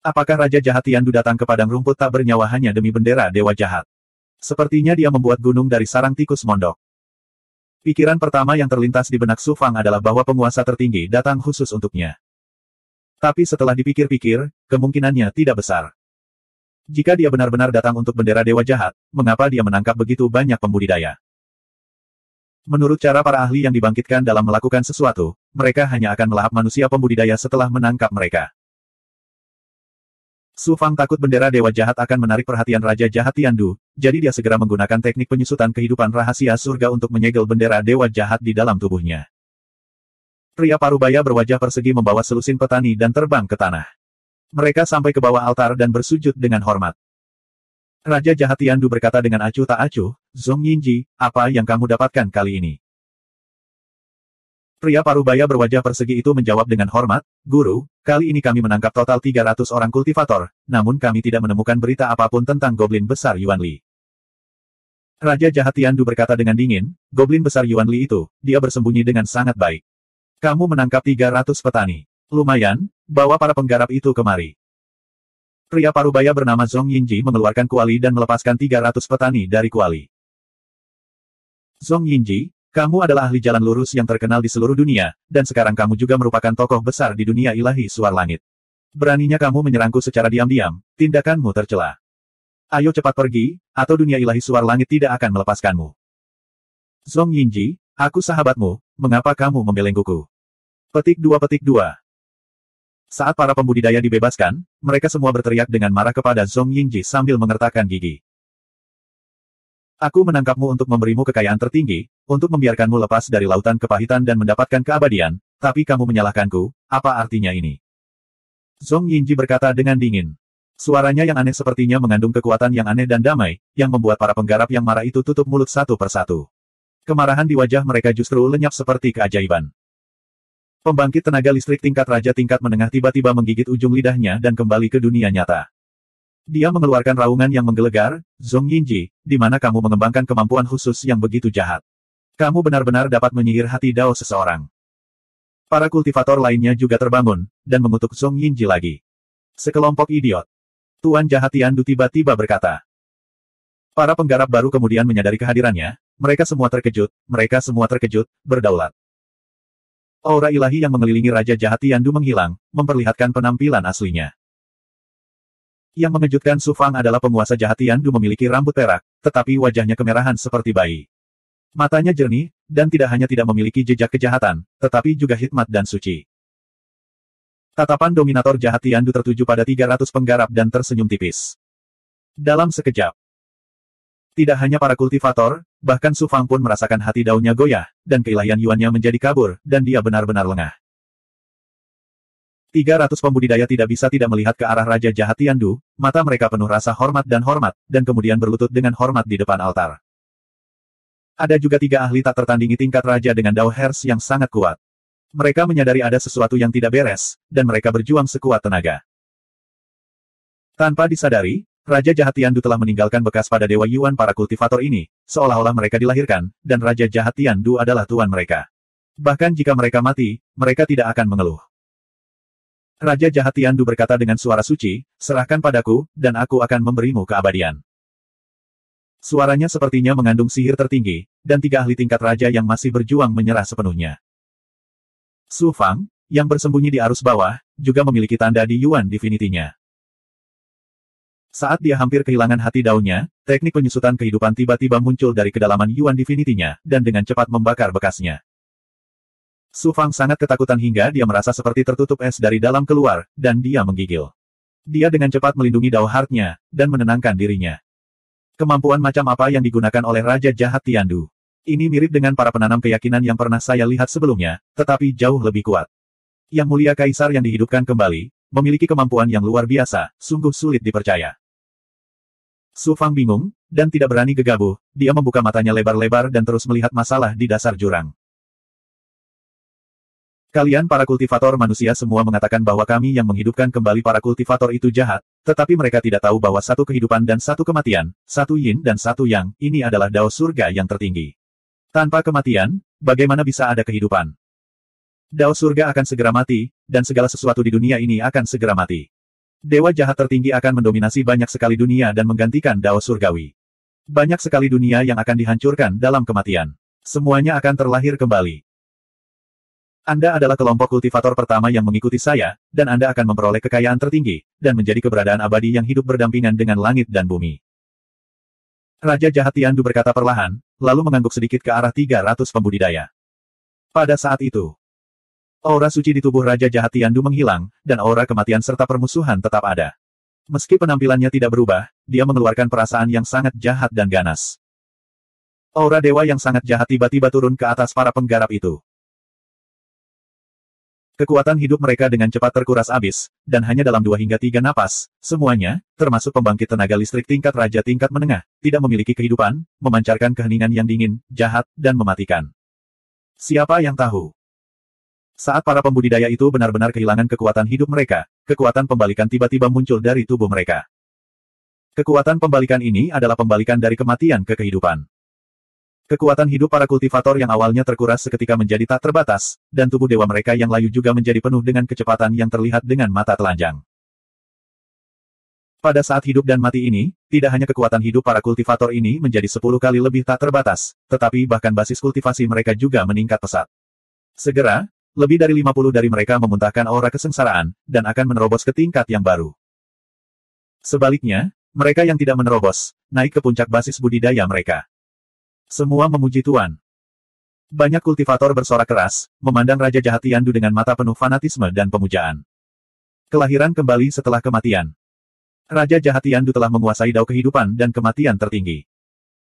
Apakah Raja Jahat Tiandu datang ke padang rumput tak bernyawa hanya demi bendera Dewa Jahat? Sepertinya dia membuat gunung dari sarang tikus mondok. Pikiran pertama yang terlintas di benak Su Fang adalah bahwa penguasa tertinggi datang khusus untuknya. Tapi setelah dipikir-pikir, kemungkinannya tidak besar. Jika dia benar-benar datang untuk bendera Dewa Jahat, mengapa dia menangkap begitu banyak pembudidaya? Menurut cara para ahli yang dibangkitkan dalam melakukan sesuatu, mereka hanya akan melahap manusia pembudidaya setelah menangkap mereka. Su Fang takut bendera Dewa Jahat akan menarik perhatian Raja Jahat Tiandu, jadi dia segera menggunakan teknik penyusutan kehidupan rahasia surga untuk menyegel bendera Dewa Jahat di dalam tubuhnya. Pria parubaya berwajah persegi membawa selusin petani dan terbang ke tanah. Mereka sampai ke bawah altar dan bersujud dengan hormat. Raja Jahat Tiandu berkata dengan acuh tak acuh, "Zhong Yinji, apa yang kamu dapatkan kali ini?" Pria parubaya berwajah persegi itu menjawab dengan hormat, "Guru, kali ini kami menangkap total 300 orang kultivator, namun kami tidak menemukan berita apapun tentang Goblin Besar Yuan Li." Raja Jahat Tiandu berkata dengan dingin, "Goblin Besar Yuan Li itu, dia bersembunyi dengan sangat baik. Kamu menangkap 300 petani. Lumayan, bawa para penggarap itu kemari." Pria parubaya bernama Zhong Yinji mengeluarkan kuali dan melepaskan 300 petani dari kuali. "Zhong Yinji, kamu adalah ahli jalan lurus yang terkenal di seluruh dunia, dan sekarang kamu juga merupakan tokoh besar di dunia ilahi suar langit. Beraninya kamu menyerangku secara diam-diam, tindakanmu tercela. Ayo cepat pergi, atau dunia ilahi suar langit tidak akan melepaskanmu." "Zhong Yinji, aku sahabatmu, mengapa kamu membelengguku?" Petik 2. Saat para pembudidaya dibebaskan, mereka semua berteriak dengan marah kepada Zhong Yinji sambil mengertakkan gigi. "Aku menangkapmu untuk memberimu kekayaan tertinggi, untuk membiarkanmu lepas dari lautan kepahitan dan mendapatkan keabadian, tapi kamu menyalahkanku, apa artinya ini?" Zhong Yinji berkata dengan dingin. Suaranya yang aneh sepertinya mengandung kekuatan yang aneh dan damai, yang membuat para penggarap yang marah itu tutup mulut satu persatu. Kemarahan di wajah mereka justru lenyap seperti keajaiban. Pembangkit tenaga listrik tingkat raja tingkat menengah tiba-tiba menggigit ujung lidahnya dan kembali ke dunia nyata. Dia mengeluarkan raungan yang menggelegar, "Zhong Yinji, di mana kamu mengembangkan kemampuan khusus yang begitu jahat? Kamu benar-benar dapat menyihir hati Dao seseorang." Para kultivator lainnya juga terbangun, dan mengutuk Zhong Yinji lagi. "Sekelompok idiot." Tuan Jahat Tiandu tiba-tiba berkata. Para penggarap baru kemudian menyadari kehadirannya, mereka semua terkejut, berdaulat. Aura ilahi yang mengelilingi Raja Jahat Tiandu menghilang, memperlihatkan penampilan aslinya. Yang mengejutkan Su Fang adalah penguasa Jahat Tiandu memiliki rambut perak, tetapi wajahnya kemerahan seperti bayi. Matanya jernih, dan tidak hanya tidak memiliki jejak kejahatan, tetapi juga hikmat dan suci. Tatapan dominator Jahat Tiandu tertuju pada 300 penggarap dan tersenyum tipis. Dalam sekejap, tidak hanya para kultivator, bahkan Su Fang pun merasakan hati daunnya goyah, dan keilahian Yuannya menjadi kabur, dan dia benar-benar lengah. 300 pembudidaya tidak bisa tidak melihat ke arah Raja Jahat Tiandu, mata mereka penuh rasa hormat, dan kemudian berlutut dengan hormat di depan altar. Ada juga 3 ahli tak tertandingi tingkat raja dengan Dao Hers yang sangat kuat. Mereka menyadari ada sesuatu yang tidak beres, dan mereka berjuang sekuat tenaga. Tanpa disadari, Raja Jahat Tiandu telah meninggalkan bekas pada Dewa Yuan para kultivator ini, seolah-olah mereka dilahirkan, dan Raja Jahat Tiandu adalah tuan mereka. Bahkan jika mereka mati, mereka tidak akan mengeluh. Raja Jahat Tiandu berkata dengan suara suci, "Serahkan padaku, dan aku akan memberimu keabadian." Suaranya sepertinya mengandung sihir tertinggi, dan 3 ahli tingkat raja yang masih berjuang menyerah sepenuhnya. Su Fang, yang bersembunyi di arus bawah, juga memiliki tanda di Yuan Divinity-nya. Saat dia hampir kehilangan hati daunnya, teknik penyusutan kehidupan tiba-tiba muncul dari kedalaman Yuan Divinity-nya, dan dengan cepat membakar bekasnya. Su Fang sangat ketakutan hingga dia merasa seperti tertutup es dari dalam keluar, dan dia menggigil. Dia dengan cepat melindungi Dao Heart-nya, dan menenangkan dirinya. Kemampuan macam apa yang digunakan oleh Raja Jahat Tiandu? Ini mirip dengan para penanam keyakinan yang pernah saya lihat sebelumnya, tetapi jauh lebih kuat. Yang Mulia Kaisar yang dihidupkan kembali, memiliki kemampuan yang luar biasa, sungguh sulit dipercaya. Su Fang bingung, dan tidak berani gegabah, dia membuka matanya lebar-lebar dan terus melihat masalah di dasar jurang. "Kalian para kultivator manusia semua mengatakan bahwa kami yang menghidupkan kembali para kultivator itu jahat, tetapi mereka tidak tahu bahwa satu kehidupan dan satu kematian, satu yin dan satu yang, ini adalah Dao surga yang tertinggi. Tanpa kematian, bagaimana bisa ada kehidupan? Dao surga akan segera mati, dan segala sesuatu di dunia ini akan segera mati. Dewa jahat tertinggi akan mendominasi banyak sekali dunia dan menggantikan Dao surgawi. Banyak sekali dunia yang akan dihancurkan dalam kematian. Semuanya akan terlahir kembali. Anda adalah kelompok kultivator pertama yang mengikuti saya, dan Anda akan memperoleh kekayaan tertinggi, dan menjadi keberadaan abadi yang hidup berdampingan dengan langit dan bumi. Raja Jahat Tiandu berkata perlahan, lalu mengangguk sedikit ke arah 300 pembudidaya. Pada saat itu, aura suci di tubuh Raja Jahat Tiandu menghilang, dan aura kematian serta permusuhan tetap ada. Meski penampilannya tidak berubah, dia mengeluarkan perasaan yang sangat jahat dan ganas. Aura dewa yang sangat jahat tiba-tiba turun ke atas para penggarap itu. Kekuatan hidup mereka dengan cepat terkuras habis, dan hanya dalam 2 hingga 3 napas, semuanya, termasuk pembangkit tenaga listrik tingkat raja tingkat menengah, tidak memiliki kehidupan, memancarkan keheningan yang dingin, jahat, dan mematikan. Siapa yang tahu? Saat para pembudidaya itu benar-benar kehilangan kekuatan hidup mereka, kekuatan pembalikan tiba-tiba muncul dari tubuh mereka. Kekuatan pembalikan ini adalah pembalikan dari kematian ke kehidupan. Kekuatan hidup para kultivator yang awalnya terkuras seketika menjadi tak terbatas, dan tubuh dewa mereka yang layu juga menjadi penuh dengan kecepatan yang terlihat dengan mata telanjang. Pada saat hidup dan mati ini, tidak hanya kekuatan hidup para kultivator ini menjadi 10 kali lebih tak terbatas, tetapi bahkan basis kultivasi mereka juga meningkat pesat. Segera, lebih dari 50 dari mereka memuntahkan aura kesengsaraan, dan akan menerobos ke tingkat yang baru. Sebaliknya, mereka yang tidak menerobos, naik ke puncak basis budidaya mereka. Semua memuji Tuan. Banyak kultivator bersorak keras, memandang Raja Jahat Tiandu dengan mata penuh fanatisme dan pemujaan. Kelahiran kembali setelah kematian. Raja Jahat Tiandu telah menguasai dao kehidupan dan kematian tertinggi.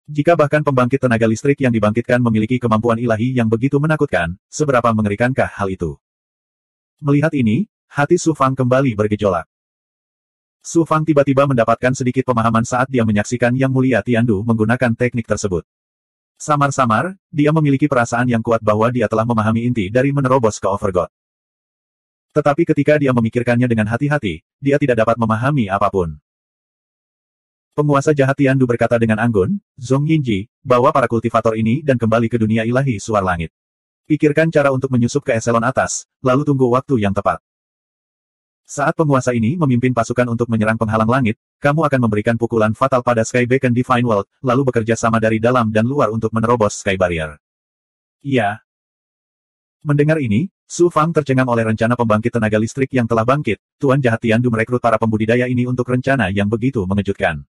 Jika bahkan pembangkit tenaga listrik yang dibangkitkan memiliki kemampuan ilahi yang begitu menakutkan, seberapa mengerikankah hal itu? Melihat ini, hati Su Fang kembali bergejolak. Su Fang tiba-tiba mendapatkan sedikit pemahaman saat dia menyaksikan Yang Mulia Tiandu menggunakan teknik tersebut. Samar-samar, dia memiliki perasaan yang kuat bahwa dia telah memahami inti dari menerobos ke Overgod. Tetapi ketika dia memikirkannya dengan hati-hati, dia tidak dapat memahami apapun. Penguasa jahat Tiandu berkata dengan anggun, Zhong Yinji, bawa para kultivator ini dan kembali ke dunia ilahi suar langit. Pikirkan cara untuk menyusup ke eselon atas, lalu tunggu waktu yang tepat. Saat penguasa ini memimpin pasukan untuk menyerang penghalang langit, kamu akan memberikan pukulan fatal pada Sky Beacon Divine World, lalu bekerja sama dari dalam dan luar untuk menerobos Sky Barrier. Iya. Mendengar ini, Su Fang tercengang oleh rencana pembangkit tenaga listrik yang telah bangkit. Tuan Jahat Tiandu merekrut para pembudidaya ini untuk rencana yang begitu mengejutkan.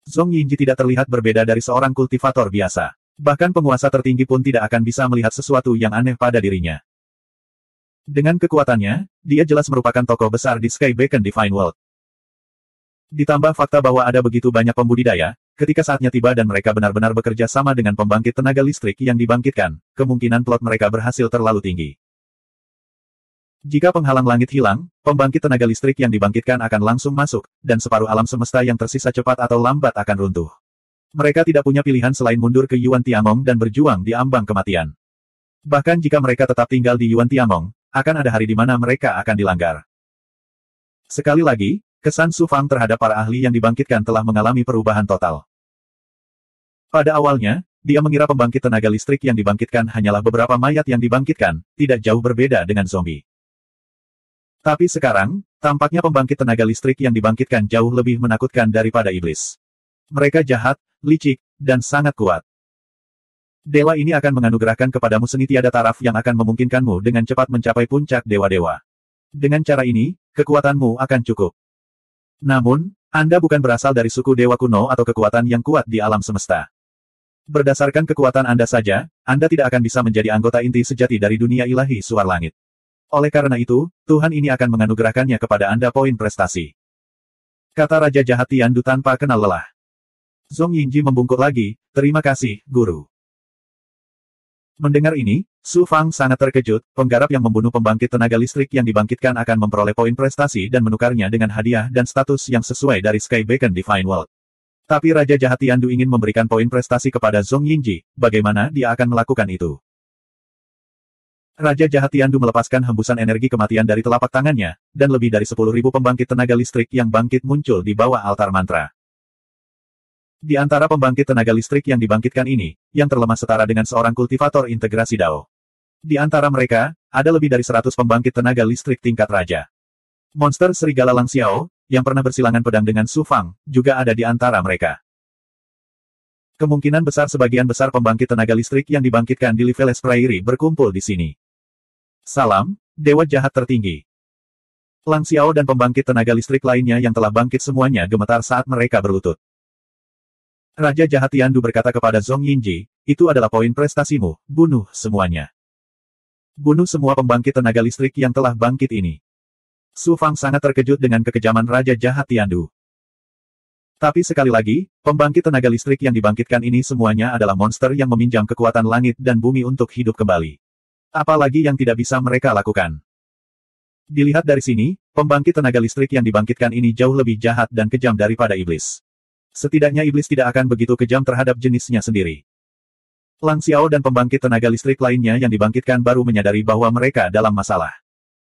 Zhong Yinji tidak terlihat berbeda dari seorang kultivator biasa. Bahkan penguasa tertinggi pun tidak akan bisa melihat sesuatu yang aneh pada dirinya. Dengan kekuatannya, dia jelas merupakan tokoh besar di Sky Beacon Divine World. Ditambah fakta bahwa ada begitu banyak pembudidaya, ketika saatnya tiba dan mereka benar-benar bekerja sama dengan pembangkit tenaga listrik yang dibangkitkan, kemungkinan plot mereka berhasil terlalu tinggi. Jika penghalang langit hilang, pembangkit tenaga listrik yang dibangkitkan akan langsung masuk, dan separuh alam semesta yang tersisa cepat atau lambat akan runtuh. Mereka tidak punya pilihan selain mundur ke Yuan Tiangong dan berjuang di ambang kematian. Bahkan jika mereka tetap tinggal di Yuan Tiangong, akan ada hari di mana mereka akan dilanggar. Sekali lagi, kesan Su Fang terhadap para ahli yang dibangkitkan telah mengalami perubahan total. Pada awalnya, dia mengira pembangkit tenaga listrik yang dibangkitkan hanyalah beberapa mayat yang dibangkitkan, tidak jauh berbeda dengan zombie. Tapi sekarang, tampaknya pembangkit tenaga listrik yang dibangkitkan jauh lebih menakutkan daripada iblis. Mereka jahat, licik, dan sangat kuat. Dewa ini akan menganugerahkan kepadamu seni tiada taraf yang akan memungkinkanmu dengan cepat mencapai puncak dewa-dewa. Dengan cara ini, kekuatanmu akan cukup. Namun, Anda bukan berasal dari suku dewa kuno atau kekuatan yang kuat di alam semesta. Berdasarkan kekuatan Anda saja, Anda tidak akan bisa menjadi anggota inti sejati dari dunia ilahi suar langit. Oleh karena itu, Tuhan ini akan menganugerahkannya kepada Anda poin prestasi. Kata Raja Jahat Tiandu tanpa kenal lelah. Zhong Yinji membungkuk lagi, terima kasih, Guru. Mendengar ini, Su Fang sangat terkejut, penggarap yang membunuh pembangkit tenaga listrik yang dibangkitkan akan memperoleh poin prestasi dan menukarnya dengan hadiah dan status yang sesuai dari Sky Beacon Divine World. Tapi Raja Jahat Tiandu ingin memberikan poin prestasi kepada Zhong Yinji, bagaimana dia akan melakukan itu? Raja Jahat Tiandu melepaskan hembusan energi kematian dari telapak tangannya, dan lebih dari 10.000 pembangkit tenaga listrik yang bangkit muncul di bawah altar mantra. Di antara pembangkit tenaga listrik yang dibangkitkan ini, yang terlemah setara dengan seorang kultivator integrasi Dao. Di antara mereka, ada lebih dari 100 pembangkit tenaga listrik tingkat raja. Monster serigala Lang Xiao, yang pernah bersilangan pedang dengan Su Fang, juga ada di antara mereka. Kemungkinan besar sebagian besar pembangkit tenaga listrik yang dibangkitkan di Liveles Prairie berkumpul di sini. Salam, Dewa Jahat Tertinggi. Lang Xiao dan pembangkit tenaga listrik lainnya yang telah bangkit semuanya gemetar saat mereka berlutut. Raja Jahat Tiandu berkata kepada Zhong Yinji, itu adalah poin prestasimu, bunuh semuanya. Bunuh semua pembangkit tenaga listrik yang telah bangkit ini. Su Fang sangat terkejut dengan kekejaman Raja Jahat Tiandu. Tapi sekali lagi, pembangkit tenaga listrik yang dibangkitkan ini semuanya adalah monster yang meminjam kekuatan langit dan bumi untuk hidup kembali. Apalagi yang tidak bisa mereka lakukan. Dilihat dari sini, pembangkit tenaga listrik yang dibangkitkan ini jauh lebih jahat dan kejam daripada iblis. Setidaknya iblis tidak akan begitu kejam terhadap jenisnya sendiri. Lang Xiao dan pembangkit tenaga listrik lainnya yang dibangkitkan baru menyadari bahwa mereka dalam masalah.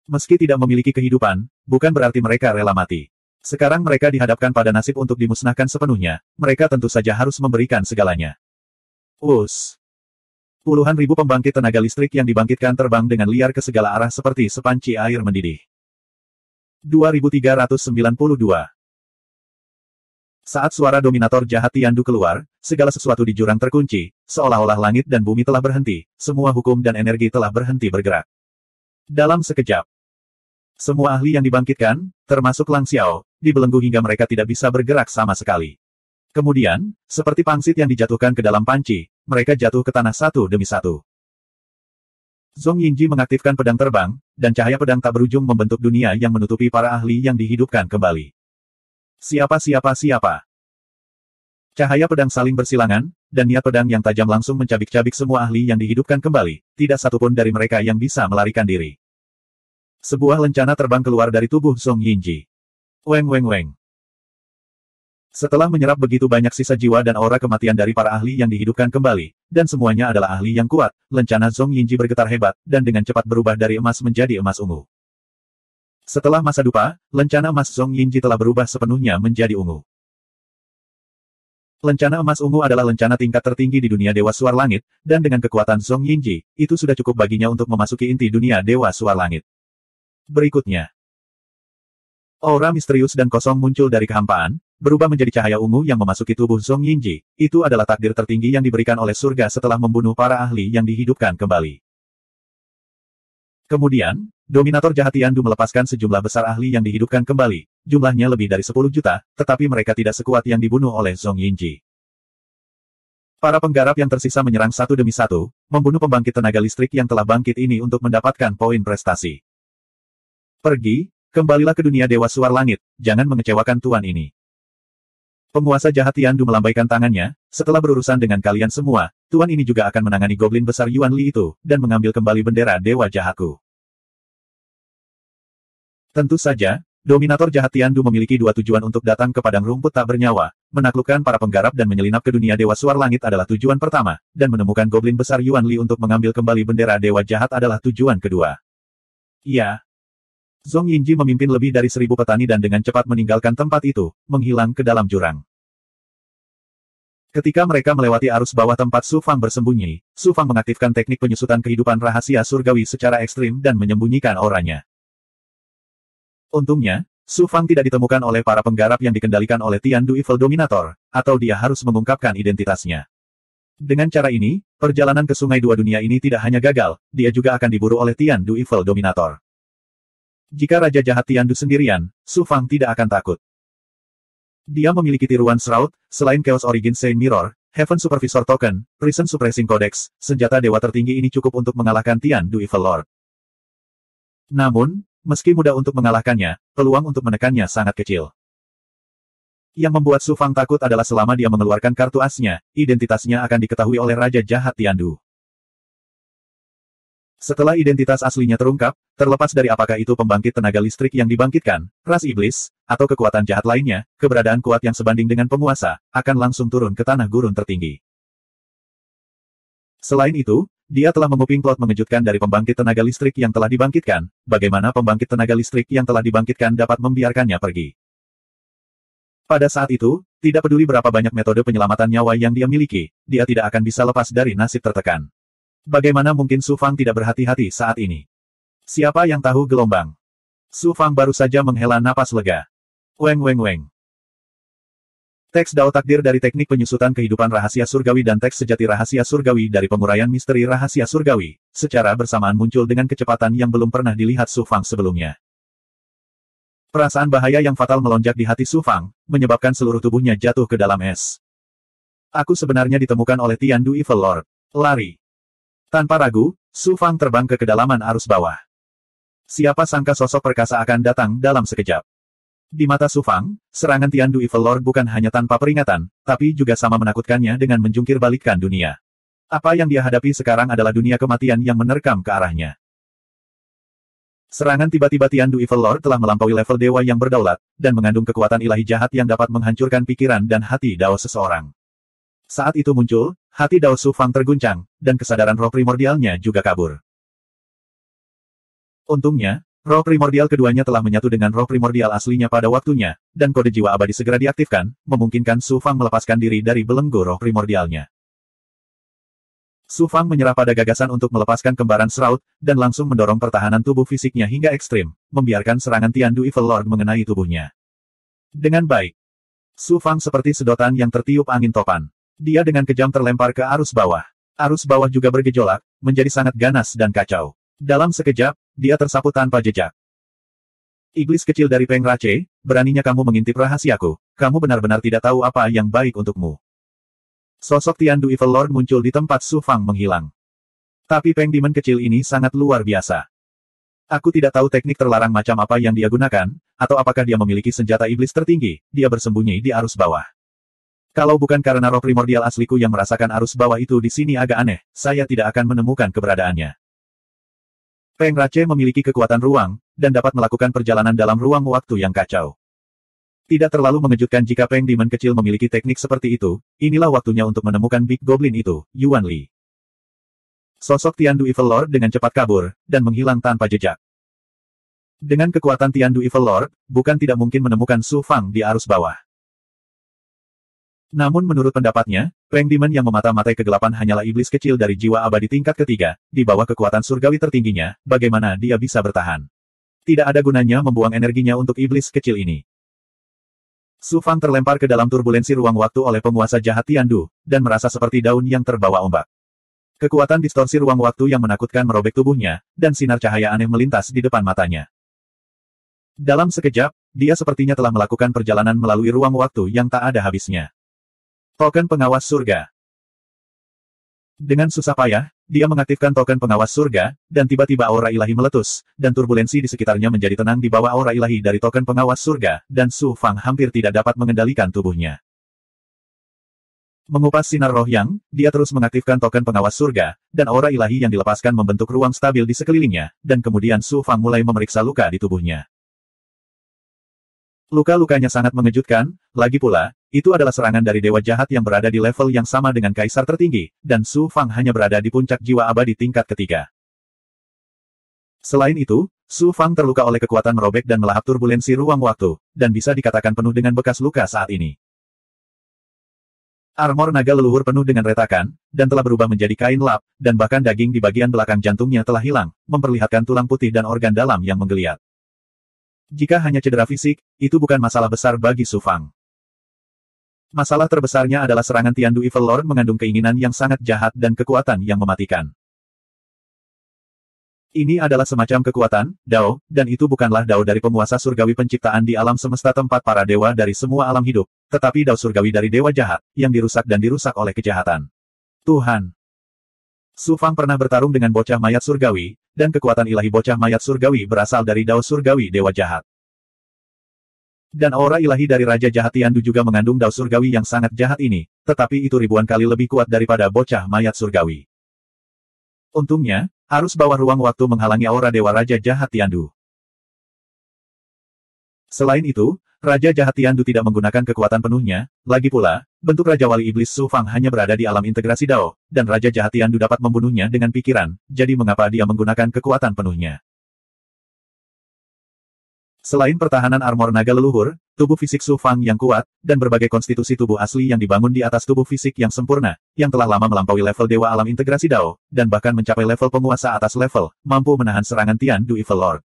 Meski tidak memiliki kehidupan, bukan berarti mereka rela mati. Sekarang mereka dihadapkan pada nasib untuk dimusnahkan sepenuhnya, mereka tentu saja harus memberikan segalanya. Puluhan ribu pembangkit tenaga listrik yang dibangkitkan terbang dengan liar ke segala arah seperti sepanci air mendidih. 2392. Saat suara dominator jahat Tiandu keluar, segala sesuatu di jurang terkunci, seolah-olah langit dan bumi telah berhenti, semua hukum dan energi telah berhenti bergerak. Dalam sekejap, semua ahli yang dibangkitkan, termasuk Lang Xiao, dibelenggu hingga mereka tidak bisa bergerak sama sekali. Kemudian, seperti pangsit yang dijatuhkan ke dalam panci, mereka jatuh ke tanah satu demi satu. Zhong Yinji mengaktifkan pedang terbang, dan cahaya pedang tak berujung membentuk dunia yang menutupi para ahli yang dihidupkan kembali. Siapa? Cahaya pedang saling bersilangan, dan niat pedang yang tajam langsung mencabik-cabik semua ahli yang dihidupkan kembali, tidak satupun dari mereka yang bisa melarikan diri. Sebuah lencana terbang keluar dari tubuh Zhong Yinji. Weng. Setelah menyerap begitu banyak sisa jiwa dan aura kematian dari para ahli yang dihidupkan kembali, dan semuanya adalah ahli yang kuat, lencana Zhong Yinji bergetar hebat, dan dengan cepat berubah dari emas menjadi emas ungu. Setelah masa dupa, lencana emas Zhong Yinji telah berubah sepenuhnya menjadi ungu. Lencana emas ungu adalah lencana tingkat tertinggi di dunia Dewa Suar Langit, dan dengan kekuatan Zhong Yinji, itu sudah cukup baginya untuk memasuki inti dunia Dewa Suar Langit. Berikutnya, aura misterius dan kosong muncul dari kehampaan, berubah menjadi cahaya ungu yang memasuki tubuh Zhong Yinji. Itu adalah takdir tertinggi yang diberikan oleh surga setelah membunuh para ahli yang dihidupkan kembali. Kemudian, dominator jahat Tiandu melepaskan sejumlah besar ahli yang dihidupkan kembali, jumlahnya lebih dari 10 juta, tetapi mereka tidak sekuat yang dibunuh oleh Zhong Yinji. Para penggarap yang tersisa menyerang satu demi satu, membunuh pembangkit tenaga listrik yang telah bangkit ini untuk mendapatkan poin prestasi. Pergi, kembalilah ke dunia Dewa Suar Langit, jangan mengecewakan tuan ini. Penguasa jahat Tiandu melambaikan tangannya, setelah berurusan dengan kalian semua, tuan ini juga akan menangani goblin besar Yuan Li itu, dan mengambil kembali bendera Dewa Jahatku. Tentu saja, dominator jahat Tiandu memiliki dua tujuan untuk datang ke padang rumput tak bernyawa, menaklukkan para penggarap dan menyelinap ke dunia Dewa Suar Langit adalah tujuan pertama, dan menemukan goblin besar Yuan Li untuk mengambil kembali bendera Dewa Jahat adalah tujuan kedua. Iya. Zhong Yinji memimpin lebih dari 1000 petani dan dengan cepat meninggalkan tempat itu, menghilang ke dalam jurang. Ketika mereka melewati arus bawah tempat Su Fang bersembunyi, Su Fang mengaktifkan teknik penyusutan kehidupan rahasia surgawi secara ekstrim dan menyembunyikan auranya. Untungnya, Su Fang tidak ditemukan oleh para penggarap yang dikendalikan oleh Tiandu Evil Dominator, atau dia harus mengungkapkan identitasnya. Dengan cara ini, perjalanan ke Sungai Dua Dunia ini tidak hanya gagal, dia juga akan diburu oleh Tiandu Evil Dominator. Jika Raja Jahat Tiandu sendirian, Su Fang tidak akan takut. Dia memiliki tiruan Shroud, selain Chaos Origin Saint Mirror, Heaven Supervisor Token, Prison Suppressing Codex, senjata dewa tertinggi ini cukup untuk mengalahkan Tiandu Evil Lord. Namun, meski mudah untuk mengalahkannya, peluang untuk menekannya sangat kecil. Yang membuat Su Fang takut adalah selama dia mengeluarkan kartu asnya, identitasnya akan diketahui oleh Raja Jahat Tiandu. Setelah identitas aslinya terungkap, terlepas dari apakah itu pembangkit tenaga listrik yang dibangkitkan, ras iblis, atau kekuatan jahat lainnya, keberadaan kuat yang sebanding dengan penguasa, akan langsung turun ke tanah gurun tertinggi. Selain itu, dia telah menguping plot mengejutkan dari pembangkit tenaga listrik yang telah dibangkitkan, bagaimana pembangkit tenaga listrik yang telah dibangkitkan dapat membiarkannya pergi. Pada saat itu, tidak peduli berapa banyak metode penyelamatan nyawa yang dia miliki, dia tidak akan bisa lepas dari nasib tertekan. Bagaimana mungkin Su Fang tidak berhati-hati saat ini? Siapa yang tahu gelombang? Su Fang baru saja menghela napas lega. Weng weng weng. Teks Dao Takdir dari Teknik Penyusutan Kehidupan Rahasia Surgawi dan Teks Sejati Rahasia Surgawi dari Penguraian Misteri Rahasia Surgawi, secara bersamaan muncul dengan kecepatan yang belum pernah dilihat Su Fang sebelumnya. Perasaan bahaya yang fatal melonjak di hati Su Fang, menyebabkan seluruh tubuhnya jatuh ke dalam es. Aku sebenarnya ditemukan oleh Tiandu Evil Lord. Lari. Tanpa ragu, Su Fang terbang ke kedalaman arus bawah. Siapa sangka sosok perkasa akan datang dalam sekejap. Di mata Su Fang, serangan Tiandu Evil Lord bukan hanya tanpa peringatan, tapi juga sama menakutkannya dengan menjungkir balikkan dunia. Apa yang dia hadapi sekarang adalah dunia kematian yang menerkam ke arahnya. Serangan tiba-tiba Tiandu Evil Lord telah melampaui level dewa yang berdaulat, dan mengandung kekuatan ilahi jahat yang dapat menghancurkan pikiran dan hati Dao seseorang. Saat itu muncul, hati Dao Su Fang terguncang, dan kesadaran roh primordialnya juga kabur. Untungnya, roh primordial keduanya telah menyatu dengan roh primordial aslinya pada waktunya, dan kode jiwa abadi segera diaktifkan, memungkinkan Su Fang melepaskan diri dari belenggu roh primordialnya. Su Fang menyerah pada gagasan untuk melepaskan kembaran Shroud, dan langsung mendorong pertahanan tubuh fisiknya hingga ekstrim, membiarkan serangan Tiandu Evil Lord mengenai tubuhnya. Dengan baik, Su Fang seperti sedotan yang tertiup angin topan. Dia dengan kejam terlempar ke arus bawah. Arus bawah juga bergejolak, menjadi sangat ganas dan kacau. Dalam sekejap, dia tersapu tanpa jejak. Iblis kecil dari Peng Rache, beraninya kamu mengintip rahasiaku. Kamu benar-benar tidak tahu apa yang baik untukmu. Sosok Tiandu Evil Lord muncul di tempat Su Fang menghilang. Tapi Peng Demon kecil ini sangat luar biasa. Aku tidak tahu teknik terlarang macam apa yang dia gunakan, atau apakah dia memiliki senjata iblis tertinggi, dia bersembunyi di arus bawah. Kalau bukan karena roh primordial asliku yang merasakan arus bawah itu di sini agak aneh, saya tidak akan menemukan keberadaannya. Peng Rache memiliki kekuatan ruang, dan dapat melakukan perjalanan dalam ruang waktu yang kacau. Tidak terlalu mengejutkan jika Peng Demon kecil memiliki teknik seperti itu, inilah waktunya untuk menemukan Big Goblin itu, Yuan Li. Sosok Tiandu Evil Lord dengan cepat kabur, dan menghilang tanpa jejak. Dengan kekuatan Tiandu Evil Lord, bukan tidak mungkin menemukan Su Fang di arus bawah. Namun menurut pendapatnya, Peng Demon yang memata-matai kegelapan hanyalah iblis kecil dari jiwa abadi tingkat ketiga, di bawah kekuatan surgawi tertingginya, bagaimana dia bisa bertahan? Tidak ada gunanya membuang energinya untuk iblis kecil ini. Su Fang terlempar ke dalam turbulensi ruang waktu oleh penguasa jahat Tiandu, dan merasa seperti daun yang terbawa ombak. Kekuatan distorsi ruang waktu yang menakutkan merobek tubuhnya, dan sinar cahaya aneh melintas di depan matanya. Dalam sekejap, dia sepertinya telah melakukan perjalanan melalui ruang waktu yang tak ada habisnya. Token pengawas surga. Dengan susah payah, dia mengaktifkan token pengawas surga, dan tiba-tiba aura ilahi meletus, dan turbulensi di sekitarnya menjadi tenang di bawah aura ilahi dari token pengawas surga, dan Su Fang hampir tidak dapat mengendalikan tubuhnya. Mengupas sinar roh yang, dia terus mengaktifkan token pengawas surga, dan aura ilahi yang dilepaskan membentuk ruang stabil di sekelilingnya, dan kemudian Su Fang mulai memeriksa luka di tubuhnya. Luka-lukanya sangat mengejutkan, lagi pula, itu adalah serangan dari dewa jahat yang berada di level yang sama dengan kaisar tertinggi, dan Su Fang hanya berada di puncak jiwa abadi tingkat ketiga. Selain itu, Su Fang terluka oleh kekuatan merobek dan melahap turbulensi ruang waktu, dan bisa dikatakan penuh dengan bekas luka saat ini. Armor naga leluhur penuh dengan retakan, dan telah berubah menjadi kain lap, dan bahkan daging di bagian belakang jantungnya telah hilang, memperlihatkan tulang putih dan organ dalam yang menggeliat. Jika hanya cedera fisik, itu bukan masalah besar bagi Su Fang. Masalah terbesarnya adalah serangan Tiandu Evil Lord mengandung keinginan yang sangat jahat dan kekuatan yang mematikan. Ini adalah semacam kekuatan, Dao, dan itu bukanlah Dao dari penguasa surgawi penciptaan di alam semesta tempat para dewa dari semua alam hidup, tetapi Dao surgawi dari dewa jahat, yang dirusak dan dirusak oleh kejahatan. Tuhan! Su Fang pernah bertarung dengan bocah mayat surgawi, dan kekuatan ilahi bocah mayat surgawi berasal dari Dao surgawi dewa jahat. Dan aura ilahi dari Raja Jahat Tiandu juga mengandung Dao surgawi yang sangat jahat ini, tetapi itu ribuan kali lebih kuat daripada bocah mayat surgawi. Untungnya, arus bawah ruang waktu menghalangi aura dewa Raja Jahat Tiandu. Selain itu, Raja Jahat Tiandu tidak menggunakan kekuatan penuhnya, lagi pula, bentuk Raja Wali Iblis Su Fang hanya berada di alam integrasi Dao, dan Raja Jahat Tiandu dapat membunuhnya dengan pikiran, jadi mengapa dia menggunakan kekuatan penuhnya? Selain pertahanan armor naga leluhur, tubuh fisik Su Fang yang kuat, dan berbagai konstitusi tubuh asli yang dibangun di atas tubuh fisik yang sempurna, yang telah lama melampaui level dewa alam integrasi Dao, dan bahkan mencapai level penguasa atas level, mampu menahan serangan Tiandu Evil Lord.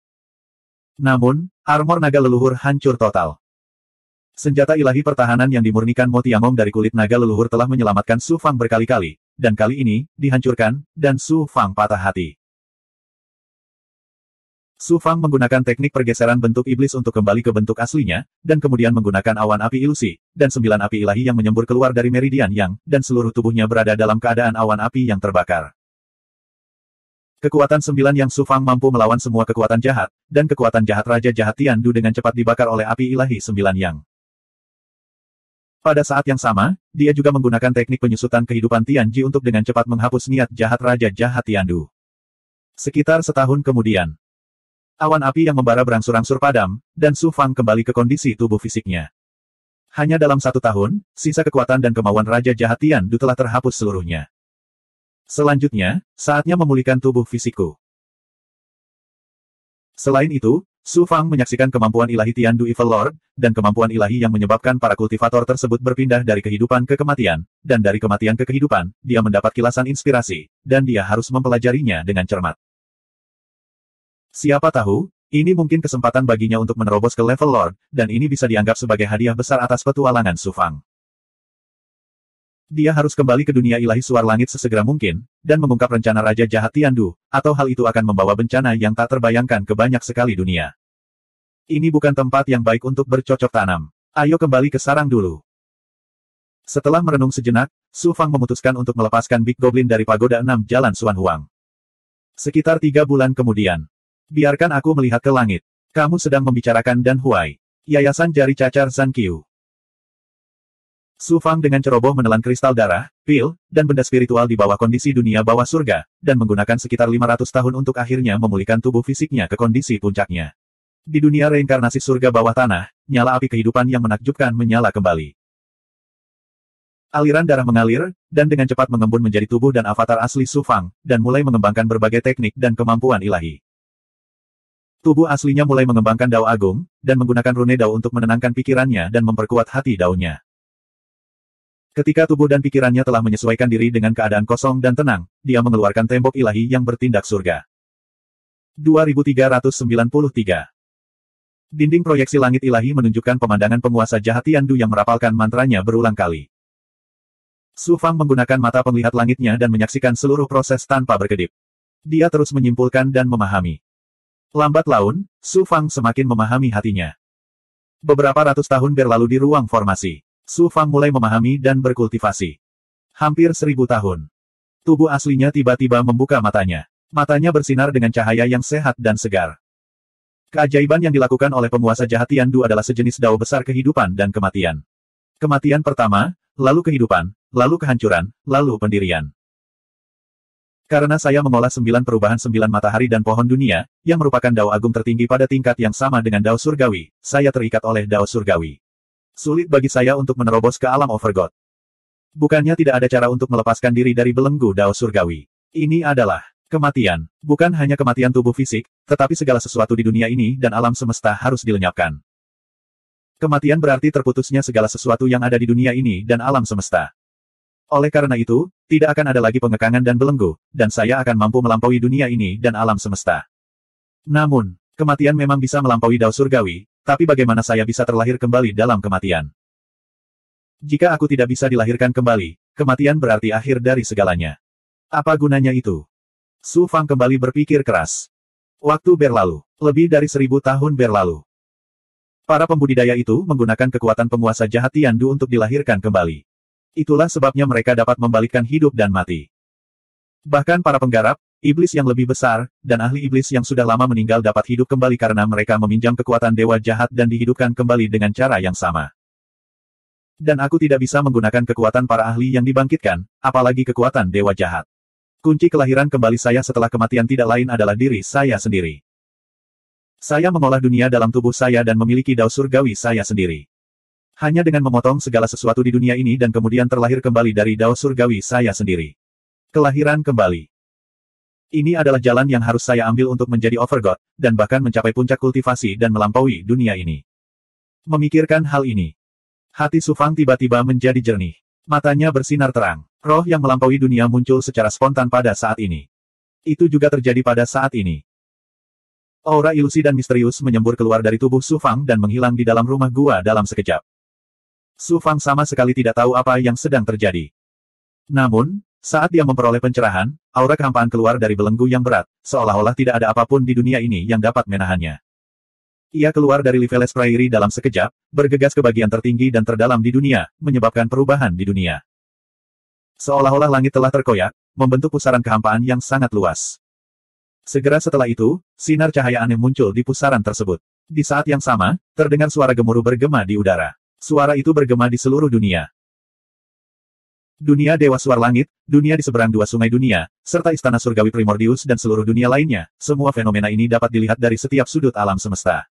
Namun, armor naga leluhur hancur total. Senjata ilahi pertahanan yang dimurnikan Mo Tiangong dari kulit naga leluhur telah menyelamatkan Su Fang berkali-kali, dan kali ini, dihancurkan, dan Su Fang patah hati. Su Fang menggunakan teknik pergeseran bentuk iblis untuk kembali ke bentuk aslinya, dan kemudian menggunakan awan api ilusi, dan 9 api ilahi yang menyembur keluar dari meridian yang, dan seluruh tubuhnya berada dalam keadaan awan api yang terbakar. Kekuatan 9 yang Su Fang mampu melawan semua kekuatan jahat, dan kekuatan jahat Raja Jahat Tian Du dengan cepat dibakar oleh api ilahi 9 yang. Pada saat yang sama, dia juga menggunakan teknik penyusutan kehidupan Tian Ji untuk dengan cepat menghapus niat jahat Raja Jahat Tian Du. Sekitar setahun kemudian, awan api yang membara berangsur-angsur padam, dan Su Fang kembali ke kondisi tubuh fisiknya. Hanya dalam 1 tahun, sisa kekuatan dan kemauan Raja Jahat Tian Du telah terhapus seluruhnya. Selanjutnya, saatnya memulihkan tubuh fisikku. Selain itu, Su Fang menyaksikan kemampuan ilahi Tian Du Evil Lord, dan kemampuan ilahi yang menyebabkan para kultivator tersebut berpindah dari kehidupan ke kematian, dan dari kematian ke kehidupan, dia mendapat kilasan inspirasi, dan dia harus mempelajarinya dengan cermat. Siapa tahu, ini mungkin kesempatan baginya untuk menerobos ke level Lord, dan ini bisa dianggap sebagai hadiah besar atas petualangan Su Fang. Dia harus kembali ke dunia ilahi suar langit sesegera mungkin, dan mengungkap rencana Raja Jahat Tian Du, atau hal itu akan membawa bencana yang tak terbayangkan ke banyak sekali dunia. Ini bukan tempat yang baik untuk bercocok tanam. Ayo kembali ke sarang dulu. Setelah merenung sejenak, Su Fang memutuskan untuk melepaskan Big Goblin dari Pagoda 6 Jalan Xuan Huang. Sekitar 3 bulan kemudian. Biarkan aku melihat ke langit. Kamu sedang membicarakan Dan Huai. Yayasan Jari Cacar Zhan Qiu. Su Fang dengan ceroboh menelan kristal darah, pil, dan benda spiritual di bawah kondisi dunia bawah surga, dan menggunakan sekitar 500 tahun untuk akhirnya memulihkan tubuh fisiknya ke kondisi puncaknya. Di dunia reinkarnasi surga bawah tanah, nyala api kehidupan yang menakjubkan menyala kembali. Aliran darah mengalir, dan dengan cepat mengembun menjadi tubuh dan avatar asli Su Fang, dan mulai mengembangkan berbagai teknik dan kemampuan ilahi. Tubuh aslinya mulai mengembangkan Dao Agung, dan menggunakan rune Dao untuk menenangkan pikirannya dan memperkuat hati Dao-nya. Ketika tubuh dan pikirannya telah menyesuaikan diri dengan keadaan kosong dan tenang, dia mengeluarkan tembok ilahi yang bertindak surga. 2393. Dinding proyeksi langit ilahi menunjukkan pemandangan penguasa jahat Tian Du yang merapalkan mantranya berulang kali. Su Fang menggunakan mata penglihat langitnya dan menyaksikan seluruh proses tanpa berkedip. Dia terus menyimpulkan dan memahami. Lambat laun, Su Fang semakin memahami hatinya. Beberapa ratus tahun berlalu di ruang formasi. Su Fang mulai memahami dan berkultivasi. Hampir 1000 tahun. Tubuh aslinya tiba-tiba membuka matanya. Matanya bersinar dengan cahaya yang sehat dan segar. Keajaiban yang dilakukan oleh penguasa jahat Tian Du adalah sejenis dao besar kehidupan dan kematian. Kematian pertama, lalu kehidupan, lalu kehancuran, lalu pendirian. Karena saya mengolah 9 perubahan 9 matahari dan pohon dunia, yang merupakan dao agung tertinggi pada tingkat yang sama dengan dao surgawi, saya terikat oleh dao surgawi. Sulit bagi saya untuk menerobos ke alam Overgod. Bukannya tidak ada cara untuk melepaskan diri dari belenggu Dao Surgawi. Ini adalah kematian. Bukan hanya kematian tubuh fisik, tetapi segala sesuatu di dunia ini dan alam semesta harus dilenyapkan. Kematian berarti terputusnya segala sesuatu yang ada di dunia ini dan alam semesta. Oleh karena itu, tidak akan ada lagi pengekangan dan belenggu, dan saya akan mampu melampaui dunia ini dan alam semesta. Namun, kematian memang bisa melampaui Dao Surgawi, tapi bagaimana saya bisa terlahir kembali dalam kematian? Jika aku tidak bisa dilahirkan kembali, kematian berarti akhir dari segalanya. Apa gunanya itu? Su Fang kembali berpikir keras. Waktu berlalu. Lebih dari 1000 tahun berlalu. Para pembudidaya itu menggunakan kekuatan penguasa jahat Tian Du untuk dilahirkan kembali. Itulah sebabnya mereka dapat membalikkan hidup dan mati. Bahkan para penggarap, iblis yang lebih besar, dan ahli iblis yang sudah lama meninggal dapat hidup kembali karena mereka meminjam kekuatan dewa jahat dan dihidupkan kembali dengan cara yang sama. Dan aku tidak bisa menggunakan kekuatan para ahli yang dibangkitkan, apalagi kekuatan dewa jahat. Kunci kelahiran kembali saya setelah kematian tidak lain adalah diri saya sendiri. Saya mengolah dunia dalam tubuh saya dan memiliki dao surgawi saya sendiri. Hanya dengan memotong segala sesuatu di dunia ini dan kemudian terlahir kembali dari dao surgawi saya sendiri. Kelahiran kembali. Ini adalah jalan yang harus saya ambil untuk menjadi Overgod, dan bahkan mencapai puncak kultivasi dan melampaui dunia ini. Memikirkan hal ini, hati Su Fang tiba-tiba menjadi jernih. Matanya bersinar terang. Roh yang melampaui dunia muncul secara spontan pada saat ini. Itu juga terjadi pada saat ini. Aura ilusi dan misterius menyembur keluar dari tubuh Su Fang dan menghilang di dalam rumah gua dalam sekejap. Su Fang sama sekali tidak tahu apa yang sedang terjadi. Namun, saat dia memperoleh pencerahan, aura kehampaan keluar dari belenggu yang berat, seolah-olah tidak ada apapun di dunia ini yang dapat menahannya. Ia keluar dari Liveles Prairie dalam sekejap, bergegas ke bagian tertinggi dan terdalam di dunia, menyebabkan perubahan di dunia. Seolah-olah langit telah terkoyak, membentuk pusaran kehampaan yang sangat luas. Segera setelah itu, sinar cahaya aneh muncul di pusaran tersebut. Di saat yang sama, terdengar suara gemuruh bergema di udara. Suara itu bergema di seluruh dunia. Dunia Dewa Suar Langit, dunia di seberang dua sungai dunia, serta istana surgawi Primordius dan seluruh dunia lainnya, semua fenomena ini dapat dilihat dari setiap sudut alam semesta.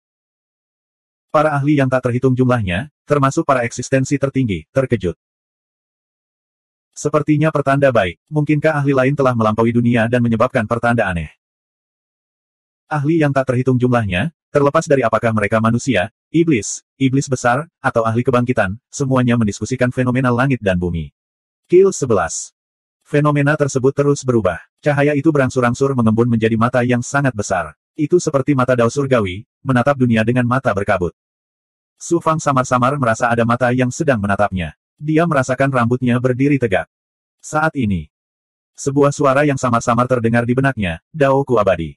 Para ahli yang tak terhitung jumlahnya, termasuk para eksistensi tertinggi, terkejut. Sepertinya pertanda baik, mungkinkah ahli lain telah melampaui dunia dan menyebabkan pertanda aneh? Ahli yang tak terhitung jumlahnya, terlepas dari apakah mereka manusia, iblis besar, atau ahli kebangkitan, semuanya mendiskusikan fenomena langit dan bumi. Kill 11. Fenomena tersebut terus berubah. Cahaya itu berangsur-angsur mengembun menjadi mata yang sangat besar. Itu seperti mata Dao Surgawi, menatap dunia dengan mata berkabut. Su Fang samar-samar merasa ada mata yang sedang menatapnya. Dia merasakan rambutnya berdiri tegak. Saat ini, sebuah suara yang samar-samar terdengar di benaknya, Daoku abadi.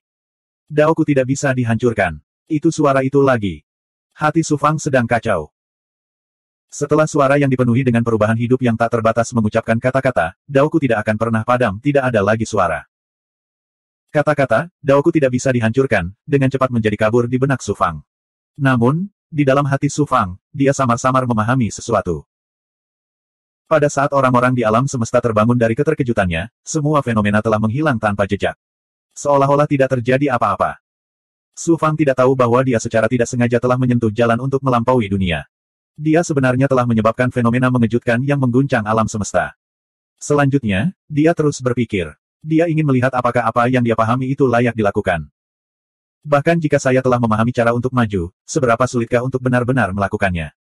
Daoku tidak bisa dihancurkan. Itu suara itu lagi. Hati Su Fang sedang kacau. Setelah suara yang dipenuhi dengan perubahan hidup yang tak terbatas mengucapkan kata-kata, Daoku tidak akan pernah padam, tidak ada lagi suara. Kata-kata, Daoku tidak bisa dihancurkan, dengan cepat menjadi kabur di benak Su Fang. Namun, di dalam hati Su Fang, dia samar-samar memahami sesuatu. Pada saat orang-orang di alam semesta terbangun dari keterkejutannya, semua fenomena telah menghilang tanpa jejak. Seolah-olah tidak terjadi apa-apa. Su Fang tidak tahu bahwa dia secara tidak sengaja telah menyentuh jalan untuk melampaui dunia. Dia sebenarnya telah menyebabkan fenomena mengejutkan yang mengguncang alam semesta. Selanjutnya, dia terus berpikir. Dia ingin melihat apakah apa yang dia pahami itu layak dilakukan. Bahkan jika saya telah memahami cara untuk maju, seberapa sulitkah untuk benar-benar melakukannya?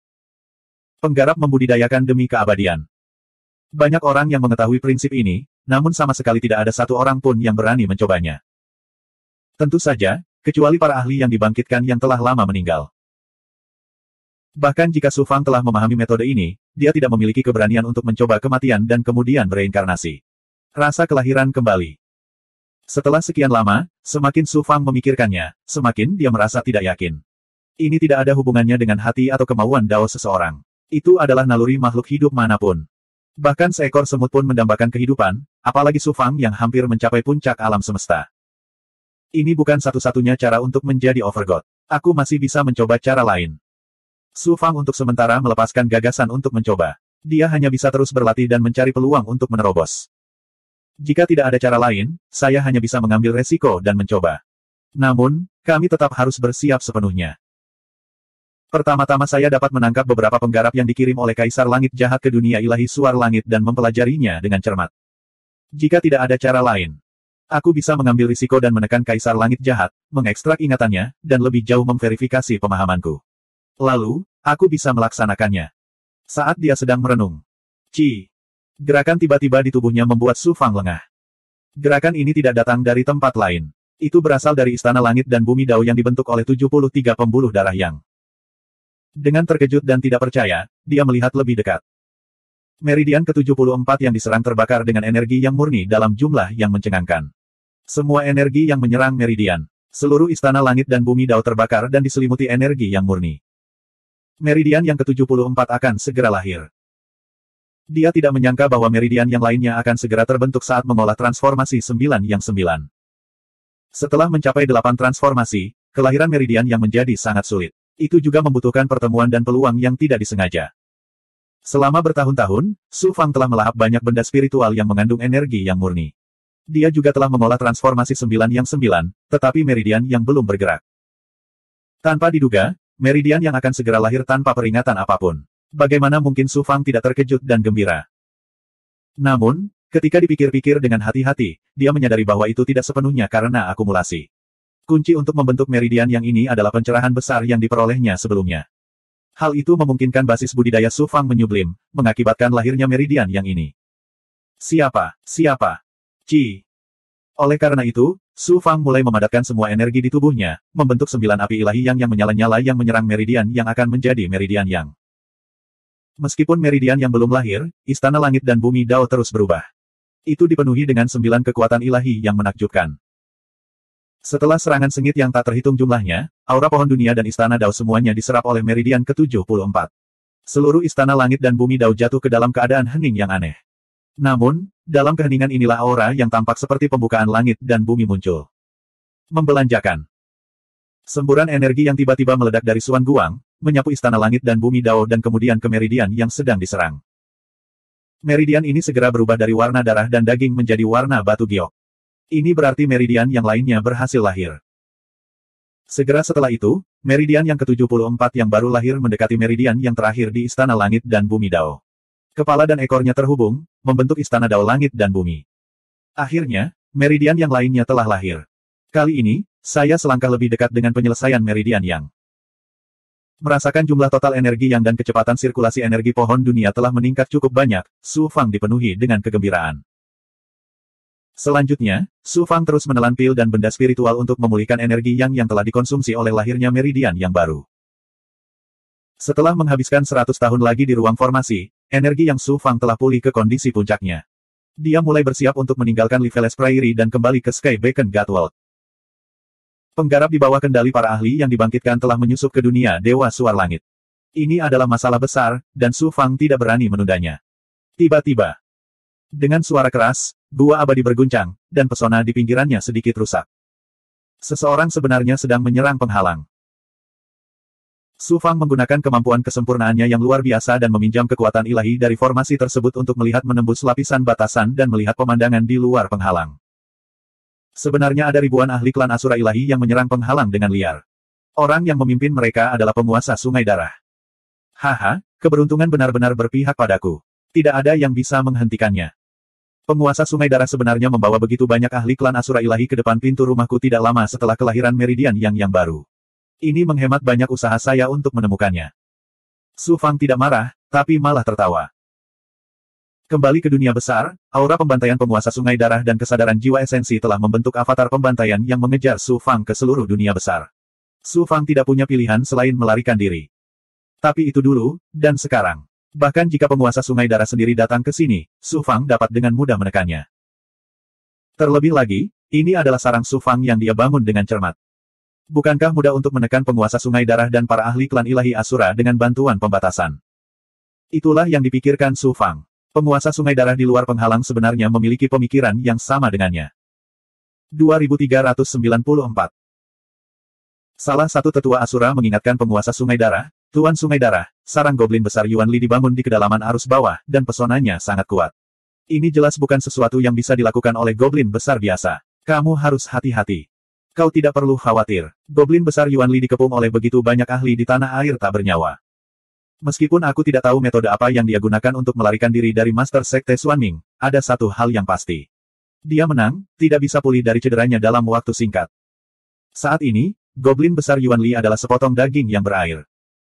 Penggarap membudidayakan demi keabadian. Banyak orang yang mengetahui prinsip ini, namun sama sekali tidak ada satu orang pun yang berani mencobanya. Tentu saja, kecuali para ahli yang dibangkitkan yang telah lama meninggal. Bahkan jika Su Fang telah memahami metode ini, dia tidak memiliki keberanian untuk mencoba kematian dan kemudian bereinkarnasi. Rasa kelahiran kembali. Setelah sekian lama, semakin Su Fang memikirkannya, semakin dia merasa tidak yakin. Ini tidak ada hubungannya dengan hati atau kemauan Dao seseorang. Itu adalah naluri makhluk hidup manapun. Bahkan seekor semut pun mendambakan kehidupan, apalagi Su Fang yang hampir mencapai puncak alam semesta. Ini bukan satu-satunya cara untuk menjadi Overgod. Aku masih bisa mencoba cara lain. Su Fang untuk sementara melepaskan gagasan untuk mencoba. Dia hanya bisa terus berlatih dan mencari peluang untuk menerobos. Jika tidak ada cara lain, saya hanya bisa mengambil resiko dan mencoba. Namun, kami tetap harus bersiap sepenuhnya. Pertama-tama saya dapat menangkap beberapa penggarap yang dikirim oleh Kaisar Langit Jahat ke dunia ilahi Suar Langit dan mempelajarinya dengan cermat. Jika tidak ada cara lain, aku bisa mengambil risiko dan menekan Kaisar Langit Jahat, mengekstrak ingatannya, dan lebih jauh memverifikasi pemahamanku. Lalu, aku bisa melaksanakannya. Saat dia sedang merenung. Gerakan tiba-tiba di tubuhnya membuat Su Fang lengah. Gerakan ini tidak datang dari tempat lain. Itu berasal dari Istana Langit dan Bumi Dao yang dibentuk oleh 73 pembuluh darah yang. Dengan terkejut dan tidak percaya, dia melihat lebih dekat. Meridian ke-74 yang diserang terbakar dengan energi yang murni dalam jumlah yang mencengangkan. Semua energi yang menyerang Meridian. Seluruh Istana Langit dan Bumi Dao terbakar dan diselimuti energi yang murni. Meridian yang ke-74 akan segera lahir. Dia tidak menyangka bahwa meridian yang lainnya akan segera terbentuk saat mengolah transformasi 9 yang 9. Setelah mencapai 8 transformasi, kelahiran meridian yang menjadi sangat sulit. Itu juga membutuhkan pertemuan dan peluang yang tidak disengaja. Selama bertahun-tahun, Su Fang telah melahap banyak benda spiritual yang mengandung energi yang murni. Dia juga telah mengolah transformasi 9 yang 9, tetapi meridian yang belum bergerak. Tanpa diduga, meridian yang akan segera lahir tanpa peringatan apapun. Bagaimana mungkin Su Fang tidak terkejut dan gembira? Namun, ketika dipikir-pikir dengan hati-hati, dia menyadari bahwa itu tidak sepenuhnya karena akumulasi. Kunci untuk membentuk meridian yang ini adalah pencerahan besar yang diperolehnya sebelumnya. Hal itu memungkinkan basis budidaya Su Fang menyublim, mengakibatkan lahirnya meridian yang ini. Siapa? Oleh karena itu, Su Fang mulai memadatkan semua energi di tubuhnya, membentuk 9 api ilahi yang menyala-nyala yang menyerang meridian yang akan menjadi meridian yang. Meskipun meridian yang belum lahir, istana langit dan bumi Dao terus berubah. Itu dipenuhi dengan 9 kekuatan ilahi yang menakjubkan. Setelah serangan sengit yang tak terhitung jumlahnya, aura pohon dunia dan istana Dao semuanya diserap oleh meridian ke-74. Seluruh istana langit dan bumi Dao jatuh ke dalam keadaan hening yang aneh. Namun, dalam keheningan inilah aura yang tampak seperti pembukaan langit dan bumi muncul. Membelanjakan. Semburan energi yang tiba-tiba meledak dari Xuan Guang, menyapu istana langit dan bumi Dao dan kemudian ke meridian yang sedang diserang. Meridian ini segera berubah dari warna darah dan daging menjadi warna batu giok. Ini berarti meridian yang lainnya berhasil lahir. Segera setelah itu, meridian yang ke-74 yang baru lahir mendekati meridian yang terakhir di istana langit dan bumi Dao. Kepala dan ekornya terhubung, membentuk istana Dao langit dan bumi. Akhirnya, meridian yang lainnya telah lahir. Kali ini, saya selangkah lebih dekat dengan penyelesaian meridian yang. Merasakan jumlah total energi yang dan kecepatan sirkulasi energi pohon dunia telah meningkat cukup banyak, Su Fang dipenuhi dengan kegembiraan. Selanjutnya, Su Fang terus menelan pil dan benda spiritual untuk memulihkan energi yang telah dikonsumsi oleh lahirnya meridian yang baru. Setelah menghabiskan 100 tahun lagi di ruang formasi, energi yang Su Fang telah pulih ke kondisi puncaknya. Dia mulai bersiap untuk meninggalkan Liveles Prairie dan kembali ke Sky Beacon Godworld. Penggarap di bawah kendali para ahli yang dibangkitkan telah menyusup ke dunia Dewa Suar Langit. Ini adalah masalah besar, dan Su Fang tidak berani menundanya. Tiba-tiba, dengan suara keras, gua abadi berguncang, dan pesona di pinggirannya sedikit rusak. Seseorang sebenarnya sedang menyerang penghalang. Su Fang menggunakan kemampuan kesempurnaannya yang luar biasa dan meminjam kekuatan ilahi dari formasi tersebut untuk melihat menembus lapisan batasan dan melihat pemandangan di luar penghalang. Sebenarnya ada ribuan ahli klan Asura ilahi yang menyerang penghalang dengan liar. Orang yang memimpin mereka adalah penguasa Sungai Darah. Haha, keberuntungan benar-benar berpihak padaku. Tidak ada yang bisa menghentikannya. Penguasa Sungai Darah sebenarnya membawa begitu banyak ahli klan Asura ilahi ke depan pintu rumahku tidak lama setelah kelahiran meridian yang baru. Ini menghemat banyak usaha saya untuk menemukannya. Su Fang tidak marah, tapi malah tertawa. Kembali ke dunia besar, aura pembantaian penguasa Sungai Darah dan kesadaran jiwa esensi telah membentuk avatar pembantaian yang mengejar Su Fang ke seluruh dunia besar. Su Fang tidak punya pilihan selain melarikan diri. Tapi itu dulu, dan sekarang. Bahkan jika penguasa Sungai Darah sendiri datang ke sini, Su Fang dapat dengan mudah menekannya. Terlebih lagi, ini adalah sarang Su Fang yang dia bangun dengan cermat. Bukankah mudah untuk menekan penguasa Sungai Darah dan para ahli klan ilahi Asura dengan bantuan pembatasan? Itulah yang dipikirkan Su Fang. Penguasa Sungai Darah di luar penghalang sebenarnya memiliki pemikiran yang sama dengannya. 2394. Salah satu tetua Asura mengingatkan penguasa Sungai Darah, Tuan Sungai Darah, sarang goblin besar Yuan Li dibangun di kedalaman arus bawah, dan pesonanya sangat kuat. Ini jelas bukan sesuatu yang bisa dilakukan oleh goblin besar biasa. Kamu harus hati-hati. Kau tidak perlu khawatir. Goblin besar Yuan Li dikepung oleh begitu banyak ahli di tanah air tak bernyawa. Meskipun aku tidak tahu metode apa yang dia gunakan untuk melarikan diri dari Master Sekte Xuanming, ada satu hal yang pasti. Dia menang, tidak bisa pulih dari cederanya dalam waktu singkat. Saat ini, goblin besar Yuan Li adalah sepotong daging yang berair.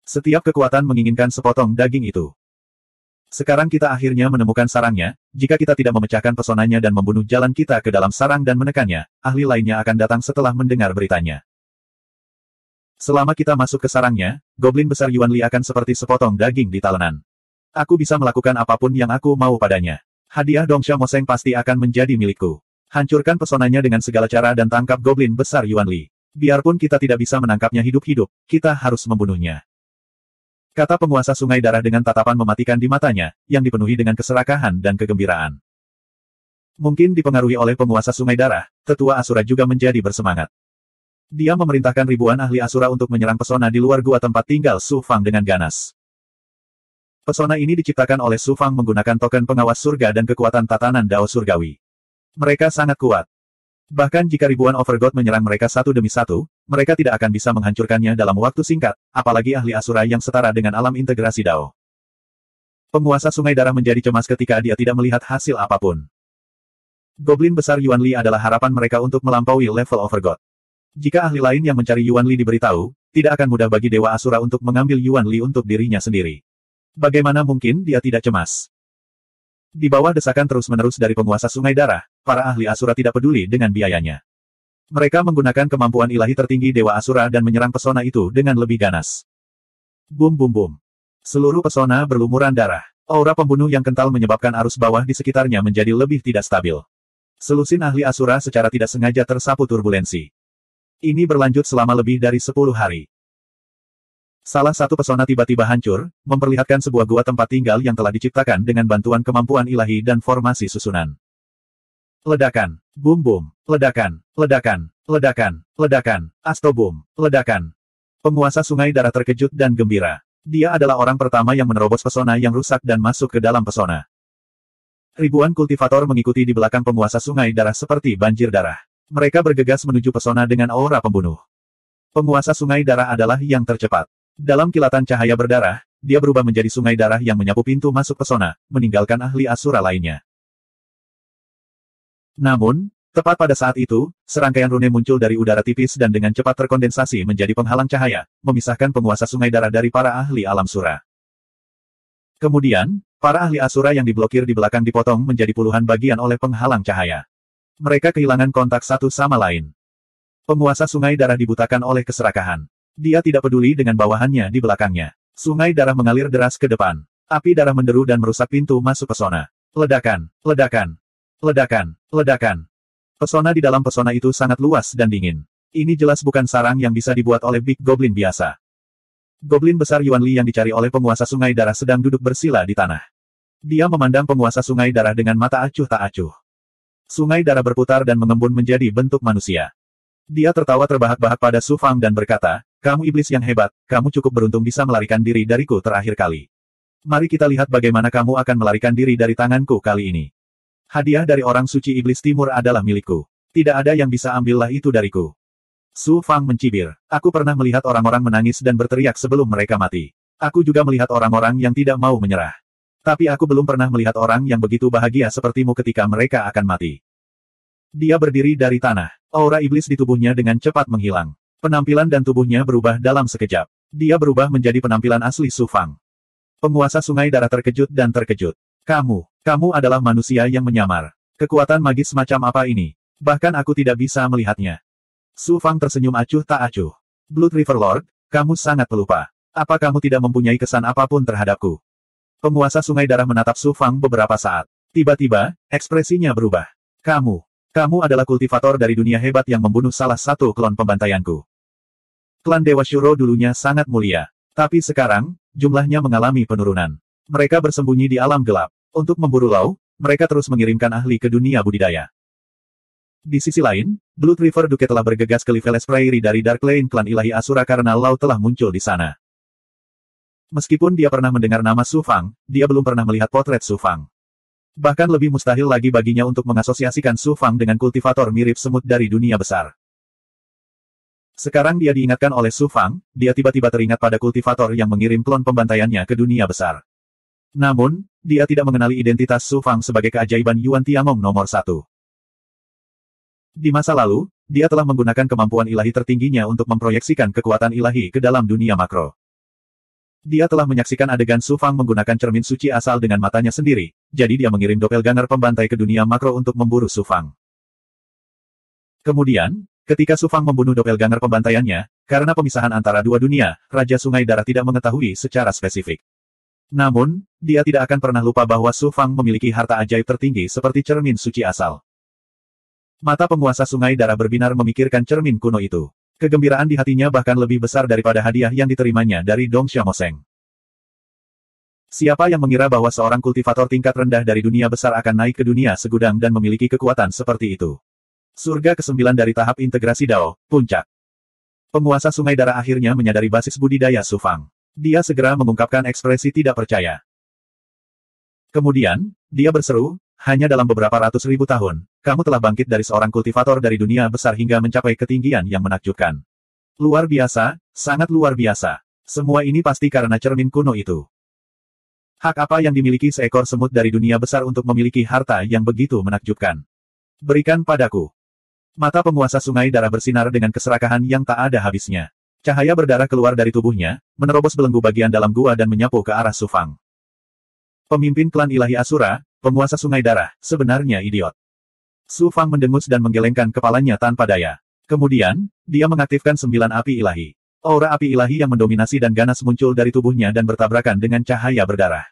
Setiap kekuatan menginginkan sepotong daging itu. Sekarang kita akhirnya menemukan sarangnya, jika kita tidak memecahkan pesonanya dan membunuh jalan kita ke dalam sarang dan menekannya, ahli lainnya akan datang setelah mendengar beritanya. Selama kita masuk ke sarangnya, goblin besar Yuan Li akan seperti sepotong daging di talenan. Aku bisa melakukan apapun yang aku mau padanya. Hadiah Dongsha Moseng pasti akan menjadi milikku. Hancurkan pesonanya dengan segala cara dan tangkap goblin besar Yuan Li. Biarpun kita tidak bisa menangkapnya hidup-hidup, kita harus membunuhnya. Kata penguasa Sungai Darah dengan tatapan mematikan di matanya, yang dipenuhi dengan keserakahan dan kegembiraan. Mungkin dipengaruhi oleh penguasa Sungai Darah, tetua Asura juga menjadi bersemangat. Dia memerintahkan ribuan ahli Asura untuk menyerang pesona di luar gua tempat tinggal Su Fang dengan ganas. Pesona ini diciptakan oleh Su Fang menggunakan token pengawas surga dan kekuatan tatanan Dao Surgawi. Mereka sangat kuat. Bahkan jika ribuan Overgod menyerang mereka satu demi satu, mereka tidak akan bisa menghancurkannya dalam waktu singkat, apalagi ahli Asura yang setara dengan alam integrasi Dao. Penguasa Sungai Darah menjadi cemas ketika dia tidak melihat hasil apapun. Goblin besar Yuan Li adalah harapan mereka untuk melampaui level Overgod. Jika ahli lain yang mencari Yuan Li diberitahu, tidak akan mudah bagi Dewa Asura untuk mengambil Yuan Li untuk dirinya sendiri. Bagaimana mungkin dia tidak cemas? Di bawah desakan terus-menerus dari penguasa Sungai Darah, para ahli Asura tidak peduli dengan biayanya. Mereka menggunakan kemampuan ilahi tertinggi Dewa Asura dan menyerang pesona itu dengan lebih ganas. Bum bum bum. Seluruh pesona berlumuran darah. Aura pembunuh yang kental menyebabkan arus bawah di sekitarnya menjadi lebih tidak stabil. Selusin ahli Asura secara tidak sengaja tersapu turbulensi. Ini berlanjut selama lebih dari 10 hari. Salah satu pesona tiba-tiba hancur, memperlihatkan sebuah gua tempat tinggal yang telah diciptakan dengan bantuan kemampuan ilahi dan formasi susunan. Ledakan, bum bum, ledakan, ledakan, ledakan, ledakan, astobum, ledakan. Penguasa sungai darah terkejut dan gembira. Dia adalah orang pertama yang menerobos pesona yang rusak dan masuk ke dalam pesona. Ribuan kultivator mengikuti di belakang penguasa sungai darah seperti banjir darah. Mereka bergegas menuju pesona dengan aura pembunuh. Penguasa sungai darah adalah yang tercepat. Dalam kilatan cahaya berdarah, dia berubah menjadi sungai darah yang menyapu pintu masuk pesona, meninggalkan ahli Asura lainnya. Namun, tepat pada saat itu, serangkaian rune muncul dari udara tipis dan dengan cepat terkondensasi menjadi penghalang cahaya, memisahkan penguasa sungai darah dari para ahli alam Sura. Kemudian, para ahli Asura yang diblokir di belakang dipotong menjadi puluhan bagian oleh penghalang cahaya. Mereka kehilangan kontak satu sama lain. Penguasa sungai darah dibutakan oleh keserakahan. Dia tidak peduli dengan bawahannya di belakangnya. Sungai darah mengalir deras ke depan. Api darah menderu dan merusak pintu masuk pesona. Ledakan, ledakan, ledakan, ledakan. Pesona di dalam pesona itu sangat luas dan dingin. Ini jelas bukan sarang yang bisa dibuat oleh Big Goblin biasa. Goblin besar Yuan Li yang dicari oleh penguasa sungai darah sedang duduk bersila di tanah. Dia memandang penguasa sungai darah dengan mata acuh tak acuh. Sungai darah berputar dan mengembun menjadi bentuk manusia. Dia tertawa terbahak-bahak pada Su Fang dan berkata, "Kamu iblis yang hebat, kamu cukup beruntung bisa melarikan diri dariku terakhir kali. Mari kita lihat bagaimana kamu akan melarikan diri dari tanganku kali ini. Hadiah dari orang suci iblis timur adalah milikku. Tidak ada yang bisa ambillah itu dariku." Su Fang mencibir. "Aku pernah melihat orang-orang menangis dan berteriak sebelum mereka mati. Aku juga melihat orang-orang yang tidak mau menyerah. Tapi aku belum pernah melihat orang yang begitu bahagia sepertimu ketika mereka akan mati." Dia berdiri dari tanah. Aura iblis di tubuhnya dengan cepat menghilang. Penampilan dan tubuhnya berubah dalam sekejap. Dia berubah menjadi penampilan asli Su Fang. Penguasa sungai darah terkejut dan terkejut. Kamu adalah manusia yang menyamar. Kekuatan magis macam apa ini? Bahkan aku tidak bisa melihatnya." Su Fang tersenyum acuh tak acuh. "Blood River Lord, kamu sangat pelupa. Apa kamu tidak mempunyai kesan apapun terhadapku?" Penguasa sungai darah menatap Su Fang beberapa saat. Tiba-tiba, ekspresinya berubah. Kamu adalah kultivator dari dunia hebat yang membunuh salah satu klon pembantaianku. Klan Dewa Shuro dulunya sangat mulia. Tapi sekarang, jumlahnya mengalami penurunan. Mereka bersembunyi di alam gelap. Untuk memburu Lau, mereka terus mengirimkan ahli ke dunia budidaya. Di sisi lain, Blood River Duke telah bergegas ke Liveles Prairie dari Dark Lane klan ilahi Asura karena Lau telah muncul di sana. Meskipun dia pernah mendengar nama Su Fang, dia belum pernah melihat potret Su Fang. Bahkan lebih mustahil lagi baginya untuk mengasosiasikan Su Fang dengan kultivator mirip semut dari dunia besar. Sekarang dia diingatkan oleh Su Fang, dia tiba-tiba teringat pada kultivator yang mengirim klon pembantaiannya ke dunia besar. Namun, dia tidak mengenali identitas Su Fang sebagai keajaiban Yuan Tiangong nomor 1. Di masa lalu, dia telah menggunakan kemampuan ilahi tertingginya untuk memproyeksikan kekuatan ilahi ke dalam dunia makro. Dia telah menyaksikan adegan Su Fang menggunakan cermin suci asal dengan matanya sendiri, jadi dia mengirim doppelganger pembantai ke dunia makro untuk memburu Su Fang. Kemudian, ketika Su Fang membunuh doppelganger pembantaiannya, karena pemisahan antara dua dunia, Raja Sungai Darah tidak mengetahui secara spesifik. Namun, dia tidak akan pernah lupa bahwa Su Fang memiliki harta ajaib tertinggi seperti cermin suci asal. Mata penguasa Sungai Darah berbinar memikirkan cermin kuno itu. Kegembiraan di hatinya bahkan lebih besar daripada hadiah yang diterimanya dari Dong Xiaomoseng. Siapa yang mengira bahwa seorang kultivator tingkat rendah dari dunia besar akan naik ke dunia segudang dan memiliki kekuatan seperti itu? Surga ke-9 dari tahap integrasi Dao, Puncak. Penguasa Sungai Darah akhirnya menyadari basis budidaya Su Fang. Dia segera mengungkapkan ekspresi tidak percaya. Kemudian, dia berseru, "Hanya dalam beberapa ratus ribu tahun, kamu telah bangkit dari seorang kultivator dari dunia besar hingga mencapai ketinggian yang menakjubkan. Luar biasa, sangat luar biasa. Semua ini pasti karena cermin kuno itu. Hak apa yang dimiliki seekor semut dari dunia besar untuk memiliki harta yang begitu menakjubkan? Berikan padaku." Mata penguasa Sungai Darah bersinar dengan keserakahan yang tak ada habisnya. Cahaya berdarah keluar dari tubuhnya, menerobos belenggu bagian dalam gua dan menyapu ke arah Su Fang. Pemimpin klan ilahi Asura, penguasa Sungai Darah, sebenarnya idiot. Su Fang mendengus dan menggelengkan kepalanya tanpa daya. Kemudian, dia mengaktifkan 9 api ilahi. Aura api ilahi yang mendominasi dan ganas muncul dari tubuhnya dan bertabrakan dengan cahaya berdarah.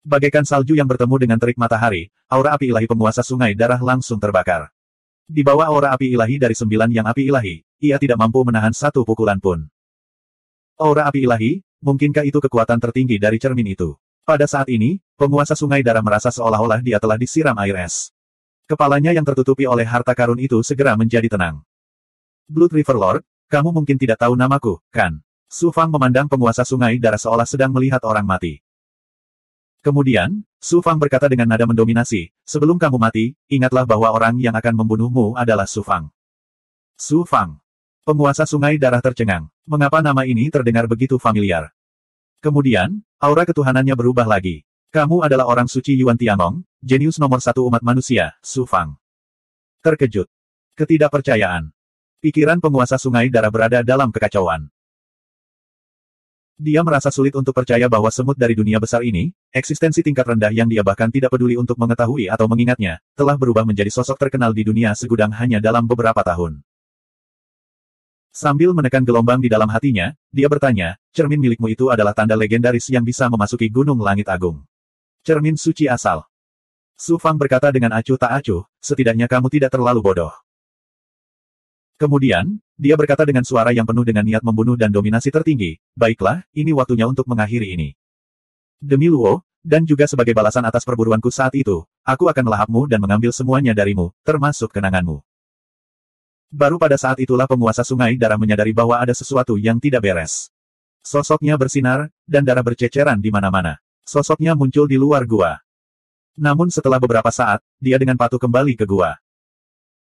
Bagaikan salju yang bertemu dengan terik matahari, aura api ilahi penguasa sungai darah langsung terbakar. Di bawah aura api ilahi dari 9 yang api ilahi, ia tidak mampu menahan satu pukulan pun. Aura api ilahi, mungkinkah itu kekuatan tertinggi dari cermin itu? Pada saat ini, penguasa sungai darah merasa seolah-olah dia telah disiram air es. Kepalanya yang tertutupi oleh harta karun itu segera menjadi tenang. Blood River Lord, kamu mungkin tidak tahu namaku, kan? Su Fang memandang penguasa sungai darah seolah sedang melihat orang mati. Kemudian, Su Fang berkata dengan nada mendominasi, sebelum kamu mati, ingatlah bahwa orang yang akan membunuhmu adalah Su Fang. Su Fang. Penguasa sungai darah tercengang. Mengapa nama ini terdengar begitu familiar? Kemudian, aura ketuhanannya berubah lagi. Kamu adalah orang suci Yuan Tiangong, jenius nomor 1 umat manusia, Su Fang. Terkejut. Ketidakpercayaan. Pikiran penguasa sungai darah berada dalam kekacauan. Dia merasa sulit untuk percaya bahwa semut dari dunia besar ini, eksistensi tingkat rendah yang dia bahkan tidak peduli untuk mengetahui atau mengingatnya, telah berubah menjadi sosok terkenal di dunia segudang hanya dalam beberapa tahun. Sambil menekan gelombang di dalam hatinya, dia bertanya, cermin milikmu itu adalah tanda legendaris yang bisa memasuki Gunung Langit Agung. Cermin suci asal. Su Fang berkata dengan acuh tak acuh, setidaknya kamu tidak terlalu bodoh. Kemudian, dia berkata dengan suara yang penuh dengan niat membunuh dan dominasi tertinggi, baiklah, ini waktunya untuk mengakhiri ini. Demi Luo, dan juga sebagai balasan atas perburuanku saat itu, aku akan melahapmu dan mengambil semuanya darimu, termasuk kenanganmu. Baru pada saat itulah penguasa sungai darah menyadari bahwa ada sesuatu yang tidak beres. Sosoknya bersinar, dan darah berceceran di mana-mana. Sosoknya muncul di luar gua. Namun setelah beberapa saat, dia dengan patuh kembali ke gua.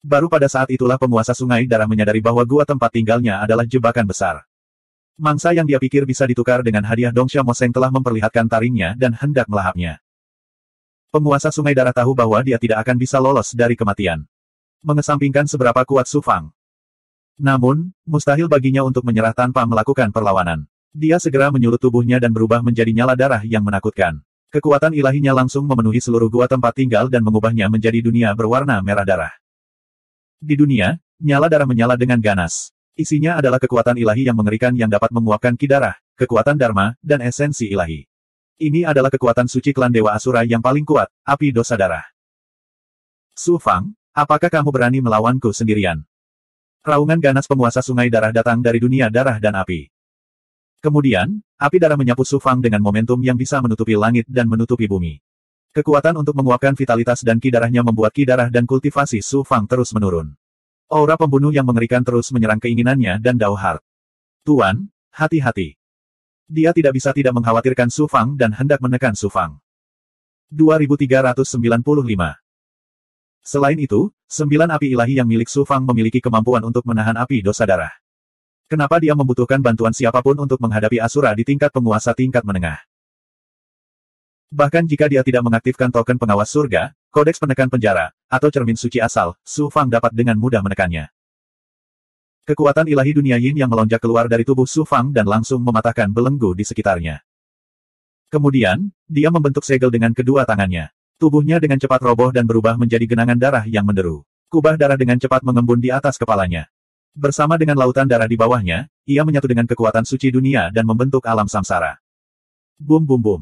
Baru pada saat itulah penguasa sungai darah menyadari bahwa gua tempat tinggalnya adalah jebakan besar. Mangsa yang dia pikir bisa ditukar dengan hadiah Dongsha Moseng telah memperlihatkan taringnya dan hendak melahapnya. Penguasa sungai darah tahu bahwa dia tidak akan bisa lolos dari kematian. Mengesampingkan seberapa kuat Su Fang. Namun, mustahil baginya untuk menyerah tanpa melakukan perlawanan. Dia segera menyulut tubuhnya dan berubah menjadi nyala darah yang menakutkan. Kekuatan ilahinya langsung memenuhi seluruh gua tempat tinggal dan mengubahnya menjadi dunia berwarna merah darah. Di dunia, nyala darah menyala dengan ganas. Isinya adalah kekuatan ilahi yang mengerikan yang dapat menguapkan ki darah, kekuatan dharma, dan esensi ilahi. Ini adalah kekuatan suci klan Dewa Asura yang paling kuat, api dosa darah. Su Fang, apakah kamu berani melawanku sendirian? Raungan ganas penguasa sungai darah datang dari dunia darah dan api. Kemudian, api darah menyapu Su Fang dengan momentum yang bisa menutupi langit dan menutupi bumi. Kekuatan untuk menguapkan vitalitas dan ki darahnya membuat ki darah dan kultivasi Su Fang terus menurun. Aura pembunuh yang mengerikan terus menyerang keinginannya dan Dao Heart. Tuan, hati-hati. Dia tidak bisa tidak mengkhawatirkan Su Fang dan hendak menekan Su Fang. 2395. Selain itu, 9 api ilahi yang milik Su Fang memiliki kemampuan untuk menahan api dosa darah. Kenapa dia membutuhkan bantuan siapapun untuk menghadapi Asura di tingkat penguasa tingkat menengah? Bahkan jika dia tidak mengaktifkan token pengawas surga, kodeks penekan penjara, atau cermin suci asal, Su Fang dapat dengan mudah menekannya. Kekuatan ilahi dunia yin yang melonjak keluar dari tubuh Su Fang dan langsung mematahkan belenggu di sekitarnya. Kemudian, dia membentuk segel dengan kedua tangannya. Tubuhnya dengan cepat roboh dan berubah menjadi genangan darah yang menderu. Kubah darah dengan cepat mengembun di atas kepalanya. Bersama dengan lautan darah di bawahnya, ia menyatu dengan kekuatan suci dunia dan membentuk alam samsara. Bum bum bum.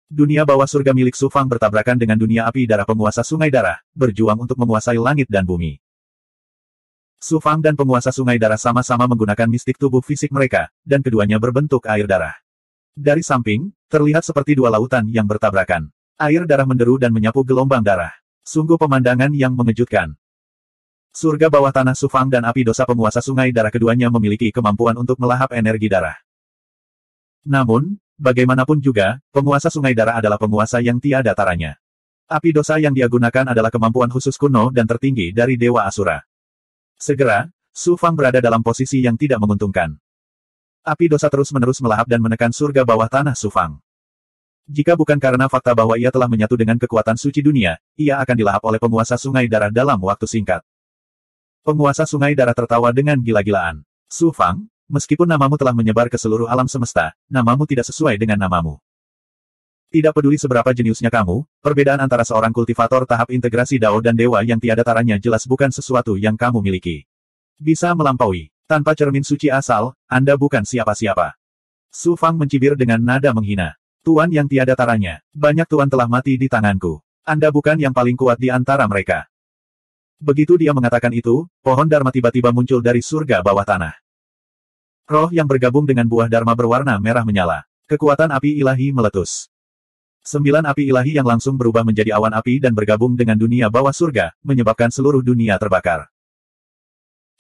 Dunia bawah surga milik Su Fang bertabrakan dengan dunia api darah penguasa sungai darah, berjuang untuk menguasai langit dan bumi. Su Fang dan penguasa sungai darah sama-sama menggunakan mistik tubuh fisik mereka, dan keduanya berbentuk air darah. Dari samping, terlihat seperti dua lautan yang bertabrakan. Air darah menderu dan menyapu gelombang darah. Sungguh pemandangan yang mengejutkan. Surga bawah tanah Su Fang dan api dosa penguasa sungai darah keduanya memiliki kemampuan untuk melahap energi darah. Namun, bagaimanapun juga, penguasa sungai darah adalah penguasa yang tiada taranya. Api dosa yang dia gunakan adalah kemampuan khusus kuno dan tertinggi dari Dewa Asura. Segera, Su Fang berada dalam posisi yang tidak menguntungkan. Api dosa terus-menerus melahap dan menekan surga bawah tanah Su Fang. Jika bukan karena fakta bahwa ia telah menyatu dengan kekuatan suci dunia, ia akan dilahap oleh penguasa sungai darah dalam waktu singkat. Penguasa sungai darah tertawa dengan gila-gilaan. Su Fang, meskipun namamu telah menyebar ke seluruh alam semesta, namamu tidak sesuai dengan namamu. Tidak peduli seberapa jeniusnya kamu, perbedaan antara seorang kultivator tahap integrasi Dao dan dewa yang tiada taranya jelas bukan sesuatu yang kamu miliki. Bisa melampaui. Tanpa cermin suci asal, Anda bukan siapa-siapa. Su Fang mencibir dengan nada menghina. Tuan yang tiada taranya, banyak tuan telah mati di tanganku. Anda bukan yang paling kuat di antara mereka. Begitu dia mengatakan itu, pohon Dharma tiba-tiba muncul dari surga bawah tanah. Roh yang bergabung dengan buah Dharma berwarna merah menyala. Kekuatan api ilahi meletus. 9 api ilahi yang langsung berubah menjadi awan api dan bergabung dengan dunia bawah surga, menyebabkan seluruh dunia terbakar.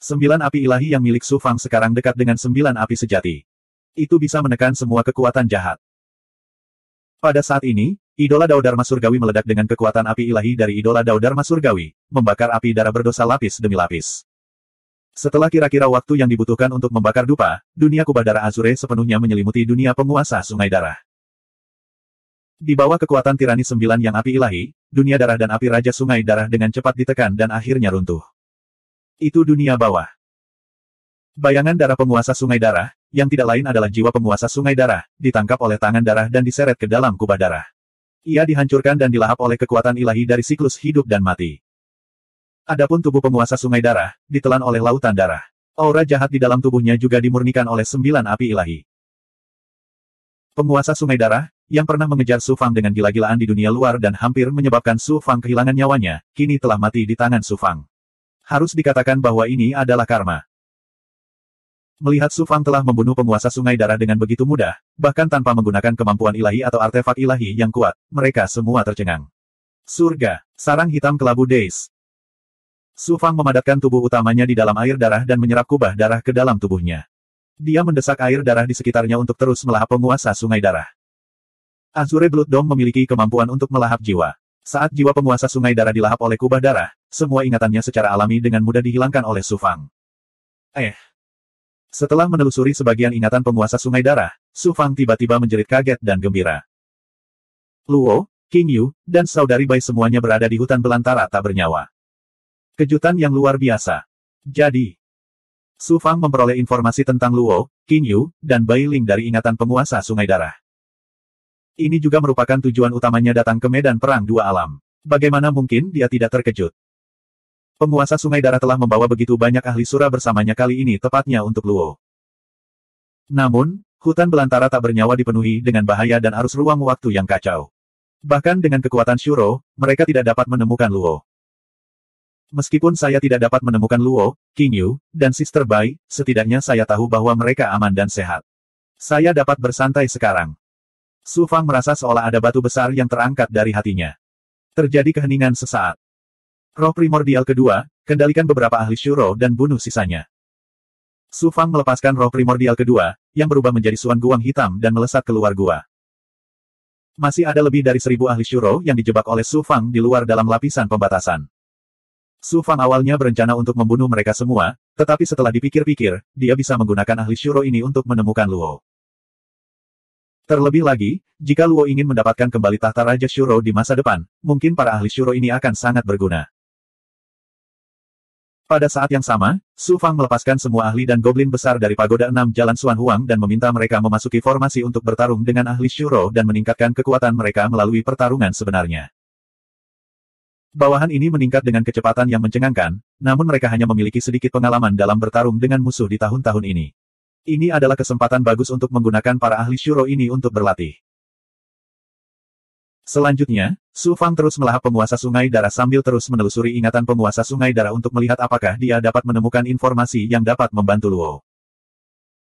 9 api ilahi yang milik Su Fang sekarang dekat dengan 9 api sejati. Itu bisa menekan semua kekuatan jahat. Pada saat ini, idola Dao Dharma Surgawi meledak dengan kekuatan api ilahi dari idola Dao Dharma Surgawi, membakar api darah berdosa lapis demi lapis. Setelah kira-kira waktu yang dibutuhkan untuk membakar dupa, dunia kubah darah Azure sepenuhnya menyelimuti dunia penguasa sungai darah. Di bawah kekuatan tirani 9 yang api ilahi, dunia darah dan api raja sungai darah dengan cepat ditekan dan akhirnya runtuh. Itu dunia bawah. Bayangan darah penguasa sungai darah, yang tidak lain adalah jiwa penguasa sungai darah, ditangkap oleh tangan darah dan diseret ke dalam kubah darah. Ia dihancurkan dan dilahap oleh kekuatan ilahi dari siklus hidup dan mati. Adapun tubuh penguasa sungai darah, ditelan oleh lautan darah. Aura jahat di dalam tubuhnya juga dimurnikan oleh 9 api ilahi. Penguasa sungai darah, yang pernah mengejar Su Fang dengan gila-gilaan di dunia luar dan hampir menyebabkan Su Fang kehilangan nyawanya, kini telah mati di tangan Su Fang. Harus dikatakan bahwa ini adalah karma. Melihat Su Fang telah membunuh penguasa sungai darah dengan begitu mudah, bahkan tanpa menggunakan kemampuan ilahi atau artefak ilahi yang kuat, mereka semua tercengang. Surga, sarang hitam kelabu Days. Su Fang memadatkan tubuh utamanya di dalam air darah dan menyerap kubah darah ke dalam tubuhnya. Dia mendesak air darah di sekitarnya untuk terus melahap penguasa sungai darah. Azure Blood Dome memiliki kemampuan untuk melahap jiwa. Saat jiwa penguasa sungai darah dilahap oleh kubah darah, semua ingatannya secara alami dengan mudah dihilangkan oleh Su Fang. Setelah menelusuri sebagian ingatan penguasa sungai darah, Su Fang tiba-tiba menjerit kaget dan gembira. Luo, King Yu, dan saudari Bai semuanya berada di hutan belantara tak bernyawa. Kejutan yang luar biasa. Jadi, Su Fang memperoleh informasi tentang Luo, King Yu, dan Bai Ling dari ingatan penguasa sungai darah. Ini juga merupakan tujuan utamanya datang ke medan perang dua alam. Bagaimana mungkin dia tidak terkejut? Penguasa sungai darah telah membawa begitu banyak ahli sura bersamanya kali ini tepatnya untuk Luo. Namun, hutan belantara tak bernyawa dipenuhi dengan bahaya dan arus ruang waktu yang kacau. Bahkan dengan kekuatan Shuro, mereka tidak dapat menemukan Luo. Meskipun saya tidak dapat menemukan Luo, King Yu, dan Sister Bai, setidaknya saya tahu bahwa mereka aman dan sehat. Saya dapat bersantai sekarang. Su Fang merasa seolah ada batu besar yang terangkat dari hatinya. Terjadi keheningan sesaat. Roh primordial kedua, kendalikan beberapa ahli Shuro dan bunuh sisanya. Su Fang melepaskan roh primordial kedua, yang berubah menjadi Suan Guang hitam dan melesat keluar gua. Masih ada lebih dari 1000 ahli Shuro yang dijebak oleh Su Fang di luar dalam lapisan pembatasan. Su Fang awalnya berencana untuk membunuh mereka semua, tetapi setelah dipikir-pikir, dia bisa menggunakan ahli Shuro ini untuk menemukan Luo. Terlebih lagi, jika Luo ingin mendapatkan kembali tahta Raja Shuro di masa depan, mungkin para ahli Shuro ini akan sangat berguna. Pada saat yang sama, Su Fang melepaskan semua ahli dan goblin besar dari Pagoda 6 Jalan Suan Huang dan meminta mereka memasuki formasi untuk bertarung dengan ahli Shuro dan meningkatkan kekuatan mereka melalui pertarungan sebenarnya. Bawahan ini meningkat dengan kecepatan yang mencengangkan, namun mereka hanya memiliki sedikit pengalaman dalam bertarung dengan musuh di tahun-tahun ini. Ini adalah kesempatan bagus untuk menggunakan para ahli Shuro ini untuk berlatih. Selanjutnya, Su Fang terus melahap penguasa sungai darah sambil terus menelusuri ingatan penguasa sungai darah untuk melihat apakah dia dapat menemukan informasi yang dapat membantu Luo.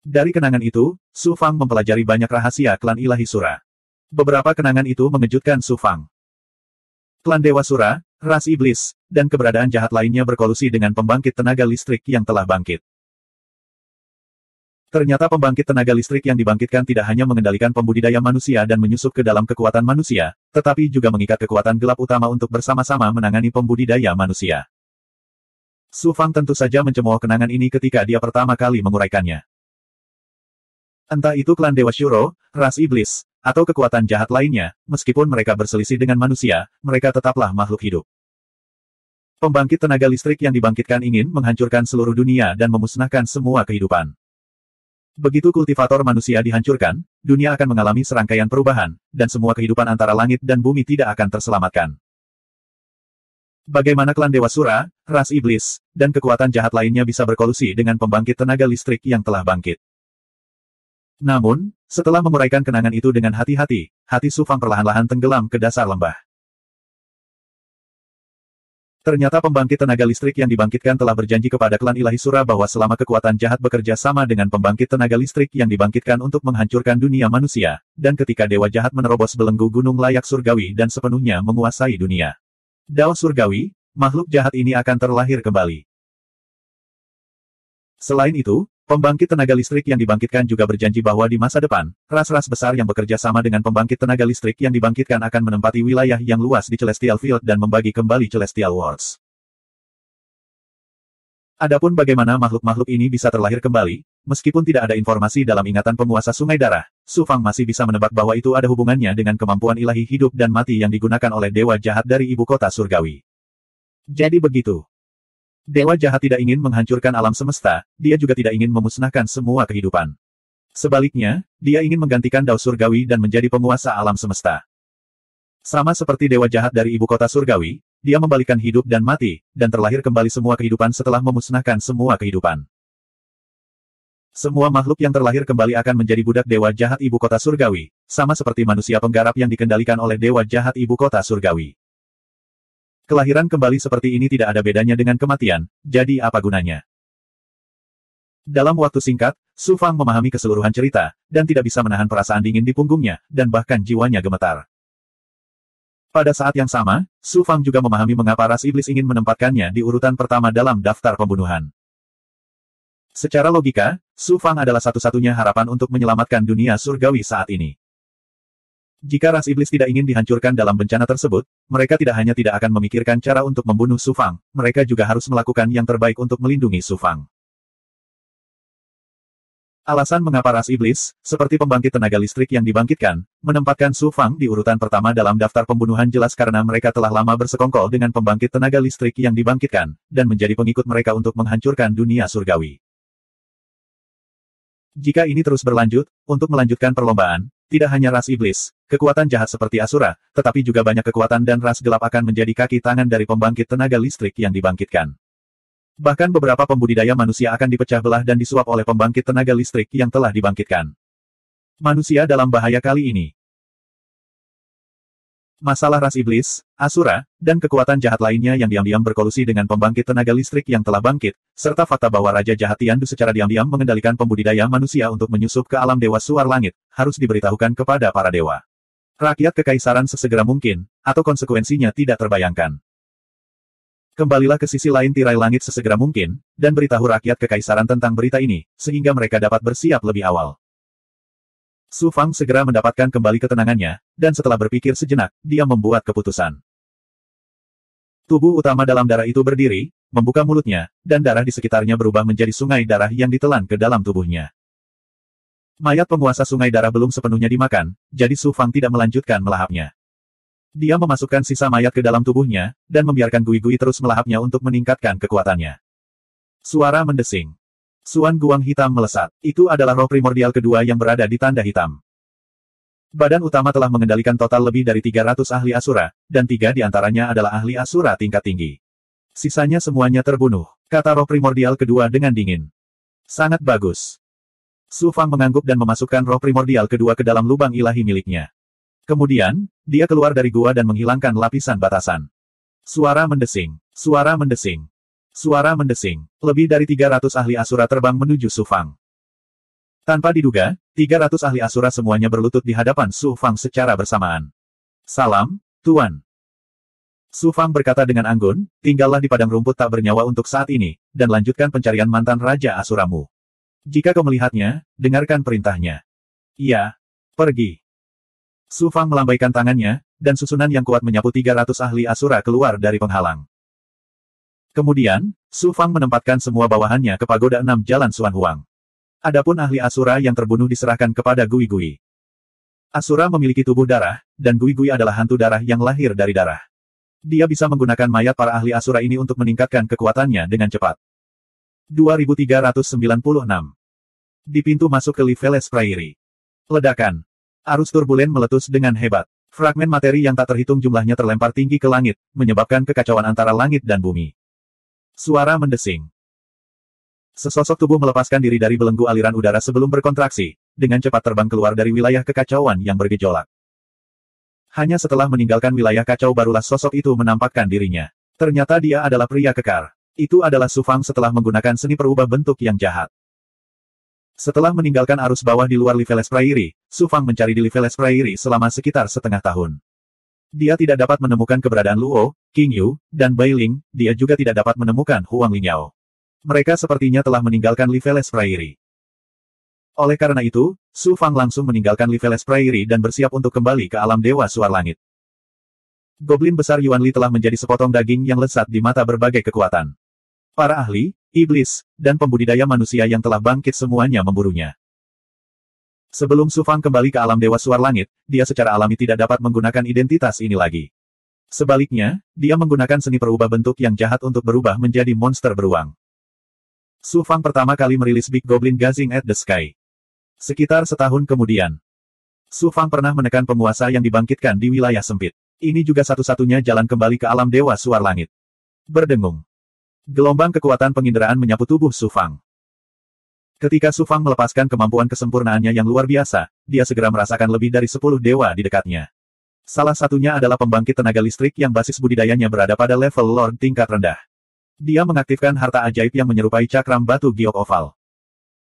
Dari kenangan itu, Su Fang mempelajari banyak rahasia klan ilahi Sura. Beberapa kenangan itu mengejutkan Su Fang. Klan Dewa Sura, ras iblis, dan keberadaan jahat lainnya berkolusi dengan pembangkit tenaga listrik yang telah bangkit. Ternyata pembangkit tenaga listrik yang dibangkitkan tidak hanya mengendalikan pembudidaya manusia dan menyusup ke dalam kekuatan manusia, tetapi juga mengikat kekuatan gelap utama untuk bersama-sama menangani pembudidaya manusia. Su Fang tentu saja mencemooh kenangan ini ketika dia pertama kali menguraikannya. Entah itu klan Dewa Shuro, ras iblis, atau kekuatan jahat lainnya, meskipun mereka berselisih dengan manusia, mereka tetaplah makhluk hidup. Pembangkit tenaga listrik yang dibangkitkan ingin menghancurkan seluruh dunia dan memusnahkan semua kehidupan. Begitu kultivator manusia dihancurkan, dunia akan mengalami serangkaian perubahan, dan semua kehidupan antara langit dan bumi tidak akan terselamatkan. Bagaimana klan Dewa Sura, ras iblis, dan kekuatan jahat lainnya bisa berkolusi dengan pembangkit tenaga listrik yang telah bangkit? Namun, setelah menguraikan kenangan itu dengan hati-hati, hati Su Fang perlahan-lahan tenggelam ke dasar lembah. Ternyata pembangkit tenaga listrik yang dibangkitkan telah berjanji kepada klan ilahi Sura bahwa selama kekuatan jahat bekerja sama dengan pembangkit tenaga listrik yang dibangkitkan untuk menghancurkan dunia manusia, dan ketika dewa jahat menerobos belenggu gunung layak surgawi dan sepenuhnya menguasai dunia Dao surgawi, makhluk jahat ini akan terlahir kembali. Selain itu, pembangkit tenaga listrik yang dibangkitkan juga berjanji bahwa di masa depan, ras-ras besar yang bekerja sama dengan pembangkit tenaga listrik yang dibangkitkan akan menempati wilayah yang luas di Celestial Field dan membagi kembali Celestial Worlds. Adapun bagaimana makhluk-makhluk ini bisa terlahir kembali, meskipun tidak ada informasi dalam ingatan penguasa Sungai Darah, Su Fang masih bisa menebak bahwa itu ada hubungannya dengan kemampuan ilahi hidup dan mati yang digunakan oleh dewa jahat dari ibu kota surgawi. Jadi begitu. Dewa jahat tidak ingin menghancurkan alam semesta, dia juga tidak ingin memusnahkan semua kehidupan. Sebaliknya, dia ingin menggantikan Dao surgawi dan menjadi penguasa alam semesta. Sama seperti dewa jahat dari ibu kota surgawi, dia membalikan hidup dan mati, dan terlahir kembali semua kehidupan setelah memusnahkan semua kehidupan. Semua makhluk yang terlahir kembali akan menjadi budak dewa jahat ibu kota surgawi, sama seperti manusia penggarap yang dikendalikan oleh dewa jahat ibu kota surgawi. Kelahiran kembali seperti ini tidak ada bedanya dengan kematian, jadi apa gunanya? Dalam waktu singkat, Su Fang memahami keseluruhan cerita, dan tidak bisa menahan perasaan dingin di punggungnya, dan bahkan jiwanya gemetar. Pada saat yang sama, Su Fang juga memahami mengapa ras iblis ingin menempatkannya di urutan pertama dalam daftar pembunuhan. Secara logika, Su Fang adalah satu-satunya harapan untuk menyelamatkan dunia surgawi saat ini. Jika ras iblis tidak ingin dihancurkan dalam bencana tersebut, mereka tidak hanya tidak akan memikirkan cara untuk membunuh Su Fang, mereka juga harus melakukan yang terbaik untuk melindungi Su Fang. Alasan mengapa ras iblis, seperti pembangkit tenaga listrik yang dibangkitkan, menempatkan Su Fang di urutan pertama dalam daftar pembunuhan jelas karena mereka telah lama bersekongkol dengan pembangkit tenaga listrik yang dibangkitkan, dan menjadi pengikut mereka untuk menghancurkan dunia surgawi. Jika ini terus berlanjut, untuk melanjutkan perlombaan, tidak hanya ras iblis, kekuatan jahat seperti Asura, tetapi juga banyak kekuatan dan ras gelap akan menjadi kaki tangan dari pembangkit tenaga listrik yang dibangkitkan. Bahkan beberapa pembudidaya manusia akan dipecah belah dan disuap oleh pembangkit tenaga listrik yang telah dibangkitkan. Manusia dalam bahaya kali ini. Masalah ras iblis, Asura, dan kekuatan jahat lainnya yang diam-diam berkolusi dengan pembangkit tenaga listrik yang telah bangkit, serta fakta bahwa Raja Jahat Tiandu secara diam-diam mengendalikan pembudidaya manusia untuk menyusup ke alam dewa suar langit, harus diberitahukan kepada para dewa. Rakyat kekaisaran sesegera mungkin, atau konsekuensinya tidak terbayangkan. Kembalilah ke sisi lain tirai langit sesegera mungkin, dan beritahu rakyat kekaisaran tentang berita ini, sehingga mereka dapat bersiap lebih awal. Su Fang segera mendapatkan kembali ketenangannya, dan setelah berpikir sejenak, dia membuat keputusan. Tubuh utama dalam darah itu berdiri, membuka mulutnya, dan darah di sekitarnya berubah menjadi sungai darah yang ditelan ke dalam tubuhnya. Mayat penguasa sungai darah belum sepenuhnya dimakan, jadi Su Fang tidak melanjutkan melahapnya. Dia memasukkan sisa mayat ke dalam tubuhnya, dan membiarkan Gui-Gui terus melahapnya untuk meningkatkan kekuatannya. Suara mendesing. Suan Guang hitam melesat. Itu adalah roh primordial kedua yang berada di tanda hitam. Badan utama telah mengendalikan total lebih dari 300 ahli Asura, dan 3 di antaranya adalah ahli Asura tingkat tinggi. Sisanya semuanya terbunuh, kata roh primordial kedua dengan dingin. Sangat bagus. Su Fang mengangguk dan memasukkan roh primordial kedua ke dalam lubang ilahi miliknya. Kemudian, dia keluar dari gua dan menghilangkan lapisan batasan. Suara mendesing. Suara mendesing. Suara mendesing. Lebih dari 300 ahli Asura terbang menuju Su Fang. Tanpa diduga, 300 ahli Asura semuanya berlutut di hadapan Su Fang secara bersamaan. Salam, Tuan. Su Fang berkata dengan anggun, tinggallah di padang rumput tak bernyawa untuk saat ini, dan lanjutkan pencarian mantan Raja Asuramu. Jika kau melihatnya, dengarkan perintahnya. Iya. Pergi. Su Fang melambaikan tangannya, dan susunan yang kuat menyapu 300 ahli Asura keluar dari penghalang. Kemudian, Su Fang menempatkan semua bawahannya ke pagoda 6 Jalan Xuan Huang. Adapun ahli Asura yang terbunuh diserahkan kepada Gui-Gui. Asura memiliki tubuh darah, dan Gui-Gui adalah hantu darah yang lahir dari darah. Dia bisa menggunakan mayat para ahli Asura ini untuk meningkatkan kekuatannya dengan cepat. 2396 Di pintu masuk ke Liveles Prairie. Ledakan. Arus turbulen meletus dengan hebat. Fragmen materi yang tak terhitung jumlahnya terlempar tinggi ke langit, menyebabkan kekacauan antara langit dan bumi. Suara mendesing. Sesosok tubuh melepaskan diri dari belenggu aliran udara sebelum berkontraksi, dengan cepat terbang keluar dari wilayah kekacauan yang bergejolak. Hanya setelah meninggalkan wilayah kacau barulah sosok itu menampakkan dirinya. Ternyata dia adalah pria kekar. Itu adalah Su Fang setelah menggunakan seni perubah bentuk yang jahat. Setelah meninggalkan arus bawah di luar Liveles Prairie, Su Fang mencari di Liveles Prairie selama sekitar setengah tahun. Dia tidak dapat menemukan keberadaan Luo, King Yu, dan Bai Ling, dia juga tidak dapat menemukan Huang Lingyao. Mereka sepertinya telah meninggalkan Liveles Prairie. Oleh karena itu, Su Fang langsung meninggalkan Liveles Prairie dan bersiap untuk kembali ke alam Dewa Suar Langit. Goblin besar Yuan Li telah menjadi sepotong daging yang lezat di mata berbagai kekuatan. Para ahli, iblis, dan pembudidaya manusia yang telah bangkit semuanya memburunya. Sebelum Su Fang kembali ke alam Dewa Suar Langit, dia secara alami tidak dapat menggunakan identitas ini lagi. Sebaliknya, dia menggunakan seni perubah bentuk yang jahat untuk berubah menjadi monster beruang. Su Fang pertama kali merilis Big Goblin Gazing at the Sky. Sekitar setahun kemudian, Su Fang pernah menekan penguasa yang dibangkitkan di wilayah sempit. Ini juga satu-satunya jalan kembali ke alam Dewa Suar Langit. Berdengung. Gelombang kekuatan penginderaan menyapu tubuh Su Fang. Ketika Su Fang melepaskan kemampuan kesempurnaannya yang luar biasa, dia segera merasakan lebih dari 10 dewa di dekatnya. Salah satunya adalah pembangkit tenaga listrik yang basis budidayanya berada pada level Lord tingkat rendah. Dia mengaktifkan harta ajaib yang menyerupai cakram batu giok oval.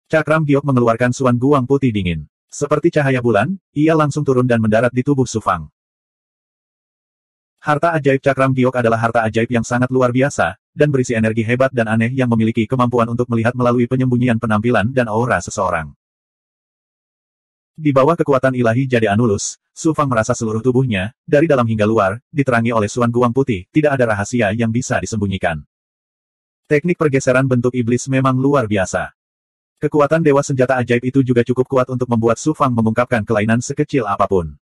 Cakram giok mengeluarkan suan guang putih dingin. Seperti cahaya bulan, ia langsung turun dan mendarat di tubuh Su Fang. Harta ajaib cakram giok adalah harta ajaib yang sangat luar biasa, dan berisi energi hebat dan aneh yang memiliki kemampuan untuk melihat melalui penyembunyian penampilan dan aura seseorang. Di bawah kekuatan ilahi Jade Anulus, Su Fang merasa seluruh tubuhnya, dari dalam hingga luar, diterangi oleh suan guang putih, tidak ada rahasia yang bisa disembunyikan. Teknik pergeseran bentuk iblis memang luar biasa. Kekuatan dewa senjata ajaib itu juga cukup kuat untuk membuat Su Fang mengungkapkan kelainan sekecil apapun.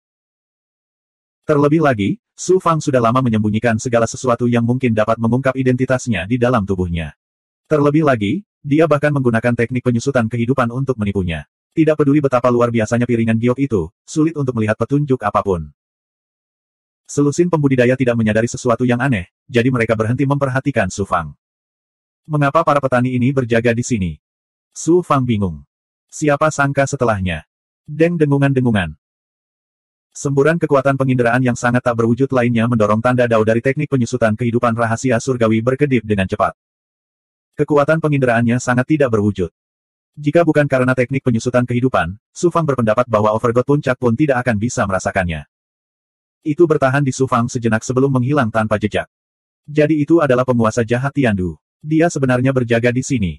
Terlebih lagi, Su Fang sudah lama menyembunyikan segala sesuatu yang mungkin dapat mengungkap identitasnya di dalam tubuhnya. Terlebih lagi, dia bahkan menggunakan teknik penyusutan kehidupan untuk menipunya. Tidak peduli betapa luar biasanya piringan giok itu, sulit untuk melihat petunjuk apapun. Selusin pembudidaya tidak menyadari sesuatu yang aneh, jadi mereka berhenti memperhatikan Su Fang. Mengapa para petani ini berjaga di sini? Su Fang bingung. Siapa sangka setelahnya? Dengungan-dengungan. Semburan kekuatan penginderaan yang sangat tak berwujud lainnya mendorong tanda dao dari teknik penyusutan kehidupan rahasia surgawi berkedip dengan cepat. Kekuatan penginderaannya sangat tidak berwujud. Jika bukan karena teknik penyusutan kehidupan, Su Fang berpendapat bahwa Overgod Puncak pun tidak akan bisa merasakannya. Itu bertahan di Su Fang sejenak sebelum menghilang tanpa jejak. Jadi itu adalah penguasa jahat Tiandu. Dia sebenarnya berjaga di sini.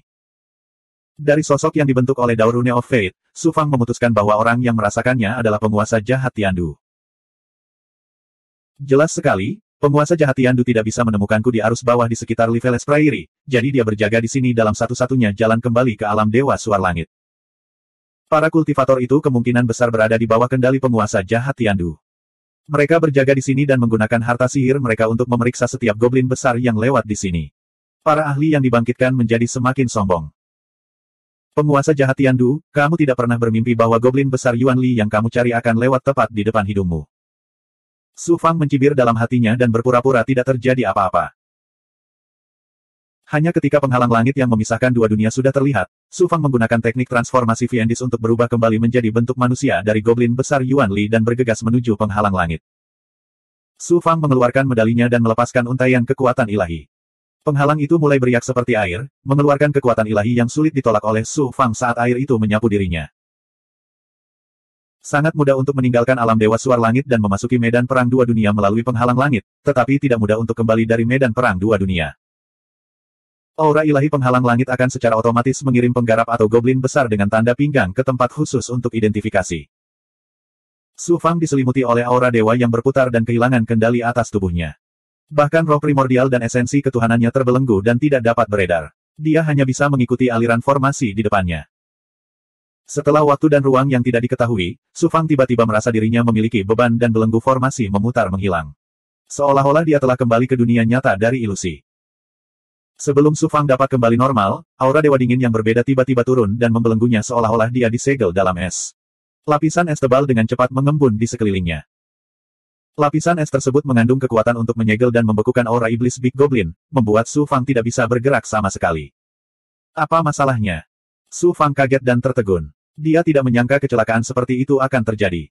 Dari sosok yang dibentuk oleh Dao Rune of Fate, Su Fang memutuskan bahwa orang yang merasakannya adalah penguasa jahat Tiandu. Jelas sekali, penguasa jahat Tiandu tidak bisa menemukanku di arus bawah di sekitar Liveles Prairie, jadi dia berjaga di sini dalam satu-satunya jalan kembali ke alam Dewa Suar Langit. Para kultivator itu kemungkinan besar berada di bawah kendali penguasa jahat Tiandu. Mereka berjaga di sini dan menggunakan harta sihir mereka untuk memeriksa setiap goblin besar yang lewat di sini. Para ahli yang dibangkitkan menjadi semakin sombong. Penguasa jahat Tiandu, kamu tidak pernah bermimpi bahwa goblin besar Yuan Li yang kamu cari akan lewat tepat di depan hidungmu. Su Fang mencibir dalam hatinya dan berpura-pura tidak terjadi apa-apa. Hanya ketika penghalang langit yang memisahkan dua dunia sudah terlihat, Su Fang menggunakan teknik transformasi Fiendis untuk berubah kembali menjadi bentuk manusia dari goblin besar Yuan Li dan bergegas menuju penghalang langit. Su Fang mengeluarkan medalinya dan melepaskan untaian kekuatan ilahi. Penghalang itu mulai beriak seperti air, mengeluarkan kekuatan ilahi yang sulit ditolak oleh Su Fang saat air itu menyapu dirinya. Sangat mudah untuk meninggalkan alam Dewa Suar Langit dan memasuki medan perang dua dunia melalui penghalang langit, tetapi tidak mudah untuk kembali dari medan perang dua dunia. Aura ilahi penghalang langit akan secara otomatis mengirim penggarap atau goblin besar dengan tanda pinggang ke tempat khusus untuk identifikasi. Su Fang diselimuti oleh aura dewa yang berputar dan kehilangan kendali atas tubuhnya. Bahkan roh primordial dan esensi ketuhanannya terbelenggu dan tidak dapat beredar. Dia hanya bisa mengikuti aliran formasi di depannya. Setelah waktu dan ruang yang tidak diketahui, Su Fang tiba-tiba merasa dirinya memiliki beban dan belenggu formasi memutar menghilang. Seolah-olah dia telah kembali ke dunia nyata dari ilusi. Sebelum Su Fang dapat kembali normal, aura dewa dingin yang berbeda tiba-tiba turun dan membelenggunya seolah-olah dia disegel dalam es. Lapisan es tebal dengan cepat mengembun di sekelilingnya. Lapisan es tersebut mengandung kekuatan untuk menyegel dan membekukan aura iblis Big Goblin, membuat Su Fang tidak bisa bergerak sama sekali. Apa masalahnya? Su Fang kaget dan tertegun. Dia tidak menyangka kecelakaan seperti itu akan terjadi.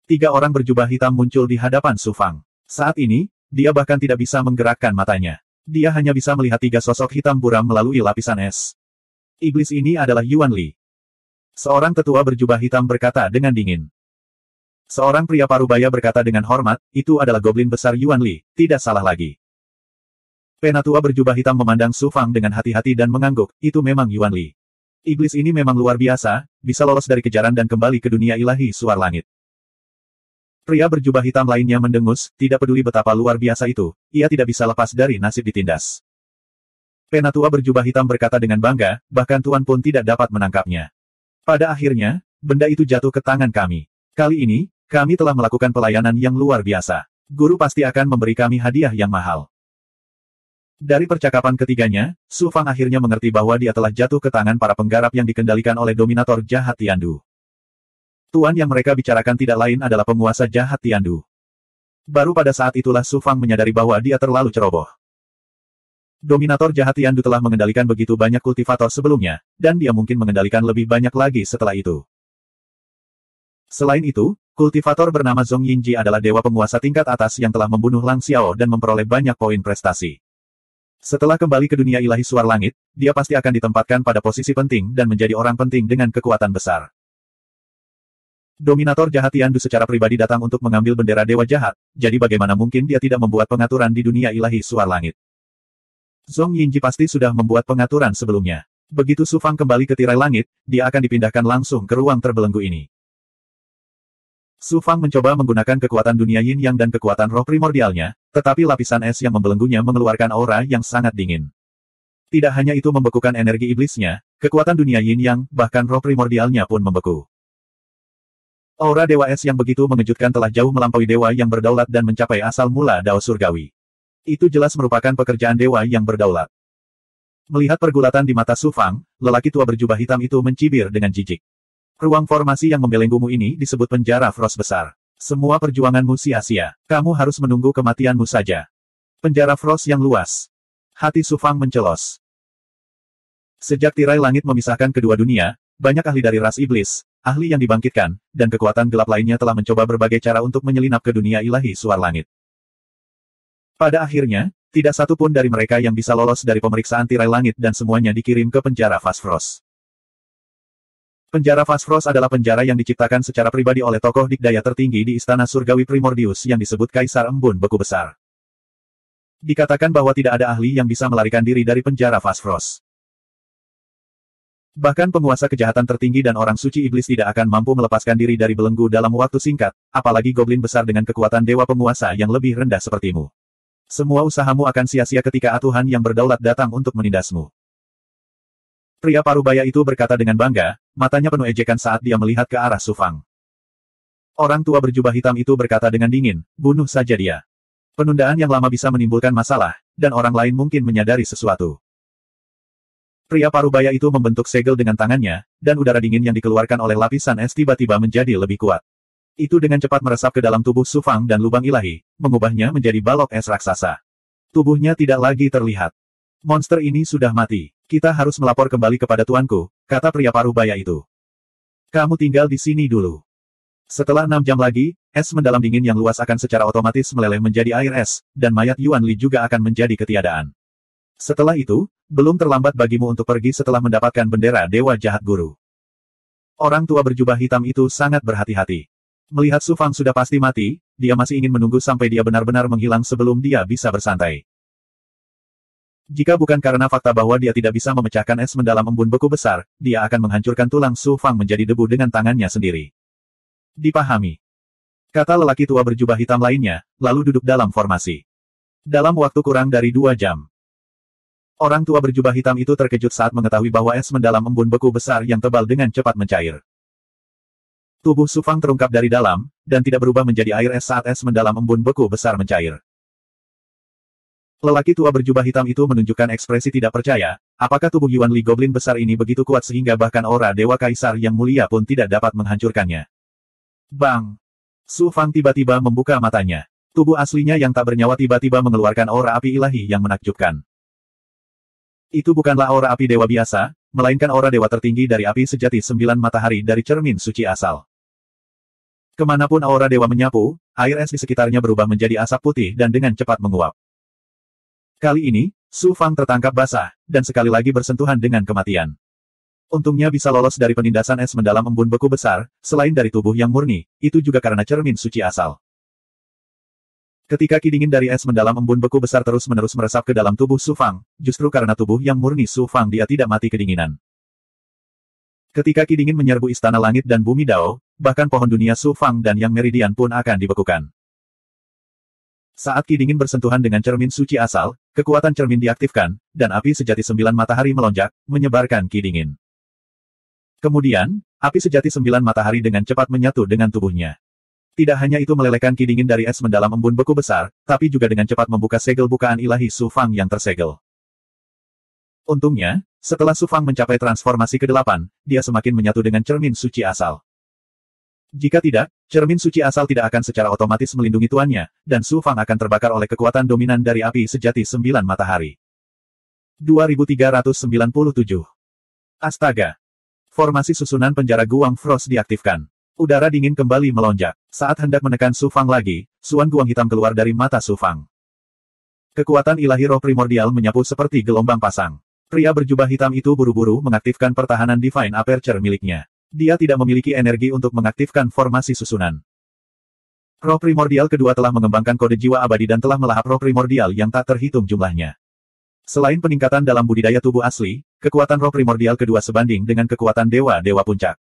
3 orang berjubah hitam muncul di hadapan Su Fang. Saat ini, dia bahkan tidak bisa menggerakkan matanya. Dia hanya bisa melihat 3 sosok hitam buram melalui lapisan es. Iblis ini adalah Yuan Li. Seorang tetua berjubah hitam berkata dengan dingin. Seorang pria parubaya berkata dengan hormat, itu adalah goblin besar Yuan Li, tidak salah lagi. Penatua berjubah hitam memandang Su Fang dengan hati-hati dan mengangguk, itu memang Yuan Li. Iblis ini memang luar biasa, bisa lolos dari kejaran dan kembali ke dunia ilahi suar langit. Pria berjubah hitam lainnya mendengus, tidak peduli betapa luar biasa itu, ia tidak bisa lepas dari nasib ditindas. Penatua berjubah hitam berkata dengan bangga, bahkan Tuan pun tidak dapat menangkapnya. Pada akhirnya, benda itu jatuh ke tangan kami. Kali ini, kami telah melakukan pelayanan yang luar biasa. Guru pasti akan memberi kami hadiah yang mahal. Dari percakapan ketiganya, Su Fang akhirnya mengerti bahwa dia telah jatuh ke tangan para penggarap yang dikendalikan oleh dominator jahat Tiandu. Tuan yang mereka bicarakan tidak lain adalah penguasa jahat Tiandu. Baru pada saat itulah Su Fang menyadari bahwa dia terlalu ceroboh. Dominator jahat Tiandu telah mengendalikan begitu banyak kultivator sebelumnya, dan dia mungkin mengendalikan lebih banyak lagi setelah itu. Selain itu, kultivator bernama Zhong Yinji adalah dewa penguasa tingkat atas yang telah membunuh Lang Xiao dan memperoleh banyak poin prestasi. Setelah kembali ke dunia ilahi suar langit, dia pasti akan ditempatkan pada posisi penting dan menjadi orang penting dengan kekuatan besar. Dominator jahat Tiandu secara pribadi datang untuk mengambil bendera dewa jahat, jadi bagaimana mungkin dia tidak membuat pengaturan di dunia ilahi suar langit. Zhong Yinji pasti sudah membuat pengaturan sebelumnya. Begitu Su Fang kembali ke tirai langit, dia akan dipindahkan langsung ke ruang terbelenggu ini. Su Fang mencoba menggunakan kekuatan dunia yin yang dan kekuatan roh primordialnya, tetapi lapisan es yang membelenggunya mengeluarkan aura yang sangat dingin. Tidak hanya itu membekukan energi iblisnya, kekuatan dunia yin yang, bahkan roh primordialnya pun membeku. Aura dewa es yang begitu mengejutkan telah jauh melampaui dewa yang berdaulat dan mencapai asal mula Dao Surgawi. Itu jelas merupakan pekerjaan dewa yang berdaulat. Melihat pergulatan di mata Su Fang, lelaki tua berjubah hitam itu mencibir dengan jijik. Ruang formasi yang membelenggumu ini disebut penjara Frost besar. Semua perjuanganmu sia-sia. Kamu harus menunggu kematianmu saja. Penjara Frost yang luas. Hati Su Fang mencelos. Sejak tirai langit memisahkan kedua dunia, banyak ahli dari ras iblis, ahli yang dibangkitkan, dan kekuatan gelap lainnya telah mencoba berbagai cara untuk menyelinap ke dunia ilahi suar langit. Pada akhirnya, tidak satu pun dari mereka yang bisa lolos dari pemeriksaan tirai langit dan semuanya dikirim ke penjara Fast Frost. Penjara Fast Frost adalah penjara yang diciptakan secara pribadi oleh tokoh dikdaya tertinggi di Istana Surgawi Primordius yang disebut Kaisar Embun Beku Besar. Dikatakan bahwa tidak ada ahli yang bisa melarikan diri dari penjara Fast Frost. Bahkan penguasa kejahatan tertinggi dan orang suci iblis tidak akan mampu melepaskan diri dari belenggu dalam waktu singkat, apalagi goblin besar dengan kekuatan dewa penguasa yang lebih rendah sepertimu. Semua usahamu akan sia-sia ketika atuhan yang berdaulat datang untuk menindasmu. Pria parubaya itu berkata dengan bangga, matanya penuh ejekan saat dia melihat ke arah Su Fang. Orang tua berjubah hitam itu berkata dengan dingin, bunuh saja dia. Penundaan yang lama bisa menimbulkan masalah, dan orang lain mungkin menyadari sesuatu. Pria parubaya itu membentuk segel dengan tangannya, dan udara dingin yang dikeluarkan oleh lapisan es tiba-tiba menjadi lebih kuat. Itu dengan cepat meresap ke dalam tubuh Su Fang dan lubang ilahi, mengubahnya menjadi balok es raksasa. Tubuhnya tidak lagi terlihat. Monster ini sudah mati. Kita harus melapor kembali kepada tuanku, kata pria parubaya itu. Kamu tinggal di sini dulu. Setelah 6 jam lagi, es mendalam dingin yang luas akan secara otomatis meleleh menjadi air es, dan mayat Yuan Li juga akan menjadi ketiadaan. Setelah itu, belum terlambat bagimu untuk pergi setelah mendapatkan bendera Dewa Jahat Guru. Orang tua berjubah hitam itu sangat berhati-hati. Melihat Su Fang sudah pasti mati, dia masih ingin menunggu sampai dia benar-benar menghilang sebelum dia bisa bersantai. Jika bukan karena fakta bahwa dia tidak bisa memecahkan es mendalam embun beku besar, dia akan menghancurkan tulang Su Fang menjadi debu dengan tangannya sendiri. Dipahami. Kata lelaki tua berjubah hitam lainnya, lalu duduk dalam formasi. Dalam waktu kurang dari 2 jam. Orang tua berjubah hitam itu terkejut saat mengetahui bahwa es mendalam embun beku besar yang tebal dengan cepat mencair. Tubuh Su Fang terungkap dari dalam, dan tidak berubah menjadi air es saat es mendalam embun beku besar mencair. Lelaki tua berjubah hitam itu menunjukkan ekspresi tidak percaya, apakah tubuh Yuan Li Goblin besar ini begitu kuat sehingga bahkan aura Dewa Kaisar yang mulia pun tidak dapat menghancurkannya. Bang! Su Fang tiba-tiba membuka matanya. Tubuh aslinya yang tak bernyawa tiba-tiba mengeluarkan aura api ilahi yang menakjubkan. Itu bukanlah aura api dewa biasa, melainkan aura dewa tertinggi dari api sejati 9 matahari dari cermin suci asal. Kemanapun aura dewa menyapu, air es di sekitarnya berubah menjadi asap putih dan dengan cepat menguap. Kali ini, Su Fang tertangkap basah, dan sekali lagi bersentuhan dengan kematian. Untungnya bisa lolos dari penindasan es mendalam embun beku besar, selain dari tubuh yang murni, itu juga karena cermin suci asal. Ketika ki dingin dari es mendalam embun beku besar terus-menerus meresap ke dalam tubuh Su Fang, justru karena tubuh yang murni Su Fang dia tidak mati kedinginan. Ketika ki dingin menyerbu istana langit dan bumi Dao, bahkan pohon dunia Su Fang dan yang meridian pun akan dibekukan. Saat ki dingin bersentuhan dengan cermin suci asal, kekuatan cermin diaktifkan, dan api sejati 9 matahari melonjak, menyebarkan ki dingin. Kemudian, api sejati 9 matahari dengan cepat menyatu dengan tubuhnya. Tidak hanya itu melelehkan ki dingin dari es mendalam embun beku besar, tapi juga dengan cepat membuka segel bukaan ilahi Su Fang yang tersegel. Untungnya, setelah Su Fang mencapai transformasi ke-8, dia semakin menyatu dengan cermin suci asal. Jika tidak, cermin suci asal tidak akan secara otomatis melindungi tuannya, dan Su Fang akan terbakar oleh kekuatan dominan dari api sejati 9 matahari. 2397. Astaga! Formasi susunan penjara Guang Frost diaktifkan. Udara dingin kembali melonjak. Saat hendak menekan Su Fang lagi, suan guang hitam keluar dari mata Su Fang. Kekuatan ilahi roh primordial menyapu seperti gelombang pasang. Pria berjubah hitam itu buru-buru mengaktifkan pertahanan Divine Aperture miliknya. Dia tidak memiliki energi untuk mengaktifkan formasi susunan. Roh primordial kedua telah mengembangkan kode jiwa abadi dan telah melahap roh primordial yang tak terhitung jumlahnya. Selain peningkatan dalam budidaya tubuh asli, kekuatan roh primordial kedua sebanding dengan kekuatan dewa-dewa puncak.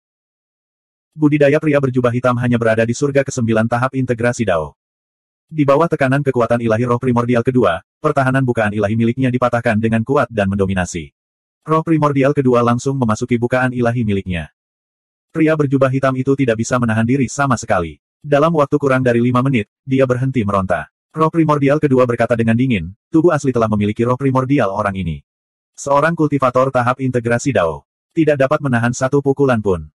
Budidaya pria berjubah hitam hanya berada di surga ke-9 tahap integrasi Dao. Di bawah tekanan kekuatan ilahi roh primordial kedua, pertahanan bukaan ilahi miliknya dipatahkan dengan kuat dan mendominasi. Roh primordial kedua langsung memasuki bukaan ilahi miliknya. Pria berjubah hitam itu tidak bisa menahan diri sama sekali. Dalam waktu kurang dari 5 menit, dia berhenti meronta. Roh primordial kedua berkata dengan dingin, tubuh asli telah memiliki roh primordial orang ini. Seorang kultivator tahap integrasi Dao. Tidak dapat menahan satu pukulan pun.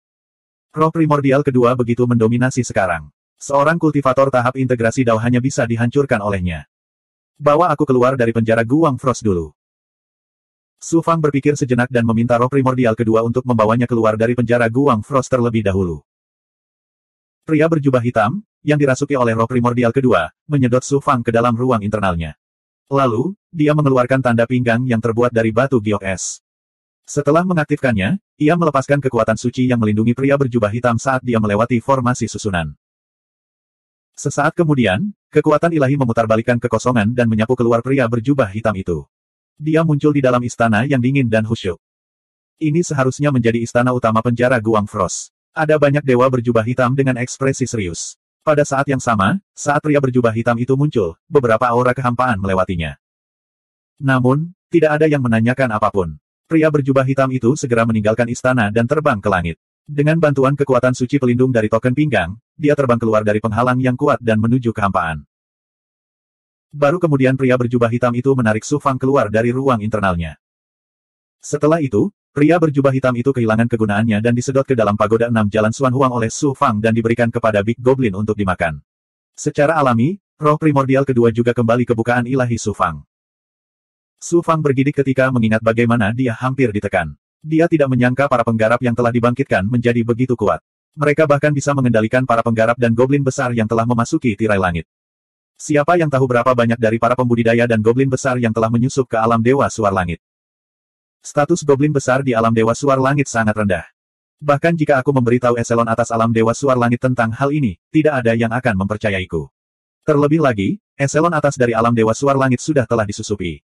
Roh primordial kedua begitu mendominasi sekarang. Seorang kultivator tahap integrasi Dao hanya bisa dihancurkan olehnya. Bawa aku keluar dari penjara Guang Frost dulu. Su Fang berpikir sejenak dan meminta roh primordial kedua untuk membawanya keluar dari penjara Guang Frost terlebih dahulu. Pria berjubah hitam, yang dirasuki oleh roh primordial kedua, menyedot Su Fang ke dalam ruang internalnya. Lalu, dia mengeluarkan tanda pinggang yang terbuat dari batu giok es. Setelah mengaktifkannya, ia melepaskan kekuatan suci yang melindungi pria berjubah hitam saat dia melewati formasi susunan. Sesaat kemudian, kekuatan ilahi memutarbalikkan kekosongan dan menyapu keluar pria berjubah hitam itu. Dia muncul di dalam istana yang dingin dan khusyuk. Ini seharusnya menjadi istana utama penjara Guang Frost. Ada banyak dewa berjubah hitam dengan ekspresi serius. Pada saat yang sama, saat pria berjubah hitam itu muncul, beberapa aura kehampaan melewatinya. Namun, tidak ada yang menanyakan apapun. Pria berjubah hitam itu segera meninggalkan istana dan terbang ke langit. Dengan bantuan kekuatan suci pelindung dari token pinggang, dia terbang keluar dari penghalang yang kuat dan menuju kehampaan. Baru kemudian pria berjubah hitam itu menarik Su Fang keluar dari ruang internalnya. Setelah itu, pria berjubah hitam itu kehilangan kegunaannya dan disedot ke dalam pagoda 6 jalan Xuan Huang oleh Su Fang dan diberikan kepada Big Goblin untuk dimakan. Secara alami, roh primordial kedua juga kembali ke bukaan ilahi Su Fang. Su Fang bergidik ketika mengingat bagaimana dia hampir ditekan. Dia tidak menyangka para penggarap yang telah dibangkitkan menjadi begitu kuat. Mereka bahkan bisa mengendalikan para penggarap dan goblin besar yang telah memasuki tirai langit. Siapa yang tahu berapa banyak dari para pembudidaya dan goblin besar yang telah menyusup ke alam Dewa Suar Langit. Status goblin besar di alam Dewa Suar Langit sangat rendah. Bahkan jika aku memberitahu eselon atas alam Dewa Suar Langit tentang hal ini, tidak ada yang akan mempercayaiku. Terlebih lagi, eselon atas dari alam Dewa Suar Langit sudah telah disusupi.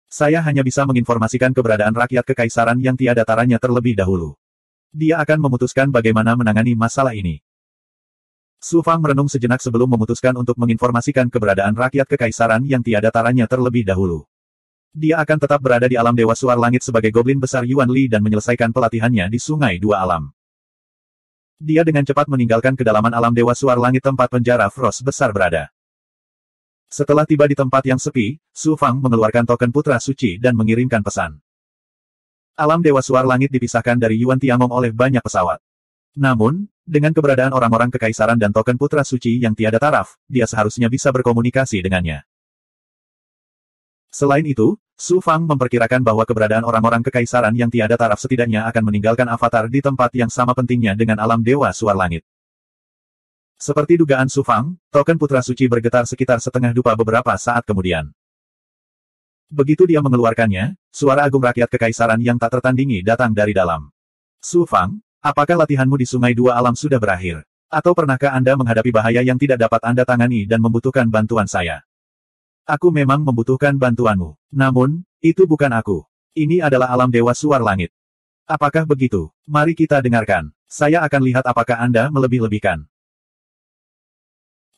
Saya hanya bisa menginformasikan keberadaan rakyat kekaisaran yang tiada taranya terlebih dahulu. Dia akan memutuskan bagaimana menangani masalah ini. Su Fang merenung sejenak sebelum memutuskan untuk menginformasikan keberadaan rakyat kekaisaran yang tiada taranya terlebih dahulu. Dia akan tetap berada di alam Dewa Suar Langit sebagai goblin besar Yuan Li dan menyelesaikan pelatihannya di Sungai Dua Alam. Dia dengan cepat meninggalkan kedalaman alam Dewa Suar Langit tempat penjara Frost besar berada. Setelah tiba di tempat yang sepi, Su Fang mengeluarkan token Putra Suci dan mengirimkan pesan. Alam Dewa Suar Langit dipisahkan dari Yuan Tiangong oleh banyak pesawat. Namun, dengan keberadaan orang-orang kekaisaran dan token Putra Suci yang tiada taraf, dia seharusnya bisa berkomunikasi dengannya. Selain itu, Su Fang memperkirakan bahwa keberadaan orang-orang kekaisaran yang tiada taraf setidaknya akan meninggalkan avatar di tempat yang sama pentingnya dengan alam Dewa Suar Langit. Seperti dugaan Su Fang, token Putra Suci bergetar sekitar setengah dupa beberapa saat kemudian. Begitu dia mengeluarkannya, suara agung rakyat kekaisaran yang tak tertandingi datang dari dalam. Su Fang, apakah latihanmu di Sungai Dua Alam sudah berakhir? Atau pernahkah Anda menghadapi bahaya yang tidak dapat Anda tangani dan membutuhkan bantuan saya? Aku memang membutuhkan bantuanmu. Namun, itu bukan aku. Ini adalah alam Dewa Suar Langit. Apakah begitu? Mari kita dengarkan. Saya akan lihat apakah Anda melebih-lebihkan.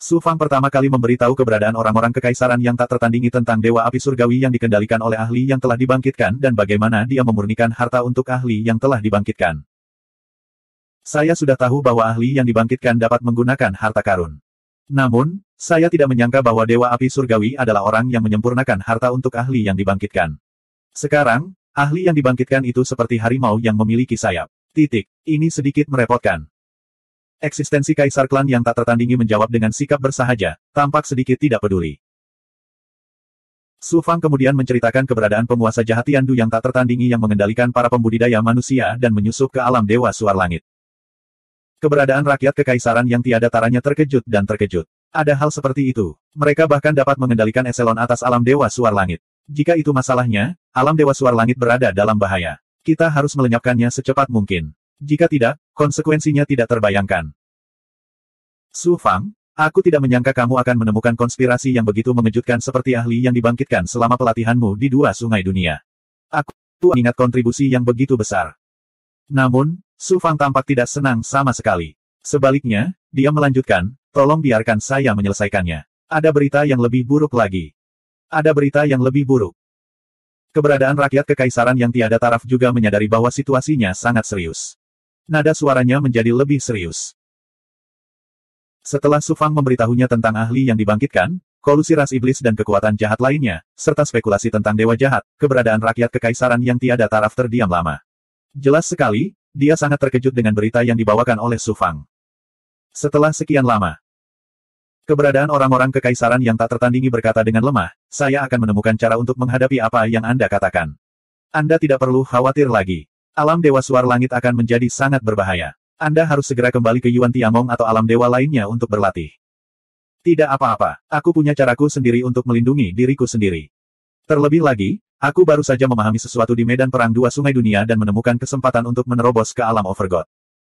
Su Fang pertama kali memberitahu keberadaan orang-orang kekaisaran yang tak tertandingi tentang Dewa Api Surgawi yang dikendalikan oleh ahli yang telah dibangkitkan dan bagaimana dia memurnikan harta untuk ahli yang telah dibangkitkan. Saya sudah tahu bahwa ahli yang dibangkitkan dapat menggunakan harta karun. Namun, saya tidak menyangka bahwa Dewa Api Surgawi adalah orang yang menyempurnakan harta untuk ahli yang dibangkitkan. Sekarang, ahli yang dibangkitkan itu seperti harimau yang memiliki sayap. Ini sedikit merepotkan. Eksistensi Kaisar Klan yang tak tertandingi menjawab dengan sikap bersahaja, tampak sedikit tidak peduli. Su Fang kemudian menceritakan keberadaan penguasa jahat Tiandu yang tak tertandingi yang mengendalikan para pembudidaya manusia dan menyusup ke alam Dewa Suar Langit. Keberadaan rakyat kekaisaran yang tiada taranya terkejut dan terkejut. Ada hal seperti itu. Mereka bahkan dapat mengendalikan eselon atas alam Dewa Suar Langit. Jika itu masalahnya, alam Dewa Suar Langit berada dalam bahaya. Kita harus melenyapkannya secepat mungkin. Jika tidak, konsekuensinya tidak terbayangkan. Su Fang, aku tidak menyangka kamu akan menemukan konspirasi yang begitu mengejutkan seperti ahli yang dibangkitkan selama pelatihanmu di dua sungai dunia. Aku ingat kontribusi yang begitu besar. Namun, Su Fang tampak tidak senang sama sekali. Sebaliknya, dia melanjutkan, tolong biarkan saya menyelesaikannya. Ada berita yang lebih buruk lagi. Ada berita yang lebih buruk. Keberadaan rakyat kekaisaran yang tiada taraf juga menyadari bahwa situasinya sangat serius. Nada suaranya menjadi lebih serius. Setelah Su Fang memberitahunya tentang ahli yang dibangkitkan, kolusi ras iblis dan kekuatan jahat lainnya, serta spekulasi tentang dewa jahat, keberadaan rakyat kekaisaran yang tiada taraf terdiam lama. Jelas sekali, dia sangat terkejut dengan berita yang dibawakan oleh Su Fang. Setelah sekian lama, keberadaan orang-orang kekaisaran yang tak tertandingi berkata dengan lemah, saya akan menemukan cara untuk menghadapi apa yang Anda katakan. Anda tidak perlu khawatir lagi. Alam Dewa Suar Langit akan menjadi sangat berbahaya. Anda harus segera kembali ke Yuan Tiangong atau alam dewa lainnya untuk berlatih. Tidak apa-apa, aku punya caraku sendiri untuk melindungi diriku sendiri. Terlebih lagi, aku baru saja memahami sesuatu di medan perang dua sungai dunia dan menemukan kesempatan untuk menerobos ke alam Overgod.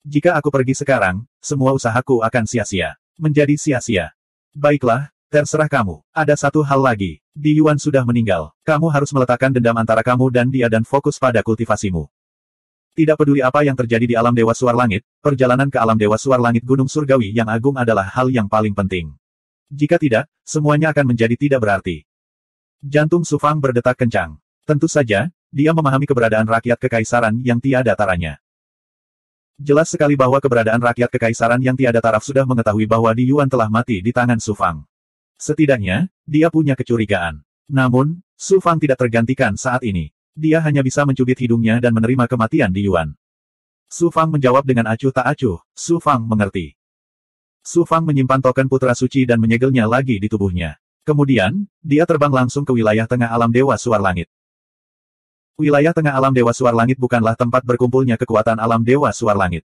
Jika aku pergi sekarang, semua usahaku akan sia-sia. Menjadi sia-sia. Baiklah, terserah kamu. Ada satu hal lagi. Di Yuan sudah meninggal. Kamu harus meletakkan dendam antara kamu dan dia dan fokus pada kultivasimu. Tidak peduli apa yang terjadi di alam Dewa Suar Langit, perjalanan ke alam Dewa Suar Langit Gunung Surgawi yang agung adalah hal yang paling penting. Jika tidak, semuanya akan menjadi tidak berarti. Jantung Su Fang berdetak kencang. Tentu saja, dia memahami keberadaan rakyat kekaisaran yang tiada taranya. Jelas sekali bahwa keberadaan rakyat kekaisaran yang tiada taraf sudah mengetahui bahwa Di Yuan telah mati di tangan Su Fang. Setidaknya, dia punya kecurigaan. Namun, Su Fang tidak tergantikan saat ini. Dia hanya bisa mencubit hidungnya dan menerima kematian Di Yuan. Su Fang menjawab dengan acuh tak acuh, Su Fang mengerti. Su Fang menyimpan token Putra Suci dan menyegelnya lagi di tubuhnya. Kemudian, dia terbang langsung ke wilayah tengah alam Dewa Suar Langit. Wilayah tengah alam Dewa Suar Langit bukanlah tempat berkumpulnya kekuatan alam Dewa Suar Langit.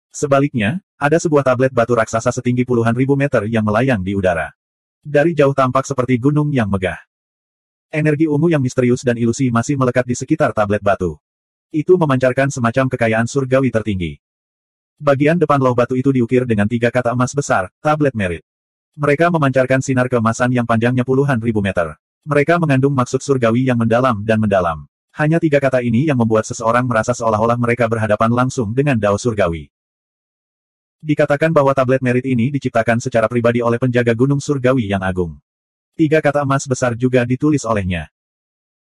Sebaliknya, ada sebuah tablet batu raksasa setinggi puluhan ribu meter yang melayang di udara. Dari jauh tampak seperti gunung yang megah. Energi ungu yang misterius dan ilusi masih melekat di sekitar tablet batu. Itu memancarkan semacam kekayaan surgawi tertinggi. Bagian depan loh batu itu diukir dengan 3 kata emas besar, tablet merit. Mereka memancarkan sinar keemasan yang panjangnya puluhan ribu meter. Mereka mengandung maksud surgawi yang mendalam dan mendalam. Hanya 3 kata ini yang membuat seseorang merasa seolah-olah mereka berhadapan langsung dengan dao surgawi. Dikatakan bahwa tablet merit ini diciptakan secara pribadi oleh penjaga gunung surgawi yang agung. 3 kata emas besar juga ditulis olehnya.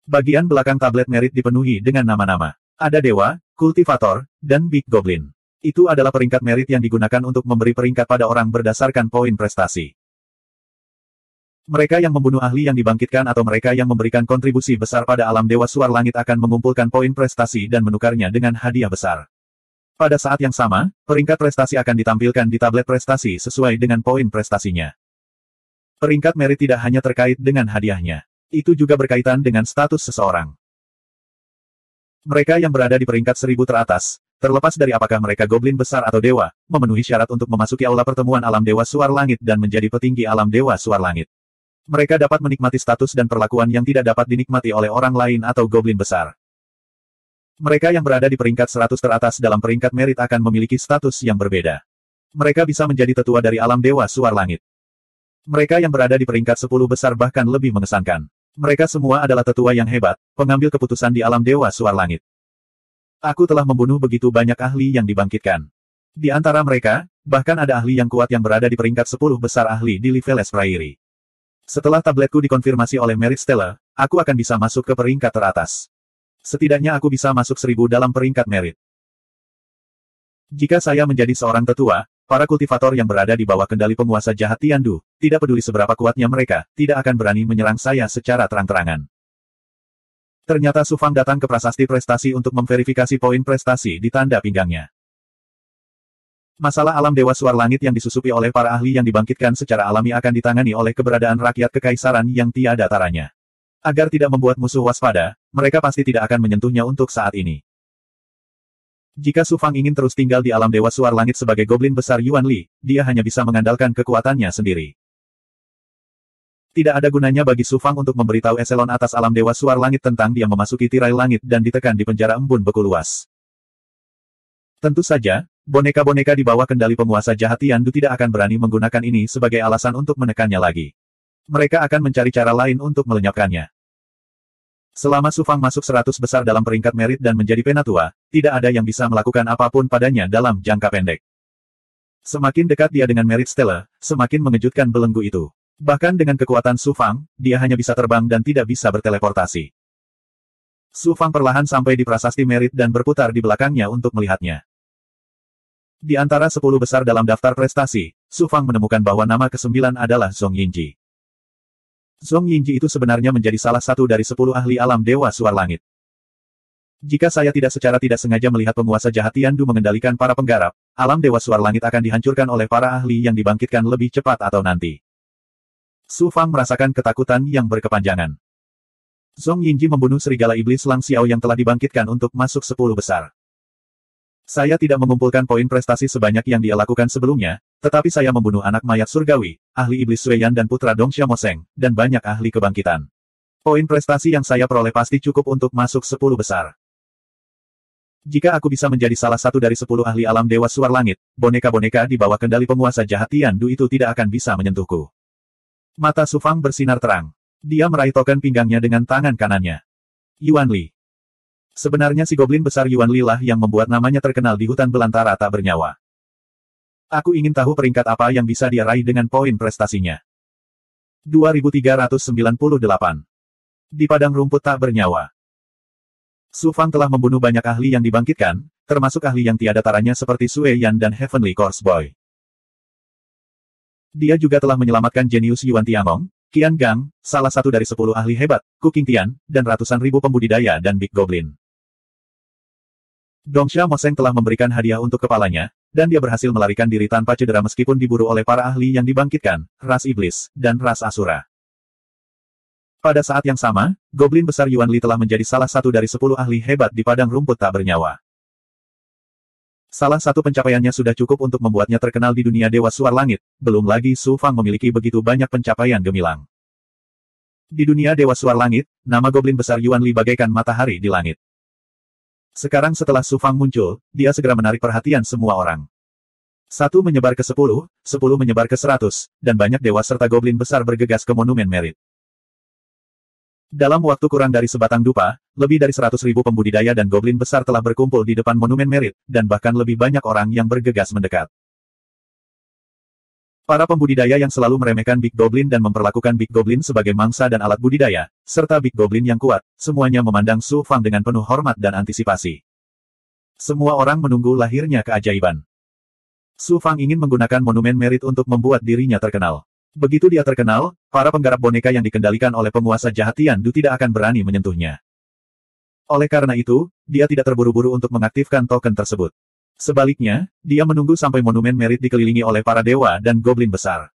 Bagian belakang tablet merit dipenuhi dengan nama-nama. Ada dewa, kultivator, dan big goblin. Itu adalah peringkat merit yang digunakan untuk memberi peringkat pada orang berdasarkan poin prestasi. Mereka yang membunuh ahli yang dibangkitkan atau mereka yang memberikan kontribusi besar pada alam Dewa Suar Langit akan mengumpulkan poin prestasi dan menukarnya dengan hadiah besar. Pada saat yang sama, peringkat prestasi akan ditampilkan di tablet prestasi sesuai dengan poin prestasinya. Peringkat merit tidak hanya terkait dengan hadiahnya. Itu juga berkaitan dengan status seseorang. Mereka yang berada di peringkat 1000 teratas, terlepas dari apakah mereka goblin besar atau dewa, memenuhi syarat untuk memasuki aula pertemuan alam Dewa Suar Langit dan menjadi petinggi alam Dewa Suar Langit. Mereka dapat menikmati status dan perlakuan yang tidak dapat dinikmati oleh orang lain atau goblin besar. Mereka yang berada di peringkat 100 teratas dalam peringkat merit akan memiliki status yang berbeda. Mereka bisa menjadi tetua dari alam Dewa Suar Langit. Mereka yang berada di peringkat 10 besar bahkan lebih mengesankan. Mereka semua adalah tetua yang hebat, pengambil keputusan di alam Dewa Suar Langit. Aku telah membunuh begitu banyak ahli yang dibangkitkan. Di antara mereka, bahkan ada ahli yang kuat yang berada di peringkat 10 besar ahli di Liveles Prairie. Setelah tabletku dikonfirmasi oleh Merit Stellar, aku akan bisa masuk ke peringkat teratas. Setidaknya aku bisa masuk 1000 dalam peringkat merit. Jika saya menjadi seorang tetua, para kultivator yang berada di bawah kendali penguasa jahat Tiandu, tidak peduli seberapa kuatnya mereka, tidak akan berani menyerang saya secara terang-terangan. Ternyata Su Fang datang ke prasasti prestasi untuk memverifikasi poin prestasi di tanda pinggangnya. Masalah alam Dewa Suar Langit yang disusupi oleh para ahli yang dibangkitkan secara alami akan ditangani oleh keberadaan rakyat kekaisaran yang tiada taranya. Agar tidak membuat musuh waspada, mereka pasti tidak akan menyentuhnya untuk saat ini. Jika Su Fang ingin terus tinggal di alam Dewa Suar Langit sebagai goblin besar Yuan Li, dia hanya bisa mengandalkan kekuatannya sendiri. Tidak ada gunanya bagi Su Fang untuk memberitahu eselon atas alam Dewa Suar Langit tentang dia memasuki tirai langit dan ditekan di penjara embun beku luas. Tentu saja, boneka-boneka di bawah kendali penguasa jahat Tiandu tidak akan berani menggunakan ini sebagai alasan untuk menekannya lagi. Mereka akan mencari cara lain untuk melenyapkannya. Selama Su Fang masuk 100 besar dalam peringkat merit dan menjadi penatua, tidak ada yang bisa melakukan apapun padanya dalam jangka pendek. Semakin dekat dia dengan Merit Stellar, semakin mengejutkan belenggu itu. Bahkan dengan kekuatan Su Fang, dia hanya bisa terbang dan tidak bisa berteleportasi. Su Fang perlahan sampai di prasasti merit dan berputar di belakangnya untuk melihatnya. Di antara 10 besar dalam daftar prestasi, Su Fang menemukan bahwa nama ke-9 adalah Zhong Yinji. Zhong Yinji itu sebenarnya menjadi salah satu dari 10 ahli alam Dewa Suar Langit. Jika saya tidak secara tidak sengaja melihat penguasa jahat Tiandu mengendalikan para penggarap, alam Dewa Suar Langit akan dihancurkan oleh para ahli yang dibangkitkan lebih cepat atau nanti. Su Fang merasakan ketakutan yang berkepanjangan. Zhong Yinji membunuh serigala iblis Lang Xiao yang telah dibangkitkan untuk masuk 10 besar. Saya tidak mengumpulkan poin prestasi sebanyak yang dia lakukan sebelumnya, tetapi saya membunuh anak mayat surgawi, ahli iblis Sueyan dan putra Dongsha Moseng, dan banyak ahli kebangkitan. Poin prestasi yang saya peroleh pasti cukup untuk masuk 10 besar. Jika aku bisa menjadi salah satu dari 10 ahli alam Dewa Suar Langit, boneka-boneka di bawah kendali penguasa jahat Tiandu itu tidak akan bisa menyentuhku. Mata Su Fang bersinar terang. Dia meraih token pinggangnya dengan tangan kanannya. Yuan Li. Sebenarnya si goblin besar Yuan Li lah yang membuat namanya terkenal di hutan belantara tak bernyawa. Aku ingin tahu peringkat apa yang bisa dia raih dengan poin prestasinya. 2398. Di padang rumput tak bernyawa. Su Fang telah membunuh banyak ahli yang dibangkitkan, termasuk ahli yang tiada taranya seperti Sue Yan dan Heavenly Course Boy. Dia juga telah menyelamatkan jenius Yuan Tiangong, Qian Gang, salah satu dari 10 ahli hebat, Ku Qingtian, dan ratusan ribu pembudidaya dan Big Goblin. Dongsha Moseng telah memberikan hadiah untuk kepalanya, dan dia berhasil melarikan diri tanpa cedera meskipun diburu oleh para ahli yang dibangkitkan, ras iblis, dan ras asura. Pada saat yang sama, Goblin besar Yuan Li telah menjadi salah satu dari 10 ahli hebat di padang rumput tak bernyawa. Salah satu pencapaiannya sudah cukup untuk membuatnya terkenal di dunia Dewa Suar Langit, belum lagi Su Fang memiliki begitu banyak pencapaian gemilang. Di dunia Dewa Suar Langit, nama Goblin besar Yuan Li bagaikan matahari di langit. Sekarang setelah Su Fang muncul, dia segera menarik perhatian semua orang. 1 menyebar ke 10, 10 menyebar ke 100, dan banyak dewa serta goblin besar bergegas ke Monumen Merit. Dalam waktu kurang dari sebatang dupa, lebih dari 100.000 pembudidaya dan goblin besar telah berkumpul di depan Monumen Merit, dan bahkan lebih banyak orang yang bergegas mendekat. Para pembudidaya yang selalu meremehkan Big Goblin dan memperlakukan Big Goblin sebagai mangsa dan alat budidaya, serta Big Goblin yang kuat, semuanya memandang Su Fang dengan penuh hormat dan antisipasi. Semua orang menunggu lahirnya keajaiban. Su Fang ingin menggunakan Monumen Merit untuk membuat dirinya terkenal. Begitu dia terkenal, para penggarap boneka yang dikendalikan oleh penguasa jahat Tiandu tidak akan berani menyentuhnya. Oleh karena itu, dia tidak terburu-buru untuk mengaktifkan token tersebut. Sebaliknya, dia menunggu sampai monumen merit dikelilingi oleh para dewa dan goblin besar.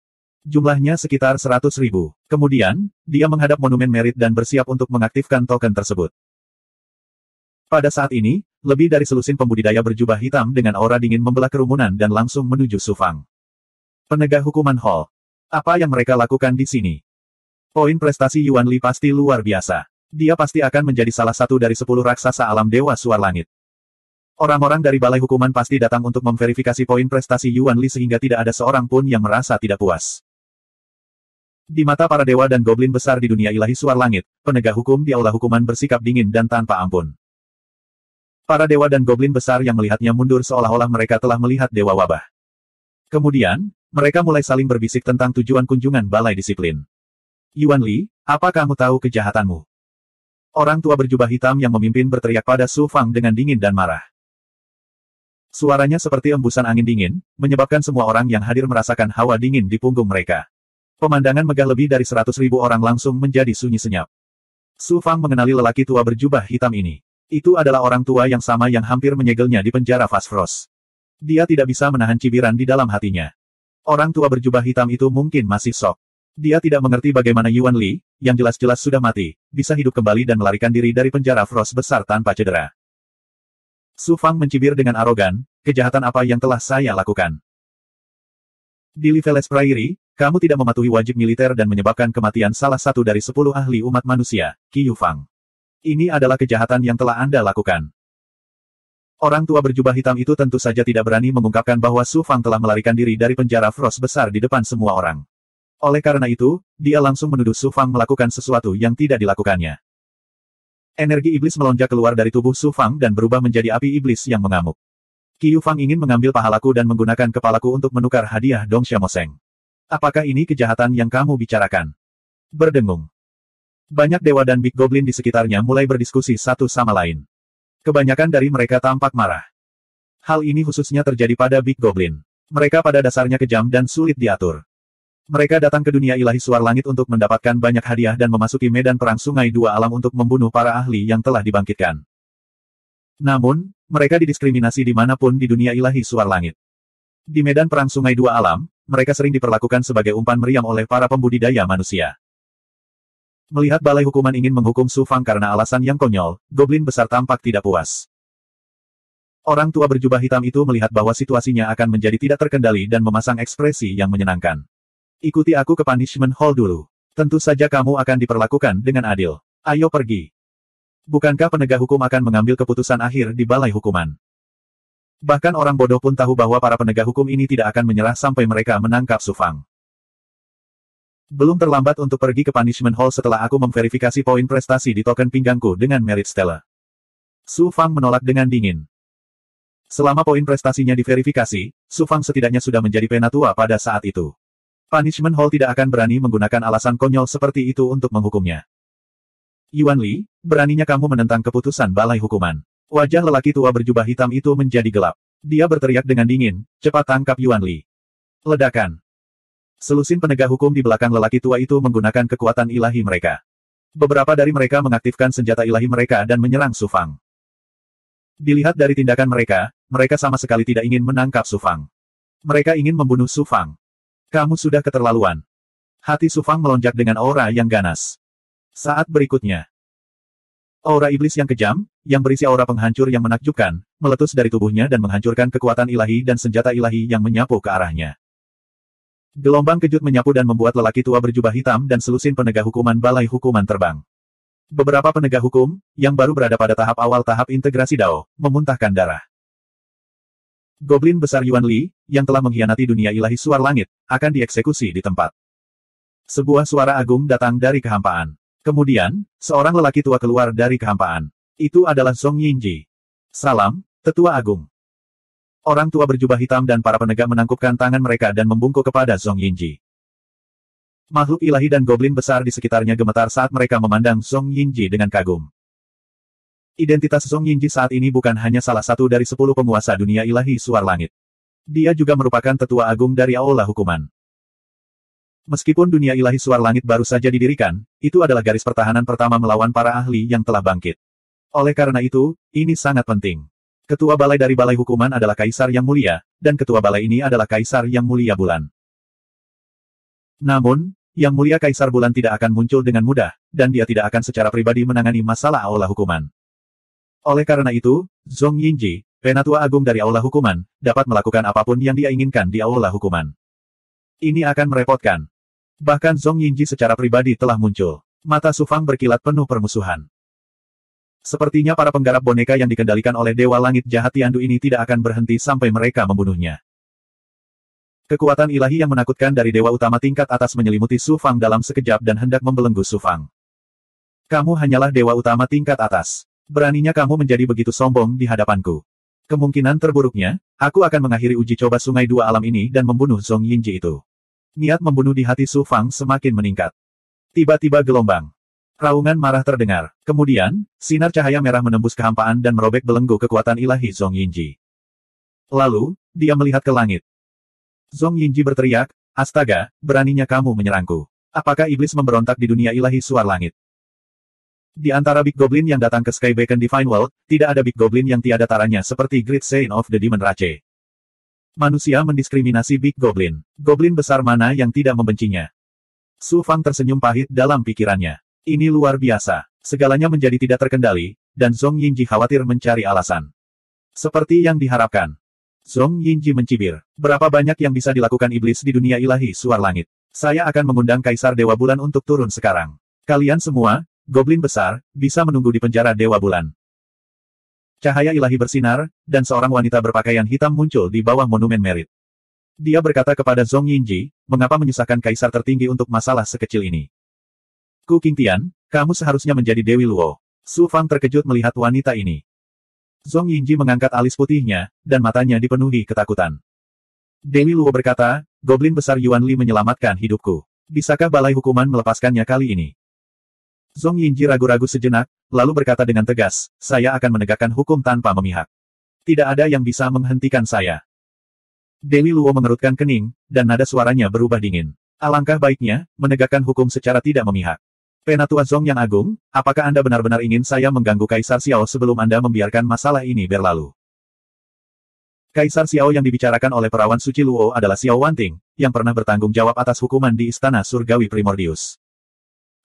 Jumlahnya sekitar 100.000. Kemudian, dia menghadap monumen merit dan bersiap untuk mengaktifkan token tersebut. Pada saat ini, lebih dari selusin pembudidaya berjubah hitam dengan aura dingin membelah kerumunan dan langsung menuju Su Fang. Penegak hukuman Hall. Apa yang mereka lakukan di sini? Poin prestasi Yuan Li pasti luar biasa. Dia pasti akan menjadi salah satu dari 10 raksasa alam Dewa Suar Langit. Orang-orang dari balai hukuman pasti datang untuk memverifikasi poin prestasi Yuan Li sehingga tidak ada seorang pun yang merasa tidak puas. Di mata para dewa dan goblin besar di dunia ilahi Suar Langit, penegak hukum di aula hukuman bersikap dingin dan tanpa ampun. Para dewa dan goblin besar yang melihatnya mundur seolah-olah mereka telah melihat dewa wabah. Kemudian, mereka mulai saling berbisik tentang tujuan kunjungan balai disiplin. Yuan Li, apa kamu tahu kejahatanmu? Orang tua berjubah hitam yang memimpin berteriak pada Su Fang dengan dingin dan marah. Suaranya seperti embusan angin dingin, menyebabkan semua orang yang hadir merasakan hawa dingin di punggung mereka. Pemandangan megah lebih dari 100.000 orang langsung menjadi sunyi senyap. Su Fang mengenali lelaki tua berjubah hitam ini. Itu adalah orang tua yang sama yang hampir menyegelnya di penjara Fast Frost. Dia tidak bisa menahan cibiran di dalam hatinya. Orang tua berjubah hitam itu mungkin masih shock. Dia tidak mengerti bagaimana Yuan Li, yang jelas-jelas sudah mati, bisa hidup kembali dan melarikan diri dari penjara Frost besar tanpa cedera. Su Fang mencibir dengan arogan, kejahatan apa yang telah saya lakukan? Di Liveles Prairie, kamu tidak mematuhi wajib militer dan menyebabkan kematian salah satu dari 10 ahli umat manusia, Qi Yufang. Ini adalah kejahatan yang telah Anda lakukan. Orang tua berjubah hitam itu tentu saja tidak berani mengungkapkan bahwa Su Fang telah melarikan diri dari penjara Frost besar di depan semua orang. Oleh karena itu, dia langsung menuduh Su Fang melakukan sesuatu yang tidak dilakukannya. Energi iblis melonjak keluar dari tubuh Su Fang dan berubah menjadi api iblis yang mengamuk. Qi Yufang ingin mengambil pahalaku dan menggunakan kepalaku untuk menukar hadiah Dongsha Moseng. Apakah ini kejahatan yang kamu bicarakan? Berdengung. Banyak dewa dan Big Goblin di sekitarnya mulai berdiskusi satu sama lain. Kebanyakan dari mereka tampak marah. Hal ini khususnya terjadi pada Big Goblin. Mereka pada dasarnya kejam dan sulit diatur. Mereka datang ke dunia ilahi Suar Langit untuk mendapatkan banyak hadiah dan memasuki medan perang Sungai Dua Alam untuk membunuh para ahli yang telah dibangkitkan. Namun, mereka didiskriminasi dimanapun di dunia ilahi Suar Langit. Di medan perang Sungai Dua Alam, mereka sering diperlakukan sebagai umpan meriam oleh para pembudidaya manusia. Melihat balai hukuman ingin menghukum Su Fang karena alasan yang konyol, goblin besar tampak tidak puas. Orang tua berjubah hitam itu melihat bahwa situasinya akan menjadi tidak terkendali dan memasang ekspresi yang menyenangkan. Ikuti aku ke Punishment Hall dulu. Tentu saja kamu akan diperlakukan dengan adil. Ayo pergi. Bukankah penegak hukum akan mengambil keputusan akhir di balai hukuman? Bahkan orang bodoh pun tahu bahwa para penegak hukum ini tidak akan menyerah sampai mereka menangkap Su Fang. Belum terlambat untuk pergi ke Punishment Hall setelah aku memverifikasi poin prestasi di token pinggangku dengan Merit Stella. Su Fang menolak dengan dingin. Selama poin prestasinya diverifikasi, Su Fang setidaknya sudah menjadi penatua pada saat itu. Punishment Hall tidak akan berani menggunakan alasan konyol seperti itu untuk menghukumnya. Yuan Li, beraninya kamu menentang keputusan balai hukuman. Wajah lelaki tua berjubah hitam itu menjadi gelap. Dia berteriak dengan dingin, cepat tangkap Yuan Li. Ledakan. Selusin penegak hukum di belakang lelaki tua itu menggunakan kekuatan ilahi mereka. Beberapa dari mereka mengaktifkan senjata ilahi mereka dan menyerang Su Fang. Dilihat dari tindakan mereka, mereka sama sekali tidak ingin menangkap Su Fang. Mereka ingin membunuh Su Fang. Kamu sudah keterlaluan. Hati Su Fang melonjak dengan aura yang ganas. Saat berikutnya, aura iblis yang kejam, yang berisi aura penghancur yang menakjubkan, meletus dari tubuhnya dan menghancurkan kekuatan ilahi dan senjata ilahi yang menyapu ke arahnya. Gelombang kejut menyapu dan membuat lelaki tua berjubah hitam dan selusin penegak hukuman balai hukuman terbang. Beberapa penegak hukum, yang baru berada pada tahap awal tahap integrasi Dao, memuntahkan darah. Goblin besar Yuan Li, yang telah mengkhianati dunia ilahi Suar Langit, akan dieksekusi di tempat. Sebuah suara agung datang dari kehampaan. Kemudian, seorang lelaki tua keluar dari kehampaan. Itu adalah Zhong Yinji. Salam, Tetua Agung. Orang tua berjubah hitam dan para penegak menangkupkan tangan mereka dan membungkuk kepada Zhong Yinji. Makhluk ilahi dan goblin besar di sekitarnya gemetar saat mereka memandang Zhong Yinji dengan kagum. Identitas Zhong Yinji saat ini bukan hanya salah satu dari 10 penguasa dunia ilahi Suar Langit. Dia juga merupakan tetua agung dari Aula Hukuman. Meskipun dunia ilahi suar langit baru saja didirikan, itu adalah garis pertahanan pertama melawan para ahli yang telah bangkit. Oleh karena itu, ini sangat penting. Ketua balai dari balai hukuman adalah Kaisar yang mulia, dan ketua balai ini adalah Kaisar yang mulia bulan. Namun, yang mulia Kaisar bulan tidak akan muncul dengan mudah, dan dia tidak akan secara pribadi menangani masalah aula hukuman. Oleh karena itu, Zhong Yinji, Penatua Agung dari aula hukuman, dapat melakukan apapun yang dia inginkan di aula hukuman. Ini akan merepotkan. Bahkan Zhong Yinji secara pribadi telah muncul. Mata Su Fang berkilat penuh permusuhan. Sepertinya para penggarap boneka yang dikendalikan oleh Dewa Langit Jahat Tiandu ini tidak akan berhenti sampai mereka membunuhnya. Kekuatan ilahi yang menakutkan dari Dewa Utama tingkat atas menyelimuti Su Fang dalam sekejap dan hendak membelenggu Su Fang. Kamu hanyalah Dewa Utama tingkat atas. Beraninya kamu menjadi begitu sombong di hadapanku. Kemungkinan terburuknya, aku akan mengakhiri uji coba sungai dua alam ini dan membunuh Zhong Yinji itu. Niat membunuh di hati Su Fang semakin meningkat. Tiba-tiba gelombang. Raungan marah terdengar. Kemudian, sinar cahaya merah menembus kehampaan dan merobek belenggu kekuatan ilahi Zhong Yinji. Lalu, dia melihat ke langit. Zhong Yinji berteriak, "Astaga, beraninya kamu menyerangku. Apakah iblis memberontak di dunia ilahi suar langit?" Di antara Big Goblin yang datang ke Sky Beacon Divine World, tidak ada Big Goblin yang tiada taranya seperti Great Saint of the Demon Rache. Manusia mendiskriminasi Big Goblin. Goblin besar mana yang tidak membencinya? Su Fang tersenyum pahit dalam pikirannya. Ini luar biasa. Segalanya menjadi tidak terkendali, dan Zhong Yinji khawatir mencari alasan. Seperti yang diharapkan. Zhong Yinji mencibir. Berapa banyak yang bisa dilakukan iblis di dunia ilahi suar langit? Saya akan mengundang Kaisar Dewa Bulan untuk turun sekarang. Kalian semua, Goblin besar, bisa menunggu di penjara Dewa Bulan. Cahaya ilahi bersinar, dan seorang wanita berpakaian hitam muncul di bawah monumen Merit. Dia berkata kepada Zhong Yinji, "Mengapa menyusahkan Kaisar tertinggi untuk masalah sekecil ini? Ku Qingtian, kamu seharusnya menjadi Dewi Luo." Su Fang terkejut melihat wanita ini. Zhong Yinji mengangkat alis putihnya, dan matanya dipenuhi ketakutan. Dewi Luo berkata, "Goblin besar Yuan Li menyelamatkan hidupku. Bisakah balai hukuman melepaskannya kali ini?" Zhong Yinji ragu-ragu sejenak, lalu berkata dengan tegas, "Saya akan menegakkan hukum tanpa memihak. Tidak ada yang bisa menghentikan saya." Dewi Luo mengerutkan kening, dan nada suaranya berubah dingin. "Alangkah baiknya, menegakkan hukum secara tidak memihak. Penatua Zhong yang agung, apakah Anda benar-benar ingin saya mengganggu Kaisar Xiao sebelum Anda membiarkan masalah ini berlalu?" Kaisar Xiao yang dibicarakan oleh perawan suci Luo adalah Xiao Wanting, yang pernah bertanggung jawab atas hukuman di Istana Surgawi Primordius.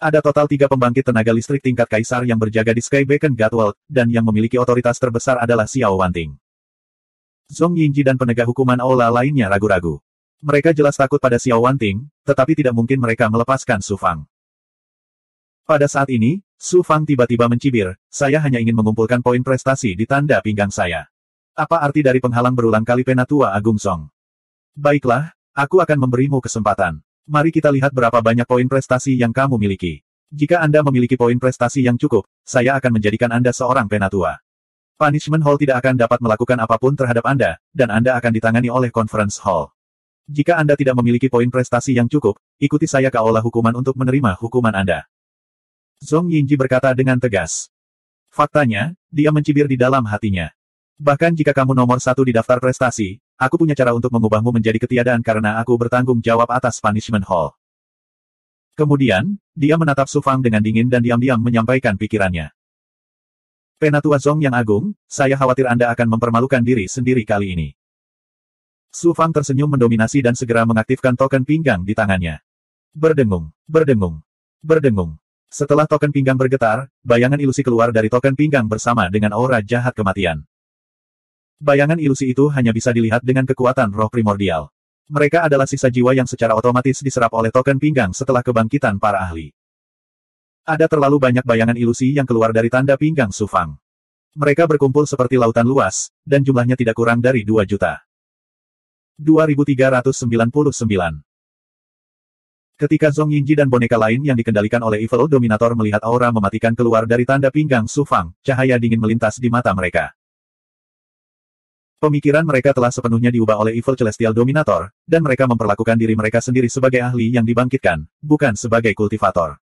Ada total 3 pembangkit tenaga listrik tingkat Kaisar yang berjaga di Sky Beacon Godworld, dan yang memiliki otoritas terbesar adalah Xiao Wanting. Zhong Yinji dan penegak hukuman aula lainnya ragu-ragu. Mereka jelas takut pada Xiao Wanting, tetapi tidak mungkin mereka melepaskan Su Fang. Pada saat ini, Su Fang tiba-tiba mencibir, "Saya hanya ingin mengumpulkan poin prestasi di tanda pinggang saya. Apa arti dari penghalang berulang kali Penatua Agung Song? Baiklah, aku akan memberimu kesempatan. Mari kita lihat berapa banyak poin prestasi yang kamu miliki. Jika Anda memiliki poin prestasi yang cukup, saya akan menjadikan Anda seorang penatua. Punishment Hall tidak akan dapat melakukan apapun terhadap Anda, dan Anda akan ditangani oleh Conference Hall. Jika Anda tidak memiliki poin prestasi yang cukup, ikuti saya ke aula hukuman untuk menerima hukuman Anda." Zhong Yinji berkata dengan tegas. Faktanya, dia mencibir di dalam hatinya. "Bahkan jika kamu nomor 1 di daftar prestasi, aku punya cara untuk mengubahmu menjadi ketiadaan karena aku bertanggung jawab atas Punishment Hall." Kemudian, dia menatap Su Fang dengan dingin dan diam-diam menyampaikan pikirannya. "Penatua Zhong yang agung, saya khawatir Anda akan mempermalukan diri sendiri kali ini." Su Fang tersenyum mendominasi dan segera mengaktifkan token pinggang di tangannya. Berdengung, berdengung, berdengung. Setelah token pinggang bergetar, bayangan ilusi keluar dari token pinggang bersama dengan aura jahat kematian. Bayangan ilusi itu hanya bisa dilihat dengan kekuatan roh primordial. Mereka adalah sisa jiwa yang secara otomatis diserap oleh token pinggang setelah kebangkitan para ahli. Ada terlalu banyak bayangan ilusi yang keluar dari tanda pinggang Su Fang. Mereka berkumpul seperti lautan luas, dan jumlahnya tidak kurang dari 2 juta. 2399. Ketika Zhong Yinji dan boneka lain yang dikendalikan oleh Evil Dominator melihat aura mematikan keluar dari tanda pinggang Su Fang, cahaya dingin melintas di mata mereka. Pemikiran mereka telah sepenuhnya diubah oleh Evil Celestial Dominator, dan mereka memperlakukan diri mereka sendiri sebagai ahli yang dibangkitkan, bukan sebagai kultivator.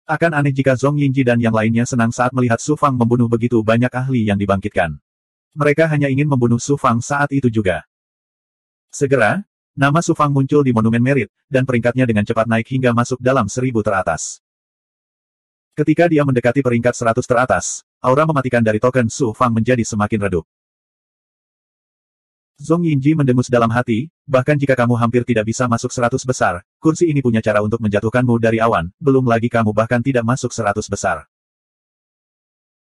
Akan aneh jika Zhong Yinji dan yang lainnya senang saat melihat Su Fang membunuh begitu banyak ahli yang dibangkitkan. Mereka hanya ingin membunuh Su Fang saat itu juga. Segera, nama Su Fang muncul di Monumen Merit, dan peringkatnya dengan cepat naik hingga masuk dalam 1000 teratas. Ketika dia mendekati peringkat 100 teratas, aura mematikan dari token Su Fang menjadi semakin redup. Zhong Yinji mendengus dalam hati, bahkan jika kamu hampir tidak bisa masuk 100 besar, kursi ini punya cara untuk menjatuhkanmu dari awan, belum lagi kamu bahkan tidak masuk 100 besar.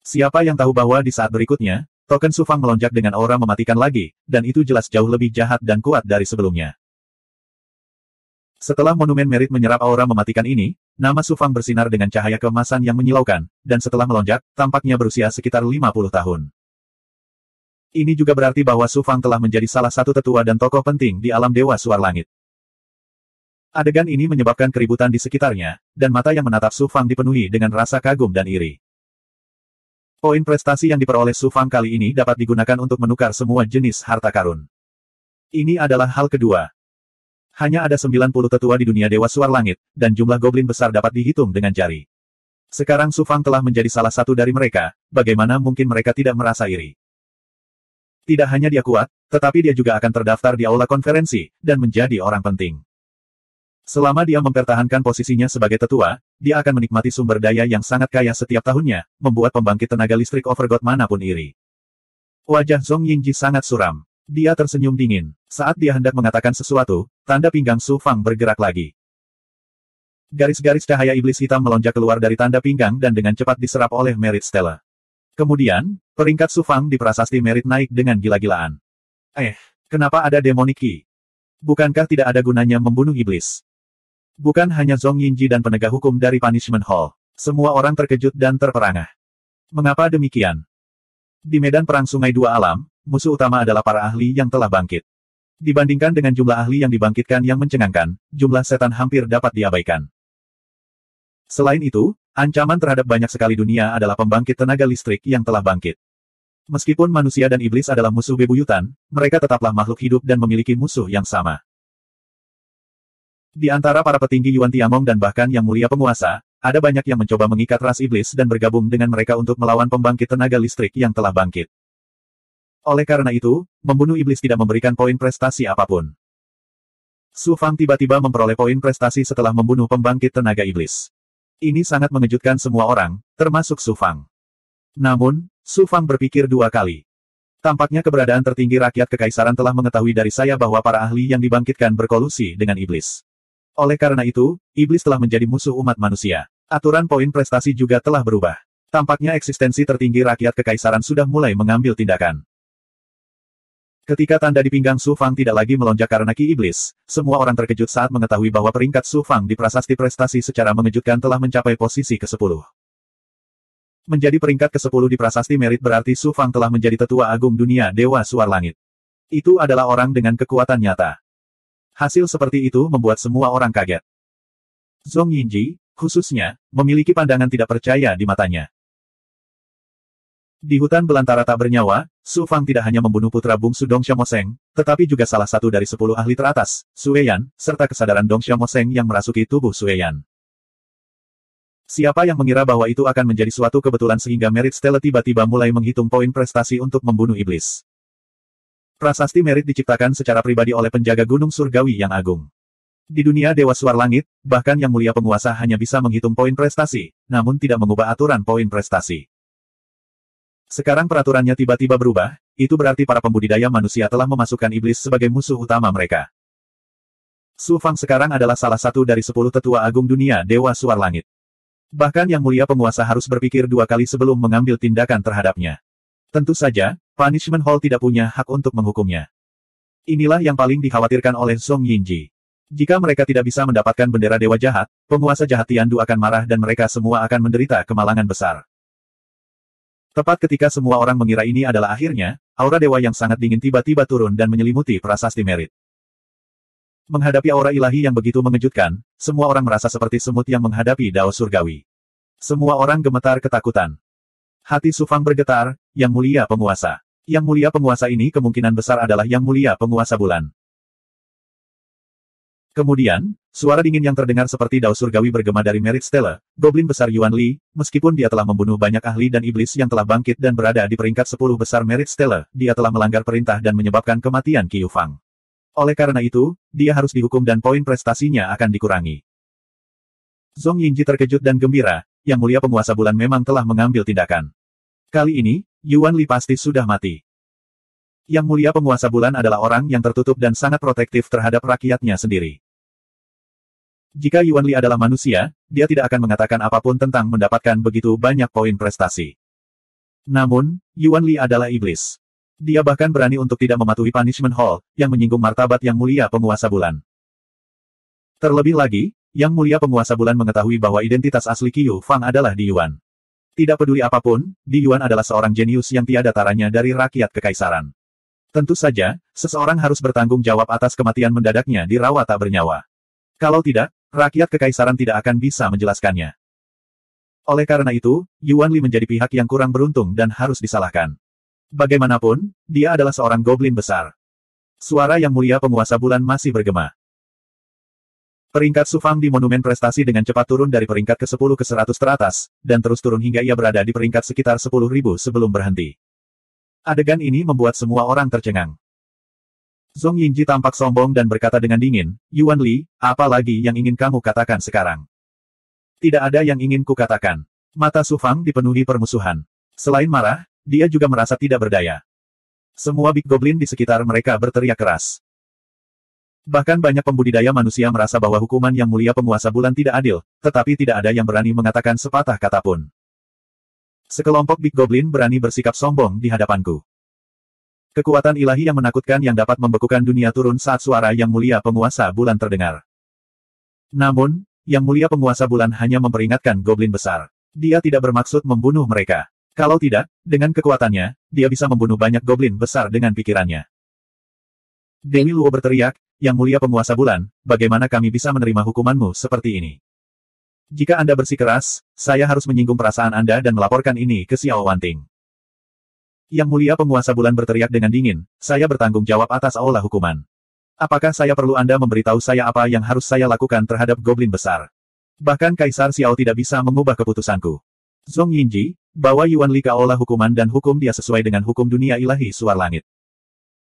Siapa yang tahu bahwa di saat berikutnya, token Su Fang melonjak dengan aura mematikan lagi, dan itu jelas jauh lebih jahat dan kuat dari sebelumnya. Setelah Monumen Merit menyerap aura mematikan ini, nama Su Fang bersinar dengan cahaya keemasan yang menyilaukan, dan setelah melonjak, tampaknya berusia sekitar 50 tahun. Ini juga berarti bahwa Su Fang telah menjadi salah satu tetua dan tokoh penting di alam Dewa Suar Langit. Adegan ini menyebabkan keributan di sekitarnya, dan mata yang menatap Su Fang dipenuhi dengan rasa kagum dan iri. Poin prestasi yang diperoleh Su Fang kali ini dapat digunakan untuk menukar semua jenis harta karun. Ini adalah hal kedua. Hanya ada 90 tetua di dunia Dewa Suar Langit, dan jumlah goblin besar dapat dihitung dengan jari. Sekarang Su Fang telah menjadi salah satu dari mereka, bagaimana mungkin mereka tidak merasa iri? Tidak hanya dia kuat, tetapi dia juga akan terdaftar di aula konferensi, dan menjadi orang penting. Selama dia mempertahankan posisinya sebagai tetua, dia akan menikmati sumber daya yang sangat kaya setiap tahunnya, membuat pembangkit tenaga listrik Overgod manapun iri. Wajah Zhong Yinji sangat suram. Dia tersenyum dingin. Saat dia hendak mengatakan sesuatu, tanda pinggang Su Fang bergerak lagi. Garis-garis cahaya iblis hitam melonjak keluar dari tanda pinggang dan dengan cepat diserap oleh Merit Stella. Kemudian, peringkat Su Fang di prasasti Merit naik dengan gila-gilaan. Kenapa ada Demonic Key? Bukankah tidak ada gunanya membunuh iblis? Bukan hanya Zhong Yinji dan penegak hukum dari Punishment Hall. Semua orang terkejut dan terperangah. Mengapa demikian? Di medan perang Sungai Dua Alam, musuh utama adalah para ahli yang telah bangkit. Dibandingkan dengan jumlah ahli yang dibangkitkan yang mencengangkan, jumlah setan hampir dapat diabaikan. Selain itu, ancaman terhadap banyak sekali dunia adalah pembangkit tenaga listrik yang telah bangkit. Meskipun manusia dan iblis adalah musuh bebuyutan, mereka tetaplah makhluk hidup dan memiliki musuh yang sama. Di antara para petinggi Yuan Tiangong dan bahkan yang mulia penguasa, ada banyak yang mencoba mengikat ras iblis dan bergabung dengan mereka untuk melawan pembangkit tenaga listrik yang telah bangkit. Oleh karena itu, membunuh iblis tidak memberikan poin prestasi apapun. Su Fang tiba-tiba memperoleh poin prestasi setelah membunuh pembangkit tenaga iblis. Ini sangat mengejutkan semua orang, termasuk Su Fang. Namun, Su Fang berpikir dua kali. Tampaknya keberadaan tertinggi rakyat kekaisaran telah mengetahui dari saya bahwa para ahli yang dibangkitkan berkolusi dengan iblis. Oleh karena itu, iblis telah menjadi musuh umat manusia. Aturan poin prestasi juga telah berubah. Tampaknya eksistensi tertinggi rakyat kekaisaran sudah mulai mengambil tindakan. Ketika tanda di pinggang Su Fang tidak lagi melonjak karena ki iblis, semua orang terkejut saat mengetahui bahwa peringkat Su Fang di prasasti prestasi secara mengejutkan telah mencapai posisi ke-10. Menjadi peringkat ke-10 di prasasti merit berarti Su Fang telah menjadi tetua agung dunia Dewa Suar Langit. Itu adalah orang dengan kekuatan nyata. Hasil seperti itu membuat semua orang kaget. Zhong Yinji, khususnya, memiliki pandangan tidak percaya di matanya. Di hutan belantara tak bernyawa, Su Fang tidak hanya membunuh putra bungsu Dong Xiaomoseng, tetapi juga salah satu dari 10 ahli teratas, Su Weiyan, serta kesadaran Dong Xiaomoseng yang merasuki tubuh Su Weiyan. Siapa yang mengira bahwa itu akan menjadi suatu kebetulan sehingga Merit Stella tiba-tiba mulai menghitung poin prestasi untuk membunuh iblis. Prasasti Merit diciptakan secara pribadi oleh penjaga Gunung Surgawi yang agung. Di dunia Dewa Suar Langit, bahkan yang mulia penguasa hanya bisa menghitung poin prestasi, namun tidak mengubah aturan poin prestasi. Sekarang peraturannya tiba-tiba berubah, itu berarti para pembudidaya manusia telah memasukkan iblis sebagai musuh utama mereka. Su Fang sekarang adalah salah satu dari 10 tetua agung dunia Dewa Suar Langit. Bahkan yang mulia penguasa harus berpikir dua kali sebelum mengambil tindakan terhadapnya. Tentu saja, Punishment Hall tidak punya hak untuk menghukumnya. Inilah yang paling dikhawatirkan oleh Zhong Yinji. Jika mereka tidak bisa mendapatkan bendera dewa jahat, penguasa jahat Tiandu akan marah dan mereka semua akan menderita kemalangan besar. Tepat ketika semua orang mengira ini adalah akhirnya, aura dewa yang sangat dingin tiba-tiba turun dan menyelimuti prasasti merit. Menghadapi aura ilahi yang begitu mengejutkan, semua orang merasa seperti semut yang menghadapi dao surgawi. Semua orang gemetar ketakutan. Hati Su Fang bergetar, yang mulia penguasa. Yang mulia penguasa ini kemungkinan besar adalah yang mulia penguasa bulan. Kemudian, suara dingin yang terdengar seperti dao surgawi bergema dari Merit Stella, goblin besar Yuan Li, meskipun dia telah membunuh banyak ahli dan iblis yang telah bangkit dan berada di peringkat 10 besar Merit Stella, dia telah melanggar perintah dan menyebabkan kematian Qiu Fang. Oleh karena itu, dia harus dihukum dan poin prestasinya akan dikurangi. Zhong Yinji terkejut dan gembira, Yang Mulia Penguasa Bulan memang telah mengambil tindakan. Kali ini, Yuan Li pasti sudah mati. Yang Mulia Penguasa Bulan adalah orang yang tertutup dan sangat protektif terhadap rakyatnya sendiri. Jika Yuan Li adalah manusia, dia tidak akan mengatakan apapun tentang mendapatkan begitu banyak poin prestasi. Namun, Yuan Li adalah iblis. Dia bahkan berani untuk tidak mematuhi Punishment Hall, yang menyinggung martabat Yang Mulia Penguasa Bulan. Terlebih lagi, Yang Mulia Penguasa Bulan mengetahui bahwa identitas asli Qiu Fang adalah Di Yuan. Tidak peduli apapun, Di Yuan adalah seorang jenius yang tiada taranya dari rakyat kekaisaran. Tentu saja, seseorang harus bertanggung jawab atas kematian mendadaknya di rawa tak bernyawa. Kalau tidak, rakyat kekaisaran tidak akan bisa menjelaskannya. Oleh karena itu, Yuan Li menjadi pihak yang kurang beruntung dan harus disalahkan. Bagaimanapun, dia adalah seorang goblin besar. Suara Yang Mulia Penguasa Bulan masih bergema. Peringkat Su Fang di Monumen Prestasi dengan cepat turun dari peringkat ke-10 ke 100 teratas, dan terus turun hingga ia berada di peringkat sekitar 10.000 sebelum berhenti. Adegan ini membuat semua orang tercengang. Zhong Yinji tampak sombong dan berkata dengan dingin, Yuan Li, apa lagi yang ingin kamu katakan sekarang? Tidak ada yang ingin kukatakan. Mata Su Fang dipenuhi permusuhan. Selain marah, dia juga merasa tidak berdaya. Semua Big Goblin di sekitar mereka berteriak keras. Bahkan banyak pembudidaya manusia merasa bahwa hukuman Yang Mulia Penguasa Bulan tidak adil, tetapi tidak ada yang berani mengatakan sepatah kata pun. Sekelompok Big Goblin berani bersikap sombong di hadapanku. Kekuatan ilahi yang menakutkan yang dapat membekukan dunia turun saat suara Yang Mulia Penguasa Bulan terdengar. Namun, Yang Mulia Penguasa Bulan hanya memperingatkan Goblin besar. Dia tidak bermaksud membunuh mereka. Kalau tidak, dengan kekuatannya, dia bisa membunuh banyak Goblin besar dengan pikirannya. Dewi Luo berteriak, Yang Mulia Penguasa Bulan, bagaimana kami bisa menerima hukumanmu seperti ini? Jika Anda bersikeras, saya harus menyinggung perasaan Anda dan melaporkan ini ke Xiao Wanting. Yang Mulia Penguasa Bulan berteriak dengan dingin, saya bertanggung jawab atas aula hukuman. Apakah saya perlu Anda memberitahu saya apa yang harus saya lakukan terhadap Goblin besar? Bahkan Kaisar Xiao tidak bisa mengubah keputusanku. Zhong Yinji, bawa Yuan Li ke aula hukuman dan hukum dia sesuai dengan hukum dunia ilahi Suar Langit.